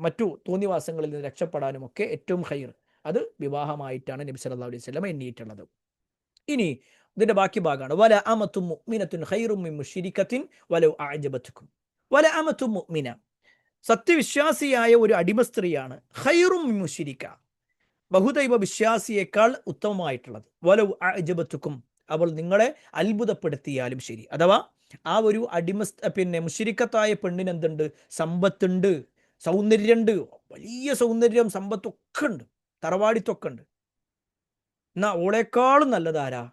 Speaker 1: മറ്റു തോന്നിവാസങ്ങളിൽ നിന്ന് രക്ഷപ്പെടാനും ഒക്കെ ഏറ്റവും ഖൈർ അത് വിവാഹമായിട്ടാണ് നബി സല്ലല്ലാഹു അലൈഹി വസല്ലം എണ്ണിയിട്ടുള്ളത്. ഇനി ഇതിന്റെ ബാക്കി ഭാഗമാണ്, വല അമത്തും മുഅ്മിനത്തുൻ ഖൈറും മിൻ മുശ്രിക്കത്തിൻ വലൗ അഅജബതുക്കും. വല അമത്തും മുഅ്മിന, സത്യവിശ്വാസിയായ ഒരു അടിമ സ്ത്രീയാണ് ഖൈറും മിൻ മുശ്രിക്ക, ബഹുദൈവ വിശ്വാസിയേക്കാൾ ഉത്തമമായിട്ടുള്ളത്. വലൗ അഅജബതുക്കും, അവൾ നിങ്ങളെ അത്ഭുതപ്പെടുത്തിയാലും ശരി. അഥവാ ആ ഒരു അടിമ മുശ്രിക്കത്തായ പെണ്ണിന് എന്തുണ്ട്? സമ്പത്തുണ്ട്, സൗന്ദര്യമുണ്ട്, വലിയ സൗന്ദര്യം സമ്പത്തൊക്കെ ഉണ്ട്. തറവാടിത്തൊക്കെ ഉണ്ട്. എന്നാൽ ഓളേക്കാളും നല്ലതാരാ?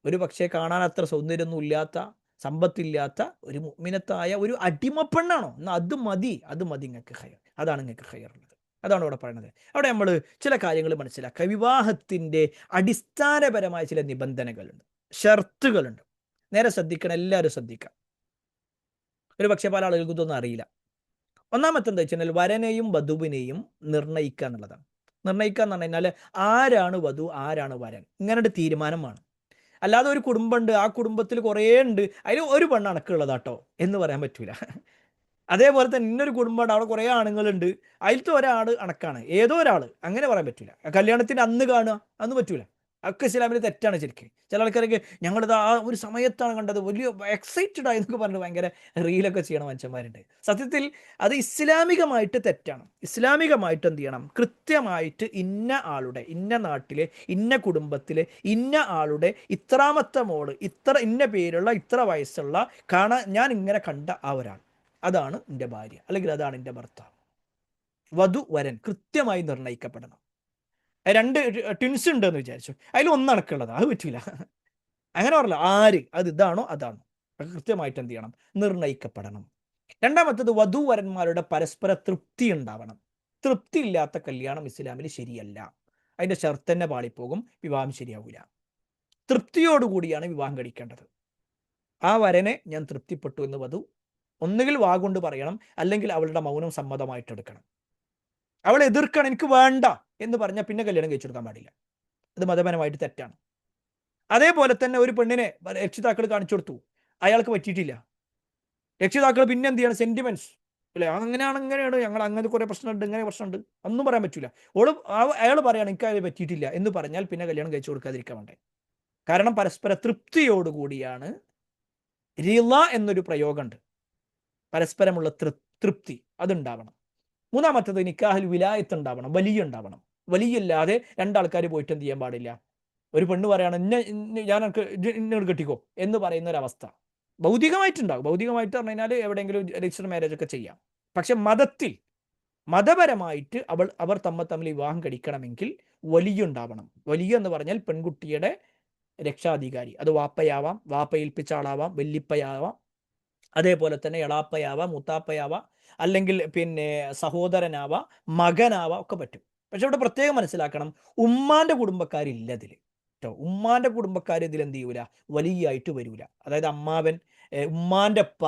Speaker 1: ഒരു പക്ഷേ കാണാൻ അത്ര സൗന്ദര്യമൊന്നും ഇല്ലാത്ത, സമ്പത്തില്ലാത്ത ഒരു മുഅ്മിനത്തായ ഒരു അടിമപ്പെണ്ണാണോ? എന്നാൽ അത് മതി, അത് മതി നിങ്ങൾക്ക് ഖൈർ. അതാണ് നിങ്ങൾക്ക് ഖൈർ ഉള്ളത്. അതാണ് ഇവിടെ പറയുന്നത്. അവിടെ നമ്മൾ ചില കാര്യങ്ങൾ മനസ്സിലാക്കുക. വിവാഹത്തിൻ്റെ അടിസ്ഥാനപരമായ ചില നിബന്ധനകളുണ്ട്, ഷർത്തുകളുണ്ട്. നേരെ ശ്രദ്ധിക്കണം, എല്ലാവരും ശ്രദ്ധിക്കാം. ഒരു പക്ഷേ പല ആളുകൾക്കും ഇതൊന്നും അറിയില്ല. ഒന്നാമത്തെ എന്താ വെച്ച് കഴിഞ്ഞാൽ വരനെയും വധുവിനെയും നിർണ്ണയിക്കുക എന്നുള്ളതാണ്. നിർണ്ണയിക്കുക എന്ന് പറഞ്ഞു കഴിഞ്ഞാൽ ആരാണ് വധു, ആരാണ് വരൻ, ഇങ്ങനെ തീരുമാനമാണ്. അല്ലാതെ ഒരു കുടുംബമുണ്ട്, ആ കുടുംബത്തിൽ കുറേ ഉണ്ട്, അതിൽ ഒരു പെണ്ണ് അണക്കുള്ളതാട്ടോ എന്ന് പറയാൻ പറ്റൂല. അതേപോലെ തന്നെ ഇന്നൊരു കുടുംബമുണ്ട്, അവിടെ കുറേ ആണുങ്ങളുണ്ട്, അതിലത്തെ ഒരാൾ അണക്കാണ്, ഏതോ ഒരാൾ, അങ്ങനെ പറയാൻ പറ്റൂല. കല്യാണത്തിന് അന്ന് കാണുക അന്ന് പറ്റൂല. ഒക്കെ ഇസ്ലാമിൽ തെറ്റാണ് ശരിക്കും. ചില ആൾക്കാരൊക്കെ ഞങ്ങളിത് ആ ഒരു സമയത്താണ് കണ്ടത്, വലിയ എക്സൈറ്റഡ് ആയി എന്നൊക്കെ പറഞ്ഞ് ഭയങ്കര റീലൊക്കെ ചെയ്യണ മനുഷ്യന്മാരുണ്ട്. സത്യത്തിൽ അത് ഇസ്ലാമികമായിട്ട് തെറ്റാണ്. ഇസ്ലാമികമായിട്ട് എന്ത് ചെയ്യണം? കൃത്യമായിട്ട് ഇന്ന ആളുടെ, ഇന്ന നാട്ടിലെ, ഇന്ന കുടുംബത്തിലെ, ഇന്ന ആളുടെ ഇത്രാമത്തെ മോള്, ഇത്ര ഇന്ന പേരുള്ള, ഇത്ര വയസ്സുള്ള, ഞാൻ ഇങ്ങനെ കണ്ട ആ ഒരാൾ, അതാണ് എൻ്റെ ഭാര്യ, അല്ലെങ്കിൽ അതാണ് എൻ്റെ ഭർത്താവ്. വധു വരൻ കൃത്യമായി നിർണ്ണയിക്കപ്പെടണം. രണ്ട് ട്വിൻസ് ഉണ്ടെന്ന് വിചാരിച്ചു, അതിൽ ഒന്നണക്കുള്ളത്, അത് പറ്റില്ല. അങ്ങനെ പറഞ്ഞില്ല, ആര് അത് ഇതാണോ അതാണോ, കൃത്യമായിട്ട് എന്ത് ചെയ്യണം? നിർണ്ണയിക്കപ്പെടണം. രണ്ടാമത്തത് വധുവരന്മാരുടെ പരസ്പര തൃപ്തി ഉണ്ടാവണം. തൃപ്തി ഇല്ലാത്ത കല്യാണം ഇസ്ലാമിൽ ശരിയല്ല. അതിൻ്റെ ഷർത്ത് തന്നെ പാളിപ്പോകും, വിവാഹം ശരിയാവില്ല. തൃപ്തിയോടുകൂടിയാണ് വിവാഹം കഴിക്കേണ്ടത്. ആ വരനെ ഞാൻ തൃപ്തിപ്പെട്ടു എന്ന് വധു ഒന്നുകിൽ വാഗൊണ്ട് പറയണം, അല്ലെങ്കിൽ അവളുടെ മൗനം സമ്മതമായിട്ടെടുക്കണം. അവൾ എതിർക്കണം, എനിക്ക് വേണ്ട എന്ന് പറഞ്ഞാൽ പിന്നെ കല്യാണം കഴിച്ചു കൊടുക്കാൻ പാടില്ല. അത് മതപരമായിട്ട് തെറ്റാണ്. അതേപോലെ തന്നെ ഒരു പെണ്ണിനെ രക്ഷിതാക്കൾ കാണിച്ചു കൊടുത്തു, അയാൾക്ക് പറ്റിയിട്ടില്ല. രക്ഷിതാക്കൾ പിന്നെ എന്ത് ചെയ്യണം? സെന്റിമെന്റ്സ് അല്ലെ, അങ്ങനെയാണ് ഇങ്ങനെയാണ്, ഞങ്ങൾ അങ്ങനത്തെ കുറെ പ്രശ്നമുണ്ട്, ഇങ്ങനെ പ്രശ്നമുണ്ട്, ഒന്നും പറയാൻ പറ്റില്ല. അയാൾ പറയാണ് എനിക്ക് അത് പറ്റിയിട്ടില്ല എന്ന് പറഞ്ഞാൽ പിന്നെ കല്യാണം കഴിച്ചു കൊടുക്കാതിരിക്കാൻ വേണ്ടേ. കാരണം പരസ്പര തൃപ്തിയോടുകൂടിയാണ്. റിള എന്നൊരു പ്രയോഗമുണ്ട്, പരസ്പരമുള്ള തൃപ്തി അതുണ്ടാവണം. മൂന്നാമത്തത് നിക്കാഹിൽ വിലായത്ത് ഉണ്ടാവണം, വലിയ ഉണ്ടാവണം. വലിയല്ലാതെ രണ്ടാൾക്കാർ പോയിട്ട് എന്ത് ചെയ്യാൻ പാടില്ല? ഒരു പെണ്ണ് പറയാണ് ഞാൻ ഇന്നോട് കെട്ടിക്കോ എന്ന് പറയുന്ന ഒരവസ്ഥ ഭൗതികമായിട്ടുണ്ടാകും. ഭൗതികമായിട്ട് പറഞ്ഞു കഴിഞ്ഞാൽ എവിടെയെങ്കിലും രജിസ്റ്റർ മാരേജ് ഒക്കെ ചെയ്യാം. പക്ഷെ മതപരമായിട്ട് അവർ തമ്മിൽ വിവാഹം കഴിക്കണമെങ്കിൽ വലിയ ഉണ്ടാവണം. വലിയ എന്ന് പറഞ്ഞാൽ പെൺകുട്ടിയുടെ രക്ഷാധികാരി. അത് വാപ്പയാവാം, വാപ്പ ഏൽപ്പിച്ച ആളാവാം, വല്ലിപ്പയാവാം, അതേപോലെ തന്നെ എളാപ്പയാവാം, മുത്താപ്പയാവാം, അല്ലെങ്കിൽ പിന്നെ സഹോദരനാവാം, മകനാവാം, ഒക്കെ പറ്റും. പക്ഷെ ഇവിടെ പ്രത്യേകം മനസ്സിലാക്കണം, ഉമ്മാന്റെ കുടുംബക്കാരില്ല ഇതിൽ കേട്ടോ. ഉമ്മാന്റെ കുടുംബക്കാർ ഇതിൽ എന്ത് ചെയ്യൂല? വലിയായിട്ട് വരൂല. അതായത് അമ്മാവൻ, ഉമ്മാന്റെ അപ്പ,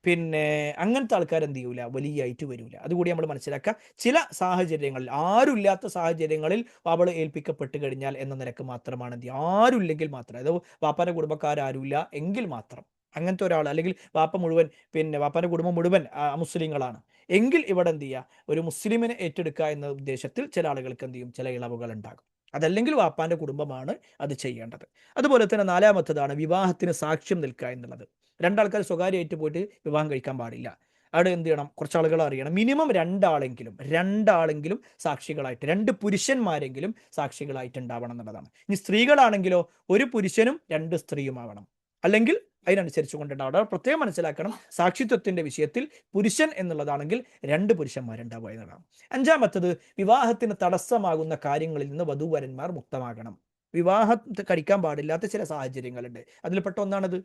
Speaker 1: പിന്നെ അങ്ങനത്തെ ആൾക്കാർ എന്ത് ചെയ്യൂല? വലിയായിട്ട് വരൂല. അതുകൂടി നമ്മൾ മനസ്സിലാക്കുക. ചില സാഹചര്യങ്ങളിൽ, ആരുമില്ലാത്ത സാഹചര്യങ്ങളിൽ അവൾ ഏൽപ്പിക്കപ്പെട്ട് കഴിഞ്ഞാൽ എന്ന നിലക്ക് മാത്രമാണ് എന്ത് ചെയ്യുക? ആരുമില്ലെങ്കിൽ മാത്രം, അതായത് വാപ്പാന്റെ കുടുംബക്കാരുമില്ല എങ്കിൽ മാത്രം, അങ്ങനത്തെ ഒരാൾ, അല്ലെങ്കിൽ വാപ്പാന്റെ കുടുംബം മുഴുവൻ മുസ്ലിങ്ങളാണ് എങ്കിൽ ഇവിടെ എന്ത് ചെയ്യുക? ഒരു മുസ്ലിമിനെ ഏറ്റെടുക്കുക എന്ന ഉദ്ദേശത്തിൽ ചില ആളുകൾക്ക് എന്ത് ചെയ്യും? ചില ഇളവുകൾ ഉണ്ടാകും. അതല്ലെങ്കിൽ വാപ്പാന്റെ കുടുംബമാണ് അത് ചെയ്യേണ്ടത്. അതുപോലെ തന്നെ നാലാമത്തതാണ് വിവാഹത്തിന് സാക്ഷ്യം നിൽക്കുക എന്നുള്ളത്. രണ്ടാൾക്കാർ സ്വകാര്യമായിട്ട് പോയിട്ട് വിവാഹം കഴിക്കാൻ പാടില്ല. അവിടെ എന്ത് ചെയ്യണം? കുറച്ച് ആളുകൾ അറിയണം. മിനിമം രണ്ടാളെങ്കിലും സാക്ഷികളായിട്ട്, രണ്ട് പുരുഷന്മാരെങ്കിലും സാക്ഷികളായിട്ട് ഉണ്ടാവണം എന്നുള്ളതാണ്. ഇനി സ്ത്രീകളാണെങ്കിലോ ഒരു പുരുഷനും രണ്ട് സ്ത്രീയുമാവണം, അല്ലെങ്കിൽ അതിനനുസരിച്ച് കൊണ്ടുണ്ടാവണം. പ്രത്യേകം മനസ്സിലാക്കണം, സാക്ഷിത്വത്തിന്റെ വിഷയത്തിൽ പുരുഷൻ എന്നുള്ളതാണെങ്കിൽ രണ്ട് പുരുഷന്മാരുണ്ടാവുക എന്നതാണ്. അഞ്ചാമത്തത് വിവാഹത്തിന് തടസ്സമാകുന്ന കാര്യങ്ങളിൽ നിന്ന് വധൂവരന്മാർ മുക്തമാകണം. വിവാഹം കഴിക്കാൻ പാടില്ലാത്ത ചില സാഹചര്യങ്ങളുണ്ട്. അതിൽപ്പെട്ട ഒന്നാണിത്.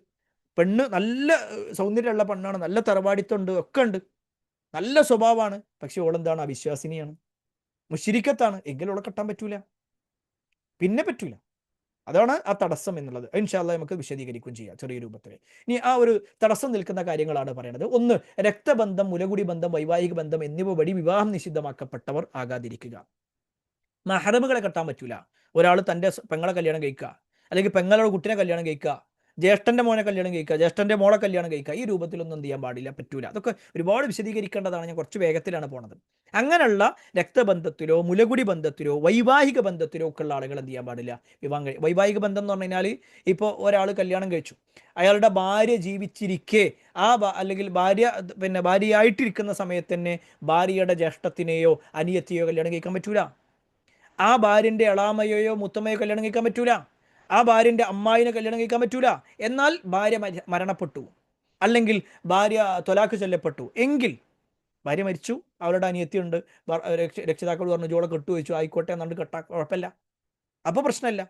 Speaker 1: പെണ്ണ് നല്ല സൗന്ദര്യമുള്ള പെണ്ണാണ്, നല്ല തറവാടിത്തമുണ്ട്, ഒക്കെ ഉണ്ട്, നല്ല സ്വഭാവമാണ്, പക്ഷെ ഓളെന്താണ്? അവിശ്വാസിനിയാണ്, മുശ്രിക്കത്താണ്, എങ്കിൽ ഓളെ കെട്ടാൻ പറ്റൂല, പിന്നെ പറ്റൂല. അതാണ് ആ തടസ്സം എന്നുള്ളത്. ഇൻഷാ അല്ലാഹ് നമുക്ക് വിശദീകരിക്കുകയും ചെയ്യാം ചെറിയ രൂപത്തിൽ. ഇനി ആ ഒരു തടസ്സം നിൽക്കുന്ന കാര്യങ്ങളാണ് പറയുന്നത്. ഒന്ന്, രക്തബന്ധം, മുലകുടി ബന്ധം, വൈവാഹിക ബന്ധം എന്നിവ വഴി വിവാഹം നിഷിദ്ധമാക്കപ്പെട്ടവർ ആകാതിരിക്കുക. മഹറമുകളെ കെട്ടാൻ പറ്റൂല. ഒരാൾ തൻ്റെ പെങ്ങളെ കല്യാണം കഴിക്കുക, അല്ലെങ്കിൽ പെങ്ങളുടെ കുട്ടിനെ കല്യാണം കഴിക്കുക, ജ്യേഷ്ഠന്റെ മോനെ കല്യാണം കഴിക്കുക, ജ്യേഷ്ഠന്റെ മോളെ കല്യാണം കഴിക്കുക, ഈ രൂപത്തിലൊന്നും എന്ത് ചെയ്യാൻ പാടില്ല, പറ്റൂല. അതൊക്കെ ഒരുപാട് വിശദീകരിക്കേണ്ടതാണ്. ഞാൻ കുറച്ച് വേഗത്തിലാണ് പോണത്. അങ്ങനെയുള്ള രക്തബന്ധത്തിലോ മുലകുടി ബന്ധത്തിലോ വൈവാഹിക ബന്ധത്തിലോ ഒക്കെ ഉള്ള ആളുകൾ എന്ത് ചെയ്യാൻ പാടില്ല? വൈവാഹിക ബന്ധം എന്ന് പറഞ്ഞു കഴിഞ്ഞാൽ, ഇപ്പോൾ ഒരാൾ കല്യാണം കഴിച്ചു, അയാളുടെ ഭാര്യ ജീവിച്ചിരിക്കെ അല്ലെങ്കിൽ ഭാര്യയായിട്ടിരിക്കുന്ന സമയത്ത് തന്നെ ഭാര്യയുടെ ജ്യേഷ്ഠത്തിനെയോ അനിയത്തിയോ കല്യാണം കഴിക്കാൻ പറ്റൂല. ആ ഭാര്യന്റെ എളാമയോ മുത്തമ്മയോ കല്യാണം കഴിക്കാൻ പറ്റൂല. ആ ഭാര്യന്റെ അമ്മായിനെ കല്യാണം കഴിക്കാൻ പറ്റൂല. എന്നാൽ ഭാര്യ മരണപ്പെട്ടു, അല്ലെങ്കിൽ ഭാര്യ ത്വലാഖ് ചൊല്ലപ്പെട്ടു എങ്കിൽ ഭാര്യ മരിച്ചു, അവരുടെ അനിയത്തിയുണ്ട്, രക്ഷിതാക്കൾ പറഞ്ഞു ജോളെ കെട്ടു വെച്ചു, ആയിക്കോട്ടെ എന്നാണ്ട് കെട്ടാ, കുഴപ്പമില്ല, അപ്പോൾ പ്രശ്നമില്ല.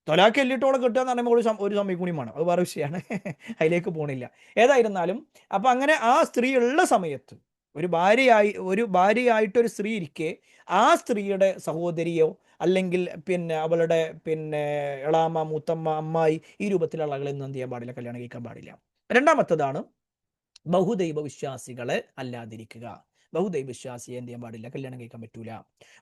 Speaker 1: തൊലാക്ക് എല്ലിട്ടോളം കിട്ടുക എന്ന് പറയുമ്പോൾ ഒരു സമയം കൂടി വേണം, അത് വേറെ വിഷയമാണ്, അതിലേക്ക് പോണില്ല. ഏതായിരുന്നാലും അപ്പം അങ്ങനെ ആ സ്ത്രീ ഉള്ള സമയത്ത് ഒരു ഭാര്യയായിട്ടൊരു സ്ത്രീ ഇരിക്കെ ആ സ്ത്രീയുടെ സഹോദരിയോ അല്ലെങ്കിൽ പിന്നെ അവളുടെ പിന്നെ എളാമ, മൂത്തമ്മ, അമ്മായി, ഈ രൂപത്തിലുള്ള ആളുകളൊന്നും എന്ത് ചെയ്യാൻ പാടില്ല, കല്യാണം കഴിക്കാൻ പാടില്ല. രണ്ടാമത്തതാണ് ബഹുദൈവ വിശ്വാസികളെ അല്ലാതിരിക്കുക. ബഹുദൈവ വിശ്വാസിയെ എന്ത് ചെയ്യാൻ പാടില്ല, കല്യാണം കഴിക്കാൻ പറ്റൂല.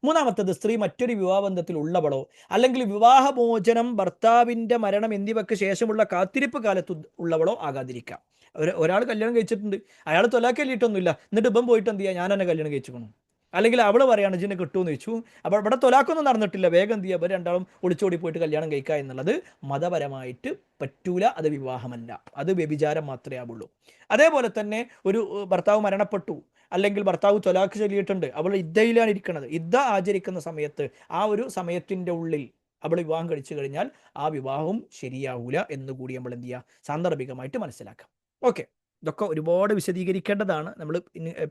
Speaker 1: മൂന്നാമത്തത് സ്ത്രീ മറ്റൊരു വിവാഹബന്ധത്തിൽ ഉള്ളവളോ അല്ലെങ്കിൽ വിവാഹമോചനം, ഭർത്താവിൻ്റെ മരണം എന്നിവയ്ക്ക് ശേഷമുള്ള കാത്തിരിപ്പ് കാലത്ത് ഉള്ളവളോ ആകാതിരിക്കാം. ഒരാൾ കല്യാണം കഴിച്ചിട്ടുണ്ട്, അയാൾ തൊലാക്കല്ലിട്ടൊന്നുമില്ല, എന്നിട്ട് ഇപ്പം പോയിട്ട് എന്ത് ചെയ്യുക, ഞാൻ എന്നെ കല്യാണം കഴിച്ചിരിക്കണം, അല്ലെങ്കിൽ അവൾ പറയാണ് ജിന്നെ കിട്ടുമെന്ന് ചോദിച്ചു, അപ്പോൾ ഇവിടെ തൊലാക്കൊന്നും നടന്നിട്ടില്ല, വേഗം എന്ത് ചെയ്യുക, ഇവർ രണ്ടാളും ഒളിച്ചോടി പോയിട്ട് കല്യാണം കഴിക്കുക എന്നുള്ളത് മതപരമായിട്ട് പറ്റൂല, അത് വിവാഹമല്ല, അത് വ്യഭിചാരം മാത്രമേ ആവുള്ളൂ. അതേപോലെ തന്നെ ഒരു ഭർത്താവ് മരണപ്പെട്ടു, അല്ലെങ്കിൽ ഭർത്താവ് തൊലാക്ക് ചൊല്ലിയിട്ടുണ്ട്, അവൾ ഇദ്ദയിലാണ് ഇരിക്കുന്നത്, ഇദ്ദ ആചരിക്കുന്ന സമയത്ത് ആ ഒരു സമയത്തിൻ്റെ ഉള്ളിൽ അവൾ വിവാഹം കഴിച്ചു കഴിഞ്ഞാൽ ആ വിവാഹവും ശരിയാവൂല എന്നുകൂടി നമ്മൾ എന്ത് ചെയ്യുക, സാന്ദർഭികമായിട്ട് മനസ്സിലാക്കാം. ഓക്കെ, ഇതൊക്കെ ഒരുപാട് വിശദീകരിക്കേണ്ടതാണ്. നമ്മൾ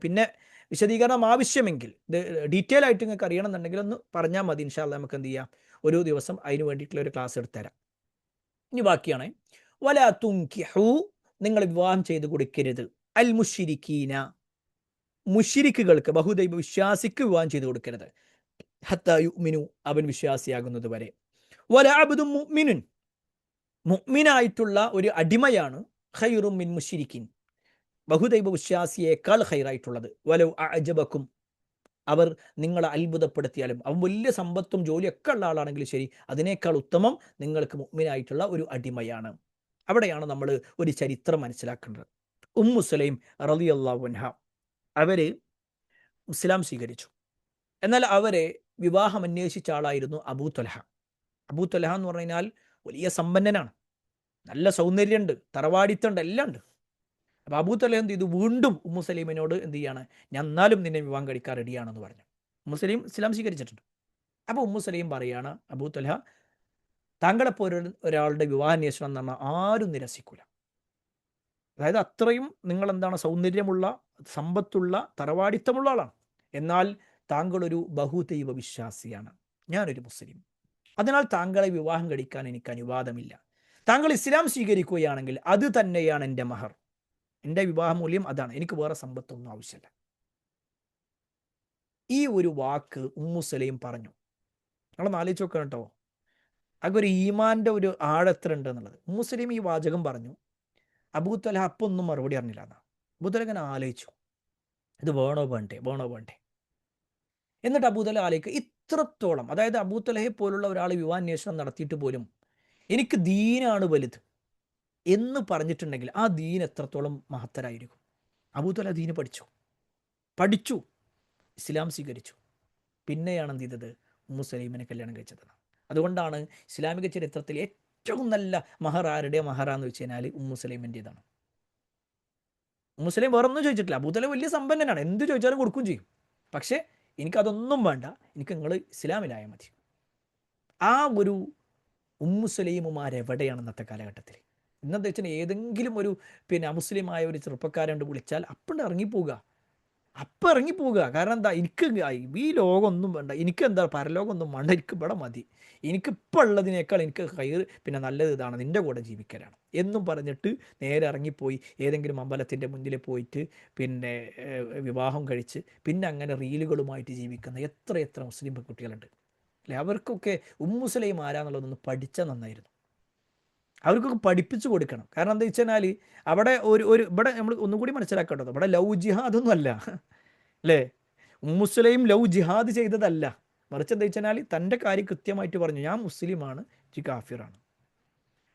Speaker 1: പിന്നെ വിശദീകരണം ആവശ്യമെങ്കിൽ ഇത് ഡീറ്റെയിൽ ആയിട്ട് നിങ്ങൾക്ക് അറിയണമെന്നുണ്ടെങ്കിൽ ഒന്ന് പറഞ്ഞാൽ മതി, ഇൻഷാ അല്ലാഹ് നമുക്ക് എന്ത് ചെയ്യാം, ഒരു ദിവസം അതിന് വേണ്ടിയിട്ടുള്ള ഒരു ക്ലാസ് എടുത്തുതരാം. ഇനി ബാക്കിയാണ് വലാ തുൻകിഹു, നിങ്ങൾ വിവാഹം ചെയ്ത് കൊടുക്കരുത്, അൽ മുശ്രിക്കീന, മുശ്രിക്കുകൾക്ക്, ബഹുദൈവ വിശ്വാസിക്ക് വിവാഹം ചെയ്ത് കൊടുക്കരുത്, ഹത്താ യുഅ്മിനു, അവൻ വിശ്വാസിയാകുന്നത് വരെ. വലാ അബ്ദുൻ മുഅ്മിനുൻ, മുഅ്മിനായിട്ടുള്ള ഒരു അടിമയാണ് ഖൈറും മിൻ മുശ്രിക്കിൻ, ബഹുദൈവ വിശ്വാസിയേക്കാൾ ഖൈറായിട്ടുള്ളത്. വലൗ അഅജബക്കും, അവർ നിങ്ങളെ അത്ഭുതപ്പെടുത്തിയാലും, അവൻ വലിയ സമ്പത്തും ജോലിയൊക്കെ ഉള്ള ആളാണെങ്കിലും ശരി, അതിനേക്കാൾ ഉത്തമം നിങ്ങൾക്ക് മുഅ്മിനായിട്ടുള്ള ഒരു അടിമയാണ്. അവിടെയാണ് നമ്മൾ ഒരു ചരിത്രം മനസ്സിലാക്കേണ്ടത്. ഉമ്മു സുലൈം റളിയല്ലാഹു അൻഹ, അവർ ഇസ്ലാം സ്വീകരിച്ചു. എന്നാൽ അവരെ വിവാഹം അന്വേഷിച്ച ആളായിരുന്നു അബൂ ത്വൽഹ. അബൂ ത്വൽഹ എന്ന് പറഞ്ഞു കഴിഞ്ഞാൽ വലിയ സമ്പന്നനാണ്, നല്ല സൗന്ദര്യമുണ്ട്, തറവാടിത്തമുണ്ട്, എല്ലാം ഉണ്ട്. അപ്പോൾ അബൂ ത്വൽഹ എന്ത് ചെയ്തു, വീണ്ടും ഉമ്മു സലീമിനോട് എന്ത് ചെയ്യാണ്, ഞാൻ എന്നാലും നിന്നെ വിവാഹം കഴിക്കാൻ റെഡിയാണെന്ന് പറഞ്ഞു. ഉമ്മു സലീം ഇസ്ലാം സ്വീകരിച്ചിട്ടുണ്ട്. അപ്പോൾ ഉമ്മു സലീം പറയാണ്, അബൂ ത്വൽഹ, താങ്കളെപ്പോൾ ഒരാളുടെ വിവാഹാന്വേഷണം എന്ന് പറഞ്ഞാൽ ആരും നിരസിക്കൂല. അതായത് അത്രയും നിങ്ങൾ എന്താണ്, സൗന്ദര്യമുള്ള, സമ്പത്തുള്ള, തറവാടിത്തമുള്ള ആളാണ്. എന്നാൽ താങ്കൾ ഒരു ബഹുദൈവ വിശ്വാസിയാണ്, ഞാനൊരു മുസ്ലിം, അതിനാൽ താങ്കളെ വിവാഹം കഴിക്കാൻ എനിക്ക് അനുവാദമില്ല. താങ്കൾ ഇസ്ലാം സ്വീകരിക്കുകയാണെങ്കിൽ അത് തന്നെയാണ് എൻ്റെ മഹർ, എൻ്റെ വിവാഹമൂല്യം അതാണ്, എനിക്ക് വേറെ സമ്പത്തൊന്നും ആവശ്യമില്ല. ഈ ഒരു വാക്ക് ഉമ്മു സലീം പറഞ്ഞു. നമ്മളൊന്ന് ആലോചിച്ച് നോക്കണം കേട്ടോ, അതൊരു ഈമാൻ്റെ ഒരു ആഴെത്ര ഉണ്ട് എന്നുള്ളത്. ഉമ്മു സലീം ഈ വാചകം പറഞ്ഞു, അബൂ ത്വൽഹ അപ്പം ഒന്നും മറുപടി അറിഞ്ഞില്ല എന്നാ. അബൂ ത്വൽഹ ഇങ്ങനെ ആലോചിച്ചു, ഇത് വേണോ വേണ്ടേ. എന്നിട്ട് അബൂ ത്വൽഹ ആലോചിക്കുക, ഇത്രത്തോളം, അതായത് അബൂ ത്വൽഹയെ പോലുള്ള ഒരാൾ വിവാഹാന്വേഷണം നടത്തിയിട്ട് പോലും എനിക്ക് ദീനാണ് വലുത് എന്ന് പറഞ്ഞിട്ടുണ്ടെങ്കിൽ ആ ദീൻ എത്രത്തോളം മഹത്തരായിരിക്കും. അബൂ ത്വൽഹ ദീന് പഠിച്ചു, ഇസ്ലാം സ്വീകരിച്ചു, പിന്നെയാണ് എന്ത് ചെയ്തത്, ഉമ്മു സലീമിനെ കല്യാണം കഴിച്ചത്. അതുകൊണ്ടാണ് ഇസ്ലാമിക ചരിത്രത്തിൽ ഏറ്റവും നല്ല മഹർ ആരുടെ മഹറാന്ന് വെച്ച് കഴിഞ്ഞാൽ ഉമ്മു സലീമിൻ്റെതാണ്. ഉമ്മു സലീം വേറെ ഒന്നും ചോദിച്ചിട്ടില്ല, അബൂ ത്വൽഹ വലിയ സമ്പന്നനാണ്, എന്ത് ചോദിച്ചാലും കൊടുക്കുകയും ചെയ്യും. പക്ഷേ എനിക്കതൊന്നും വേണ്ട, എനിക്ക് നിങ്ങൾ ഇസ്ലാമിലായാൽ മതി. ആ ഒരു ഉമ്മു സലീമുമാരെവിടെയാണ് ഇന്നത്തെ കാലഘട്ടത്തിൽ? ഇന്നത്തെ വെച്ചാൽ ഏതെങ്കിലും ഒരു മുസ്ലിമായ ഒരു ചെറുപ്പക്കാരൻ വിളിച്ചാൽ അപ്പം ഇറങ്ങിപ്പോവുക. കാരണം എന്താ, എനിക്ക് ഈ ലോകമൊന്നും വേണ്ട, എനിക്ക് എന്താ പരലോകമൊന്നും വേണ്ട, എനിക്ക് ഇവിടെ മതി, എനിക്കിപ്പോൾ ഉള്ളതിനേക്കാൾ എനിക്ക് നല്ലത് ഇതാണ്, നിൻ്റെ കൂടെ ജീവിക്കലാണ് എന്നും പറഞ്ഞിട്ട് നേരെ ഇറങ്ങിപ്പോയി ഏതെങ്കിലും അമ്പലത്തിൻ്റെ മുന്നിൽ പോയിട്ട് വിവാഹം കഴിച്ച് അങ്ങനെ റീലുകളുമായിട്ട് ജീവിക്കുന്ന എത്ര മുസ്ലിം പെൺകുട്ടികളുണ്ട് അല്ലേ? അവർക്കൊക്കെ ഉമ്മു സലീം ആരാന്നുള്ളതൊന്ന് പഠിച്ചാൽ നന്നായിരുന്നു. അവർക്കൊക്കെ പഠിപ്പിച്ചു കൊടുക്കണം. കാരണം എന്താ വെച്ചാൽ അവിടെ ഇവിടെ നമ്മൾ ഒന്നുകൂടി മനസ്സിലാക്കേണ്ടത്, ഇവിടെ ലവ് ജിഹാദൊന്നും അല്ല അല്ലേ? ഉമ്മു സലീം ലവ് ജിഹാദ് ചെയ്തതല്ല, മറിച്ച് എന്താ വെച്ചാൽ തൻ്റെ കാര്യം കൃത്യമായിട്ട് പറഞ്ഞു, ഞാൻ മുസ്ലിമാണ്, ജി കാഫിറാണ്.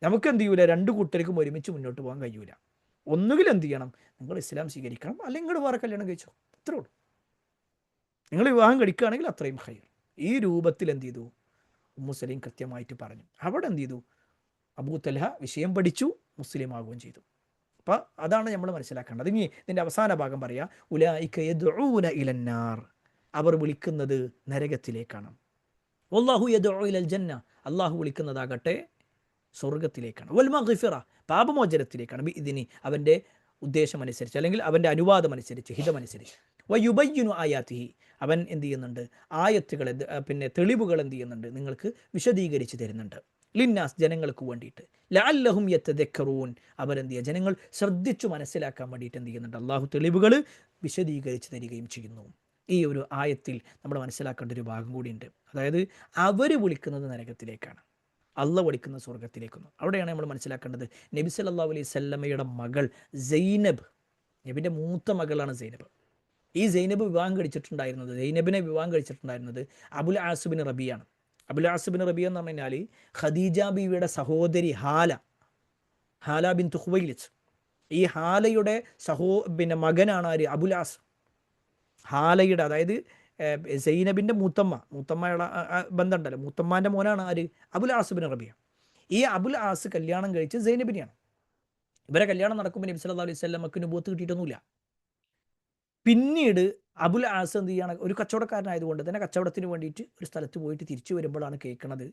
Speaker 1: നമുക്ക് എന്ത് ചെയ്യൂല, രണ്ട് കൂട്ടർക്കും ഒരുമിച്ച് മുന്നോട്ട് പോകാൻ കഴിയൂല. ഒന്നുകിൽ എന്ത് ചെയ്യണം, നിങ്ങൾ ഇസ്ലാം സ്വീകരിക്കണം, അല്ലെങ്കിൽ നിങ്ങൾ വേറെ കല്യാണം കഴിച്ചോ, അത്രേ ഉള്ളൂ. നിങ്ങൾ വിവാഹം കഴിക്കുകയാണെങ്കിൽ അത്രയും ഖൈർ. ഈ രൂപത്തിൽ എന്ത് ചെയ്തു, ഉമ്മു സലീം കൃത്യമായിട്ട് പറഞ്ഞു. അവിടെ എന്ത് ചെയ്തു, അബൂ ത്വൽഹ വിഷയം പഠിച്ചു, മുസ്ലിം ആവുകയും ചെയ്തു. അപ്പം അതാണ് നമ്മൾ മനസ്സിലാക്കേണ്ടത്. ഇനി ഇതിൻ്റെ അവസാന ഭാഗം പറയാം, ഉലൈക യദ്ഊന ഇലന്നാർ, അവർ വിളിക്കുന്നത് നരകത്തിലേക്കാണ്. വല്ലാഹു യദ്ഊ ഇലൽ ജന്ന, അള്ളാഹു വിളിക്കുന്നതാകട്ടെ സ്വർഗത്തിലേക്കാണ്. വൽ മഗ്ഫിറ, പാപമോചനത്തിലേക്കാണ്. ഇതിന് അവൻ്റെ ഉദ്ദേശമനുസരിച്ച് അല്ലെങ്കിൽ അവൻ്റെ അനുവാദമനുസരിച്ച്, ഹിതമനുസരിച്ച്. വയുബയ്യുനു ആയാത്തിഹി, അവൻ എന്ത് ചെയ്യുന്നുണ്ട്, ആയത്തുകൾ പിന്നെ തെളിവുകൾ എന്ത് ചെയ്യുന്നുണ്ട്, നിങ്ങൾക്ക് വിശദീകരിച്ച് തരുന്നുണ്ട്. ലിന്നാസ്, ജനങ്ങൾക്ക് വേണ്ടിയിട്ട്. ലഅല്ലഹും യതദക്കറൂൻ, അവരെന്ത് ചെയ്യുക, ജനങ്ങൾ ശ്രദ്ധിച്ചു മനസ്സിലാക്കാൻ വേണ്ടിയിട്ട് എന്ത് ചെയ്യുന്നുണ്ട്, അള്ളാഹു തെളിവുകൾ വിശദീകരിച്ച് തരികയും ചെയ്യുന്നു. ഈ ഒരു ആയത്തിൽ നമ്മൾ മനസ്സിലാക്കേണ്ട ഒരു ഭാഗം കൂടിയുണ്ട്. അതായത് അവർ വിളിക്കുന്നത് നരകത്തിലേക്കാണ്, അള്ള വിളിക്കുന്ന സ്വർഗത്തിലേക്കൊന്നും. അവിടെയാണ് നമ്മൾ മനസ്സിലാക്കേണ്ടത്. നബി സല്ലല്ലാഹു അലൈഹി വസല്ലമയുടെ മകൾ സൈനബ്, നബിൻ്റെ മൂത്ത മകളാണ് സൈനബ്. ഈ സൈനബിനെ വിവാഹം കഴിച്ചിട്ടുണ്ടായിരുന്നത് അബുൽ ആസുബിൻ റബിയാണ്. അബുൽ ആസുബിൻ റബിയ എന്ന് പറഞ്ഞു കഴിഞ്ഞാൽ ഖദീജ ബീവിയുടെ സഹോദരി ഹാല ബിൻ തുഹ്വൈലിസ്. ഈ ഹാലയുടെ പിന്നെ മകനാണ് ആര്, അബുൽ ആസ്. ഹാലയുടെ, അതായത് സൈനബിൻ്റെ മൂത്തമ്മയുടെ ബന്ധമുണ്ടല്ലോ, മൂത്തമ്മാൻ്റെ മോനാണ് ആര്, അബുൽ ആസുബിൻ റബിയ. ഈ അബുൽ ആസ് കല്യാണം കഴിച്ച് സൈനബിനെയാണ്. ഇവരെ കല്യാണം നടക്കുമ്പോൾ നബി സല്ലല്ലാഹു അലൈഹി വസല്ലമക്ക് നുബുവത്ത് കിട്ടിയിട്ടൊന്നുമില്ല. പിന്നീട് അബുൽ ആസ് എന്ത് ചെയ്യാണ്, ഒരു കച്ചവടക്കാരനായതുകൊണ്ട് തന്നെ കച്ചവടത്തിന് വേണ്ടിയിട്ട് ഒരു സ്ഥലത്ത് പോയിട്ട് തിരിച്ചു വരുമ്പോഴാണ് കേൾക്കുന്നത്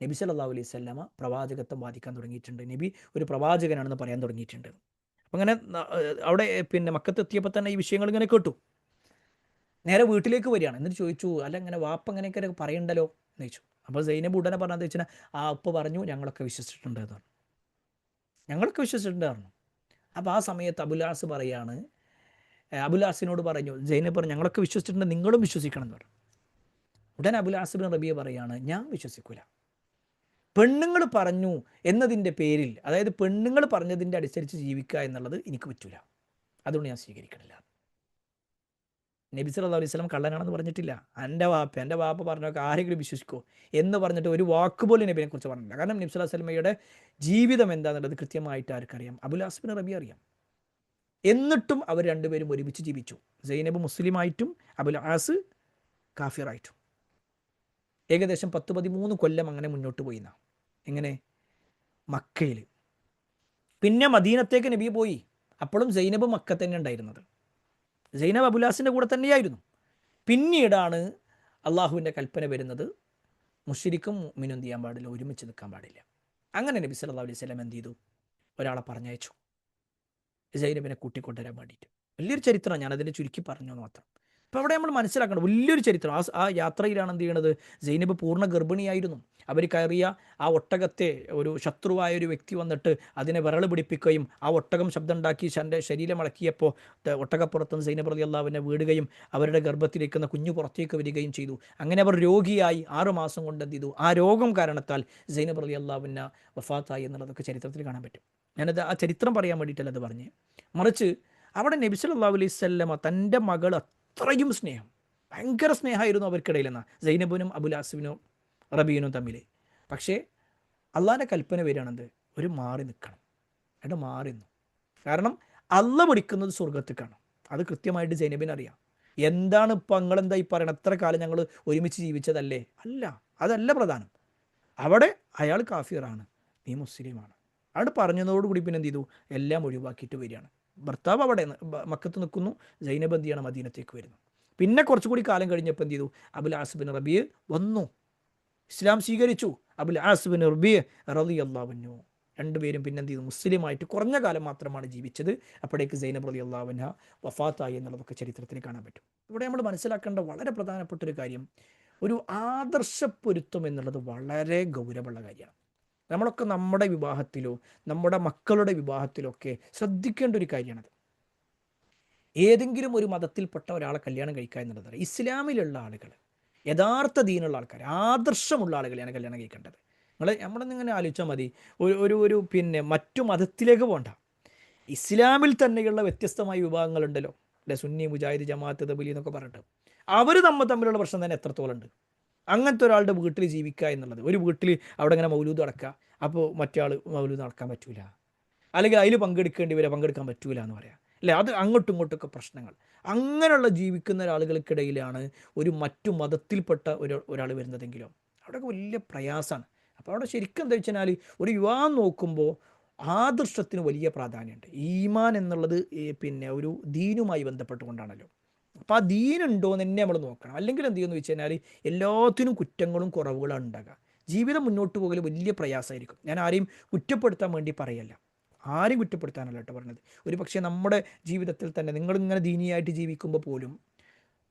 Speaker 1: നബി സല്ലല്ലാഹു അലൈഹി വസല്ലമ പ്രവാചകത്വം വാദിക്കാൻ തുടങ്ങിയിട്ടുണ്ട്, നബി ഒരു പ്രവാചകനാണെന്ന് പറയാൻ തുടങ്ങിയിട്ടുണ്ട്. അപ്പം അങ്ങനെ അവിടെ പിന്നെ മക്കത്ത് എത്തിയപ്പോൾ തന്നെ ഈ വിഷയങ്ങൾ ഇങ്ങനെ കേട്ടു. നേരെ വീട്ടിലേക്ക് വരികയാണ്. എന്നിട്ട് ചോദിച്ചു, അല്ല ഇങ്ങനെ വാപ്പ അങ്ങനെയൊക്കെ പറയണ്ടല്ലോ എന്ന് ചോദിച്ചു. അപ്പോൾ സൈനബ് ഉടനെ പറഞ്ഞത് വെച്ചാൽ, ആ ഉപ്പ പറഞ്ഞു ഞങ്ങളൊക്കെ വിശ്വസിച്ചിട്ടുണ്ട് എന്ന് പറഞ്ഞു. ഞങ്ങളൊക്കെ വിശ്വസിച്ചിട്ടുണ്ട് പറഞ്ഞു. അപ്പോൾ ആ സമയത്ത് അബുലാസ് പറയാണ്, അബുലാസിനോട് പറഞ്ഞു, സൈനബ് പറഞ്ഞു ഞങ്ങളൊക്കെ വിശ്വസിച്ചിട്ടുണ്ട്, നിങ്ങളും വിശ്വസിക്കണം എന്ന് പറഞ്ഞു. ഉടനെ അബുലാസ് ബിൻ റബിയ പറയാണ്, ഞാൻ വിശ്വസിക്കൂല. പെണ്ണുങ്ങൾ പറഞ്ഞു എന്നതിൻ്റെ പേരിൽ, അതായത് പെണ്ണുങ്ങൾ പറഞ്ഞതിൻ്റെ അനുസരിച്ച് ജീവിക്കുക എന്നുള്ളത് എനിക്ക് പറ്റൂല, അതുകൊണ്ട് ഞാൻ സ്വീകരിക്കണില്ല. നബി സല്ലല്ലാഹു അലൈഹി വസല്ലം കള്ളനാണെന്ന് പറഞ്ഞിട്ടില്ല. എൻ്റെ വാപ്പ പറഞ്ഞൊക്കെ ആരെങ്കിലും വിശ്വസിക്കോ എന്ന് പറഞ്ഞിട്ട് ഒരു വാക്കുപോലും നബിനെ കുറിച്ച് പറഞ്ഞില്ല. കാരണം നബി സല്ലല്ലാഹു അലൈഹി വസല്ലമയുടെ ജീവിതം എന്താണെന്നുള്ളത് കൃത്യമായിട്ട് ആർക്കറിയാം, അബുലാസ് ബിൻ റബിയ അറിയാം. എന്നിട്ടും അവർ രണ്ടുപേരും ഒരുമിച്ച് ജീവിച്ചു. സൈനബ് മുസ്ലിമായിട്ടും അബുൽ ആസ് കാഫിറായിട്ടും. ഏകദേശം 10-13 കൊല്ലം അങ്ങനെ മുന്നോട്ട് പോയിന്ന. എങ്ങനെ? മക്കയിൽ. പിന്നെ മദീനത്തേക്ക് നബി പോയി. അപ്പോഴും സൈനബ് മക്ക തന്നെ ഉണ്ടായിരുന്നത്. സൈനബ് അബുലാസിൻ്റെ കൂടെ തന്നെയായിരുന്നു. പിന്നീടാണ് അള്ളാഹുവിൻ്റെ കൽപ്പന വരുന്നത്, മുശ്രിക്കും മുഅ്മിനും എന്ത് ചെയ്യാൻ പാടില്ല, ഒരുമിച്ച് നിൽക്കാൻ പാടില്ല. അങ്ങനെ നബി സല്ലല്ലാഹു അലൈഹി വസല്ലം എന്ത് ചെയ്തു, ഒരാളെ പറഞ്ഞയച്ചു സൈനബിനെ കൂട്ടിക്കൊണ്ടുവരാൻ വേണ്ടിയിട്ട്. വലിയൊരു ചരിത്രമാണ്, ഞാനതിനെ ചുരുക്കി പറഞ്ഞു എന്ന് മാത്രം. അപ്പോൾ അവിടെ നമ്മൾ മനസ്സിലാക്കണം, വലിയൊരു ചരിത്രം. ആ യാത്രയിലാണ് എന്ത് ചെയ്യണത്, സൈനബ് പൂർണ്ണ ഗർഭിണിയായിരുന്നു. അവർ കയറിയ ആ ഒട്ടകത്തെ ഒരു ശത്രുവായ ഒരു വ്യക്തി വന്നിട്ട് അതിനെ വിരൾ പിടിപ്പിക്കുകയും ആ ഒട്ടകം ശബ്ദം ഉണ്ടാക്കി തൻ്റെ ശരീരം ഇളക്കിയപ്പോൾ ഒട്ടകപ്പുറത്തുനിന്ന് സൈനബ് റളിയല്ലാഹു അൻഹ വീടുകയും അവരുടെ ഗർഭത്തിലിരിക്കുന്ന കുഞ്ഞു പുറത്തേക്ക് വരികയും ചെയ്തു. അങ്ങനെ അവർ രോഗിയായി 6 മാസം കൊണ്ട് എന്ത് ചെയ്തു, ആ രോഗം കാരണത്താൽ സൈനബ് റളിയല്ലാഹു അൻഹ വഫാത്തായി എന്നുള്ളതൊക്കെ ചരിത്രത്തിൽ കാണാൻ പറ്റും. ഞാനത് ആ ചരിത്രം പറയാൻ വേണ്ടിയിട്ടല്ല അത് പറഞ്ഞ്, മറിച്ച് അവിടെ നബി സല്ലല്ലാഹു അലൈഹി വസല്ലമ തൻ്റെ മകൾ അത്രയും സ്നേഹം, ഭയങ്കര സ്നേഹമായിരുന്നു അവർക്കിടയിൽ എന്നാ സൈനബിനും അബുൽ ആസിബിനും റബീനും തമ്മിൽ. പക്ഷേ അള്ളാഹിൻ്റെ കൽപ്പന വരികയാണെന്ത്, ഒരു മാറി നിൽക്കണം. എന്നിട്ട് മാറി നിന്നു. കാരണം അള്ള പിടിക്കുന്നത് സ്വർഗത്തേക്കാണ്. അത് കൃത്യമായിട്ട് സൈനബിന് അറിയാം. എന്താണ് ഇപ്പം നിങ്ങളെന്താ ഈ പറയണത്, എത്ര കാലം ഞങ്ങൾ ഒരുമിച്ച് ജീവിച്ചതല്ലേ? അല്ല, അതല്ല പ്രധാനം. അവിടെ അയാൾ കാഫിറാണ്, നീ മുസ്ലിമാണ്. അവിടെ പറഞ്ഞതോടുകൂടി പിന്നെ എന്ത് ചെയ്തു, എല്ലാം ഒഴിവാക്കിയിട്ട് വരികയാണ്. ഭർത്താവ് അവിടെ മക്കത്ത് നിൽക്കുന്നു, സൈനബ് എന്ത് ചെയ്യണം, മദീനത്തേക്ക് വരുന്നു. പിന്നെ കുറച്ചുകൂടി കാലം കഴിഞ്ഞപ്പോൾ എന്ത് ചെയ്തു, അബുൽ ആസ് ബിൻ റബിയ വന്നു, ഇസ്ലാം സ്വീകരിച്ചു. അബുൽ ആസ് ബിൻ റബിയ റളിയല്ലാഹു അൻഹു രണ്ടുപേരും പിന്നെ എന്ത് ചെയ്തു, മുസ്ലിമായിട്ട് കുറഞ്ഞ കാലം മാത്രമാണ് ജീവിച്ചത്. അപ്പോഴേക്ക് സൈനബ് റളിയല്ലാഹു അൻഹ വഫാത്തായി എന്നുള്ളതൊക്കെ ചരിത്രത്തിൽ കാണാൻ പറ്റും. ഇവിടെ നമ്മൾ മനസ്സിലാക്കേണ്ട വളരെ പ്രധാനപ്പെട്ട ഒരു കാര്യം, ഒരു ആദർശപ്പൊരുത്തം എന്നുള്ളത് വളരെ ഗൗരവമുള്ള കാര്യമാണ്. നമ്മളൊക്കെ നമ്മുടെ വിവാഹത്തിലോ നമ്മുടെ മക്കളുടെ വിവാഹത്തിലോ ഒക്കെ ശ്രദ്ധിക്കേണ്ട ഒരു കാര്യമാണത്. ഏതെങ്കിലും ഒരു മതത്തിൽപ്പെട്ട ഒരാളെ കല്യാണം കഴിക്കുക എന്നുള്ളത്, ഇസ്ലാമിലുള്ള ആളുകൾ, യഥാർത്ഥ ദീനുള്ള ആൾക്കാർ, ആദർശമുള്ള ആളുകളെയാണ് കല്യാണം കഴിക്കേണ്ടത്. നമ്മളൊന്നിങ്ങനെ ആലോചിച്ചാൽ മതി, ഒരു പിന്നെ മറ്റു മതത്തിലേക്ക് പോകണ്ട, ഇസ്ലാമിൽ തന്നെയുള്ള വ്യത്യസ്തമായ വിഭാഗങ്ങളുണ്ടല്ലോ, അല്ലെ, സുന്നി, മുജാഹിദ്, ജമാഅത്ത്, തബ്ലീഗ് എന്നൊക്കെ പറഞ്ഞിട്ട് അവർ തമ്മിലുള്ള പ്രശ്നം തന്നെ എത്രത്തോളം ഉണ്ട്. അങ്ങനത്തെ ഒരാളുടെ വീട്ടിൽ ജീവിക്കുക എന്നുള്ളത്, ഒരു വീട്ടിൽ അവിടെ ഇങ്ങനെ മൗലൂദ് നടക്കുക, അപ്പോൾ മറ്റേ ആൾ മൗലൂദ് നടക്കാൻ പറ്റൂല, അല്ലെങ്കിൽ അതിൽ പങ്കെടുക്കാൻ പറ്റൂല എന്ന് പറയാം, അല്ലേ? അത് അങ്ങോട്ടും ഇങ്ങോട്ടൊക്കെ പ്രശ്നങ്ങൾ. അങ്ങനെയുള്ള ജീവിക്കുന്ന ഒരാളുകൾക്കിടയിലാണ് ഒരു മറ്റു മതത്തിൽപ്പെട്ട ഒരാൾ വരുന്നതെങ്കിലും അവിടെയൊക്കെ വലിയ പ്രയാസമാണ്. അപ്പോൾ അവിടെ ശരിക്കും എന്താ വെച്ചാൽ, ഒരു വിവാഹം നോക്കുമ്പോൾ ആദർശത്തിന് വലിയ പ്രാധാന്യമുണ്ട്. ഈമാൻ എന്നുള്ളത് പിന്നെ ഒരു ദീനുമായി ബന്ധപ്പെട്ടുകൊണ്ടാണല്ലോ. അപ്പോൾ ആ ദീനുണ്ടോ എന്ന് തന്നെ നമ്മൾ നോക്കണം. അല്ലെങ്കിൽ എന്ത് ചെയ്യുമെന്ന് വെച്ച് കഴിഞ്ഞാൽ എല്ലാത്തിനും കുറ്റങ്ങളും കുറവുകളാണ് ഉണ്ടാകുക. ജീവിതം മുന്നോട്ട് പോകൽ വലിയ പ്രയാസമായിരിക്കും. ഞാൻ ആരെയും കുറ്റപ്പെടുത്താൻ വേണ്ടി പറയല്ല, ആരും കുറ്റപ്പെടുത്താനല്ല കേട്ടോ പറഞ്ഞത്. ഒരു പക്ഷേ നമ്മുടെ ജീവിതത്തിൽ തന്നെ നിങ്ങളിങ്ങനെ ദീനിയായിട്ട് ജീവിക്കുമ്പോൾ പോലും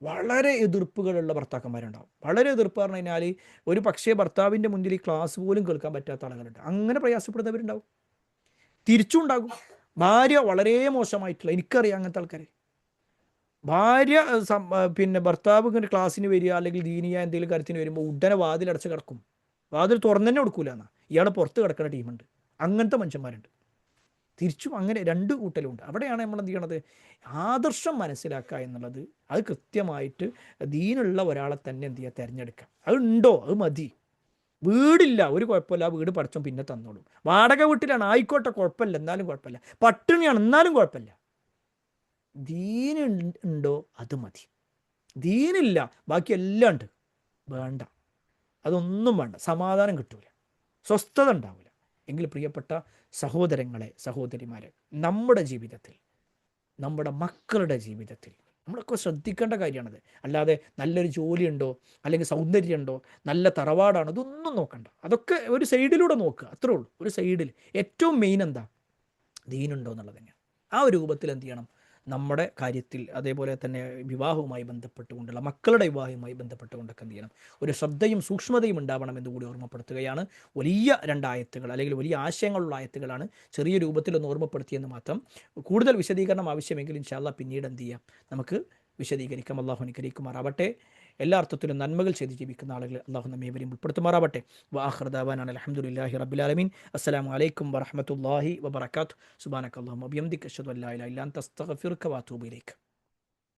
Speaker 1: വളരെ എതിർപ്പുകളുള്ള ഭർത്താക്കന്മാരുണ്ടാവും. വളരെ എതിർപ്പ് പറഞ്ഞു കഴിഞ്ഞാൽ ഒരു പക്ഷേ ഭർത്താവിൻ്റെ മുന്നിൽ ഈ ക്ലാസ് പോലും കേൾക്കാൻ പറ്റാത്ത ആളുകളുണ്ട്. അങ്ങനെ പ്രയാസപ്പെടുന്നവരുണ്ടാവും. തിരിച്ചും ഉണ്ടാകും. ഭാര്യ വളരെ മോശമായിട്ടുള്ള, എനിക്കറിയാം അങ്ങനത്തെ ആൾക്കാരെ. ഭാര്യ പിന്നെ ഭർത്താവ് ഇങ്ങനെ ക്ലാസ്സിന് വരിക അല്ലെങ്കിൽ ദീനിയ എന്തെങ്കിലും കാര്യത്തിന് വരുമ്പോൾ ഉടനെ വാതിലടച്ച് കിടക്കും. വാതിൽ തുറന്നു തന്നെ കൊടുക്കൂല എന്നാ. ഇയാൾ പുറത്ത് കിടക്കുന്ന ടീമുണ്ട്. അങ്ങനത്തെ മനുഷ്യന്മാരുണ്ട്. തിരിച്ചും അങ്ങനെ രണ്ട് കൂട്ടലുണ്ട്. അവിടെയാണ് നമ്മൾ എന്ത് ചെയ്യണത്? ആദർശം മനസ്സിലാക്കുക എന്നുള്ളത്. അത് കൃത്യമായിട്ട് ദീനുള്ള ഒരാളെ തന്നെ എന്ത് ചെയ്യുക, തിരഞ്ഞെടുക്കുക. അത് ഉണ്ടോ അത് മതി. വീടില്ല ഒരു കുഴപ്പമില്ല, വീട് പടച്ചോൻ പിന്നെ തന്നോളും. വാടക വീട്ടിലാണ്, ആയിക്കോട്ടെ കുഴപ്പമില്ല, എന്നാലും കുഴപ്പമില്ല. പട്ടിണിയാണ്, എന്നാലും കുഴപ്പമില്ല. ദീന് ഉണ്ടോ അത് മതി. ദീനില്ല ബാക്കി എല്ലാം ഉണ്ട്, വേണ്ട. അതൊന്നും വേണ്ട. സമാധാനം കിട്ടൂല, സ്വസ്ഥത ഉണ്ടാവില്ല. എങ്കിൽ പ്രിയപ്പെട്ട സഹോദരങ്ങളെ, സഹോദരിമാരെ, നമ്മുടെ ജീവിതത്തിൽ, നമ്മുടെ മക്കളുടെ ജീവിതത്തിൽ നമ്മളൊക്കെ ശ്രദ്ധിക്കേണ്ട കാര്യമാണത്. അല്ലാതെ നല്ലൊരു ജോലിയുണ്ടോ അല്ലെങ്കിൽ സൗന്ദര്യമുണ്ടോ നല്ല തറവാടാണോ ഇതൊന്നും നോക്കണ്ട. അതൊക്കെ ഒരു സൈഡിലൂടെ നോക്കുക, അത്രേ ഉള്ളൂ. ഒരു സൈഡിൽ ഏറ്റവും മെയിൻ എന്താ? ദീനുണ്ടോ എന്നുള്ളത് തന്നെയാണ്. ആ ഒരു രൂപത്തിൽ എന്ത് ചെയ്യണം? നമ്മുടെ കാര്യത്തിൽ, അതേപോലെ തന്നെ വിവാഹവുമായി ബന്ധപ്പെട്ടുകൊണ്ടുള്ള, മക്കളുടെ വിവാഹവുമായി ബന്ധപ്പെട്ടുകൊണ്ടൊക്കെ എന്ത് ചെയ്യണം? ഒരു ശ്രദ്ധയും സൂക്ഷ്മതയും ഉണ്ടാവണമെന്ന് കൂടി ഓർമ്മപ്പെടുത്തുകയാണ്. വലിയ രണ്ടായത്തുകൾ അല്ലെങ്കിൽ വലിയ ആശയങ്ങളുള്ള ആയത്തുകളാണ്. ചെറിയ രൂപത്തിലൊന്ന് ഓർമ്മപ്പെടുത്തിയെന്ന് മാത്രം. കൂടുതൽ വിശദീകരണം ആവശ്യമെങ്കിൽ ഇൻഷാ അല്ലാഹ് പിന്നീട് എന്ത് ചെയ്യാം, നമുക്ക് വിശദീകരിക്കാം. അള്ളാഹു അനുഗ്രഹിക്കുമാറാവട്ടെ. എല്ലാ അർത്ഥത്തിലും നന്മകൾ ചെയ്ത് ജീവിക്കുന്ന ആളുകൾ അള്ളാഹു നമ്മെ ഇവരെയും ഉൾപ്പെടുത്തുമാറാവട്ടെ. വആഖിറു ദഅവാനാ അൽഹംദുലില്ലാഹി റബ്ബിൽ ആലമീൻ. അസ്സലാമു അലൈക്കും വറഹ്മത്തുള്ളാഹി വബറകാതുഹു. സുബ്ഹാനക അല്ലാഹുമ്മ വബിഹംദിക അശ്ഹദു അൻ ലാ ഇലാഹ ഇല്ല അൻത അസ്തഗ്ഫിറുക വഅതൂബു ഇലൈക്.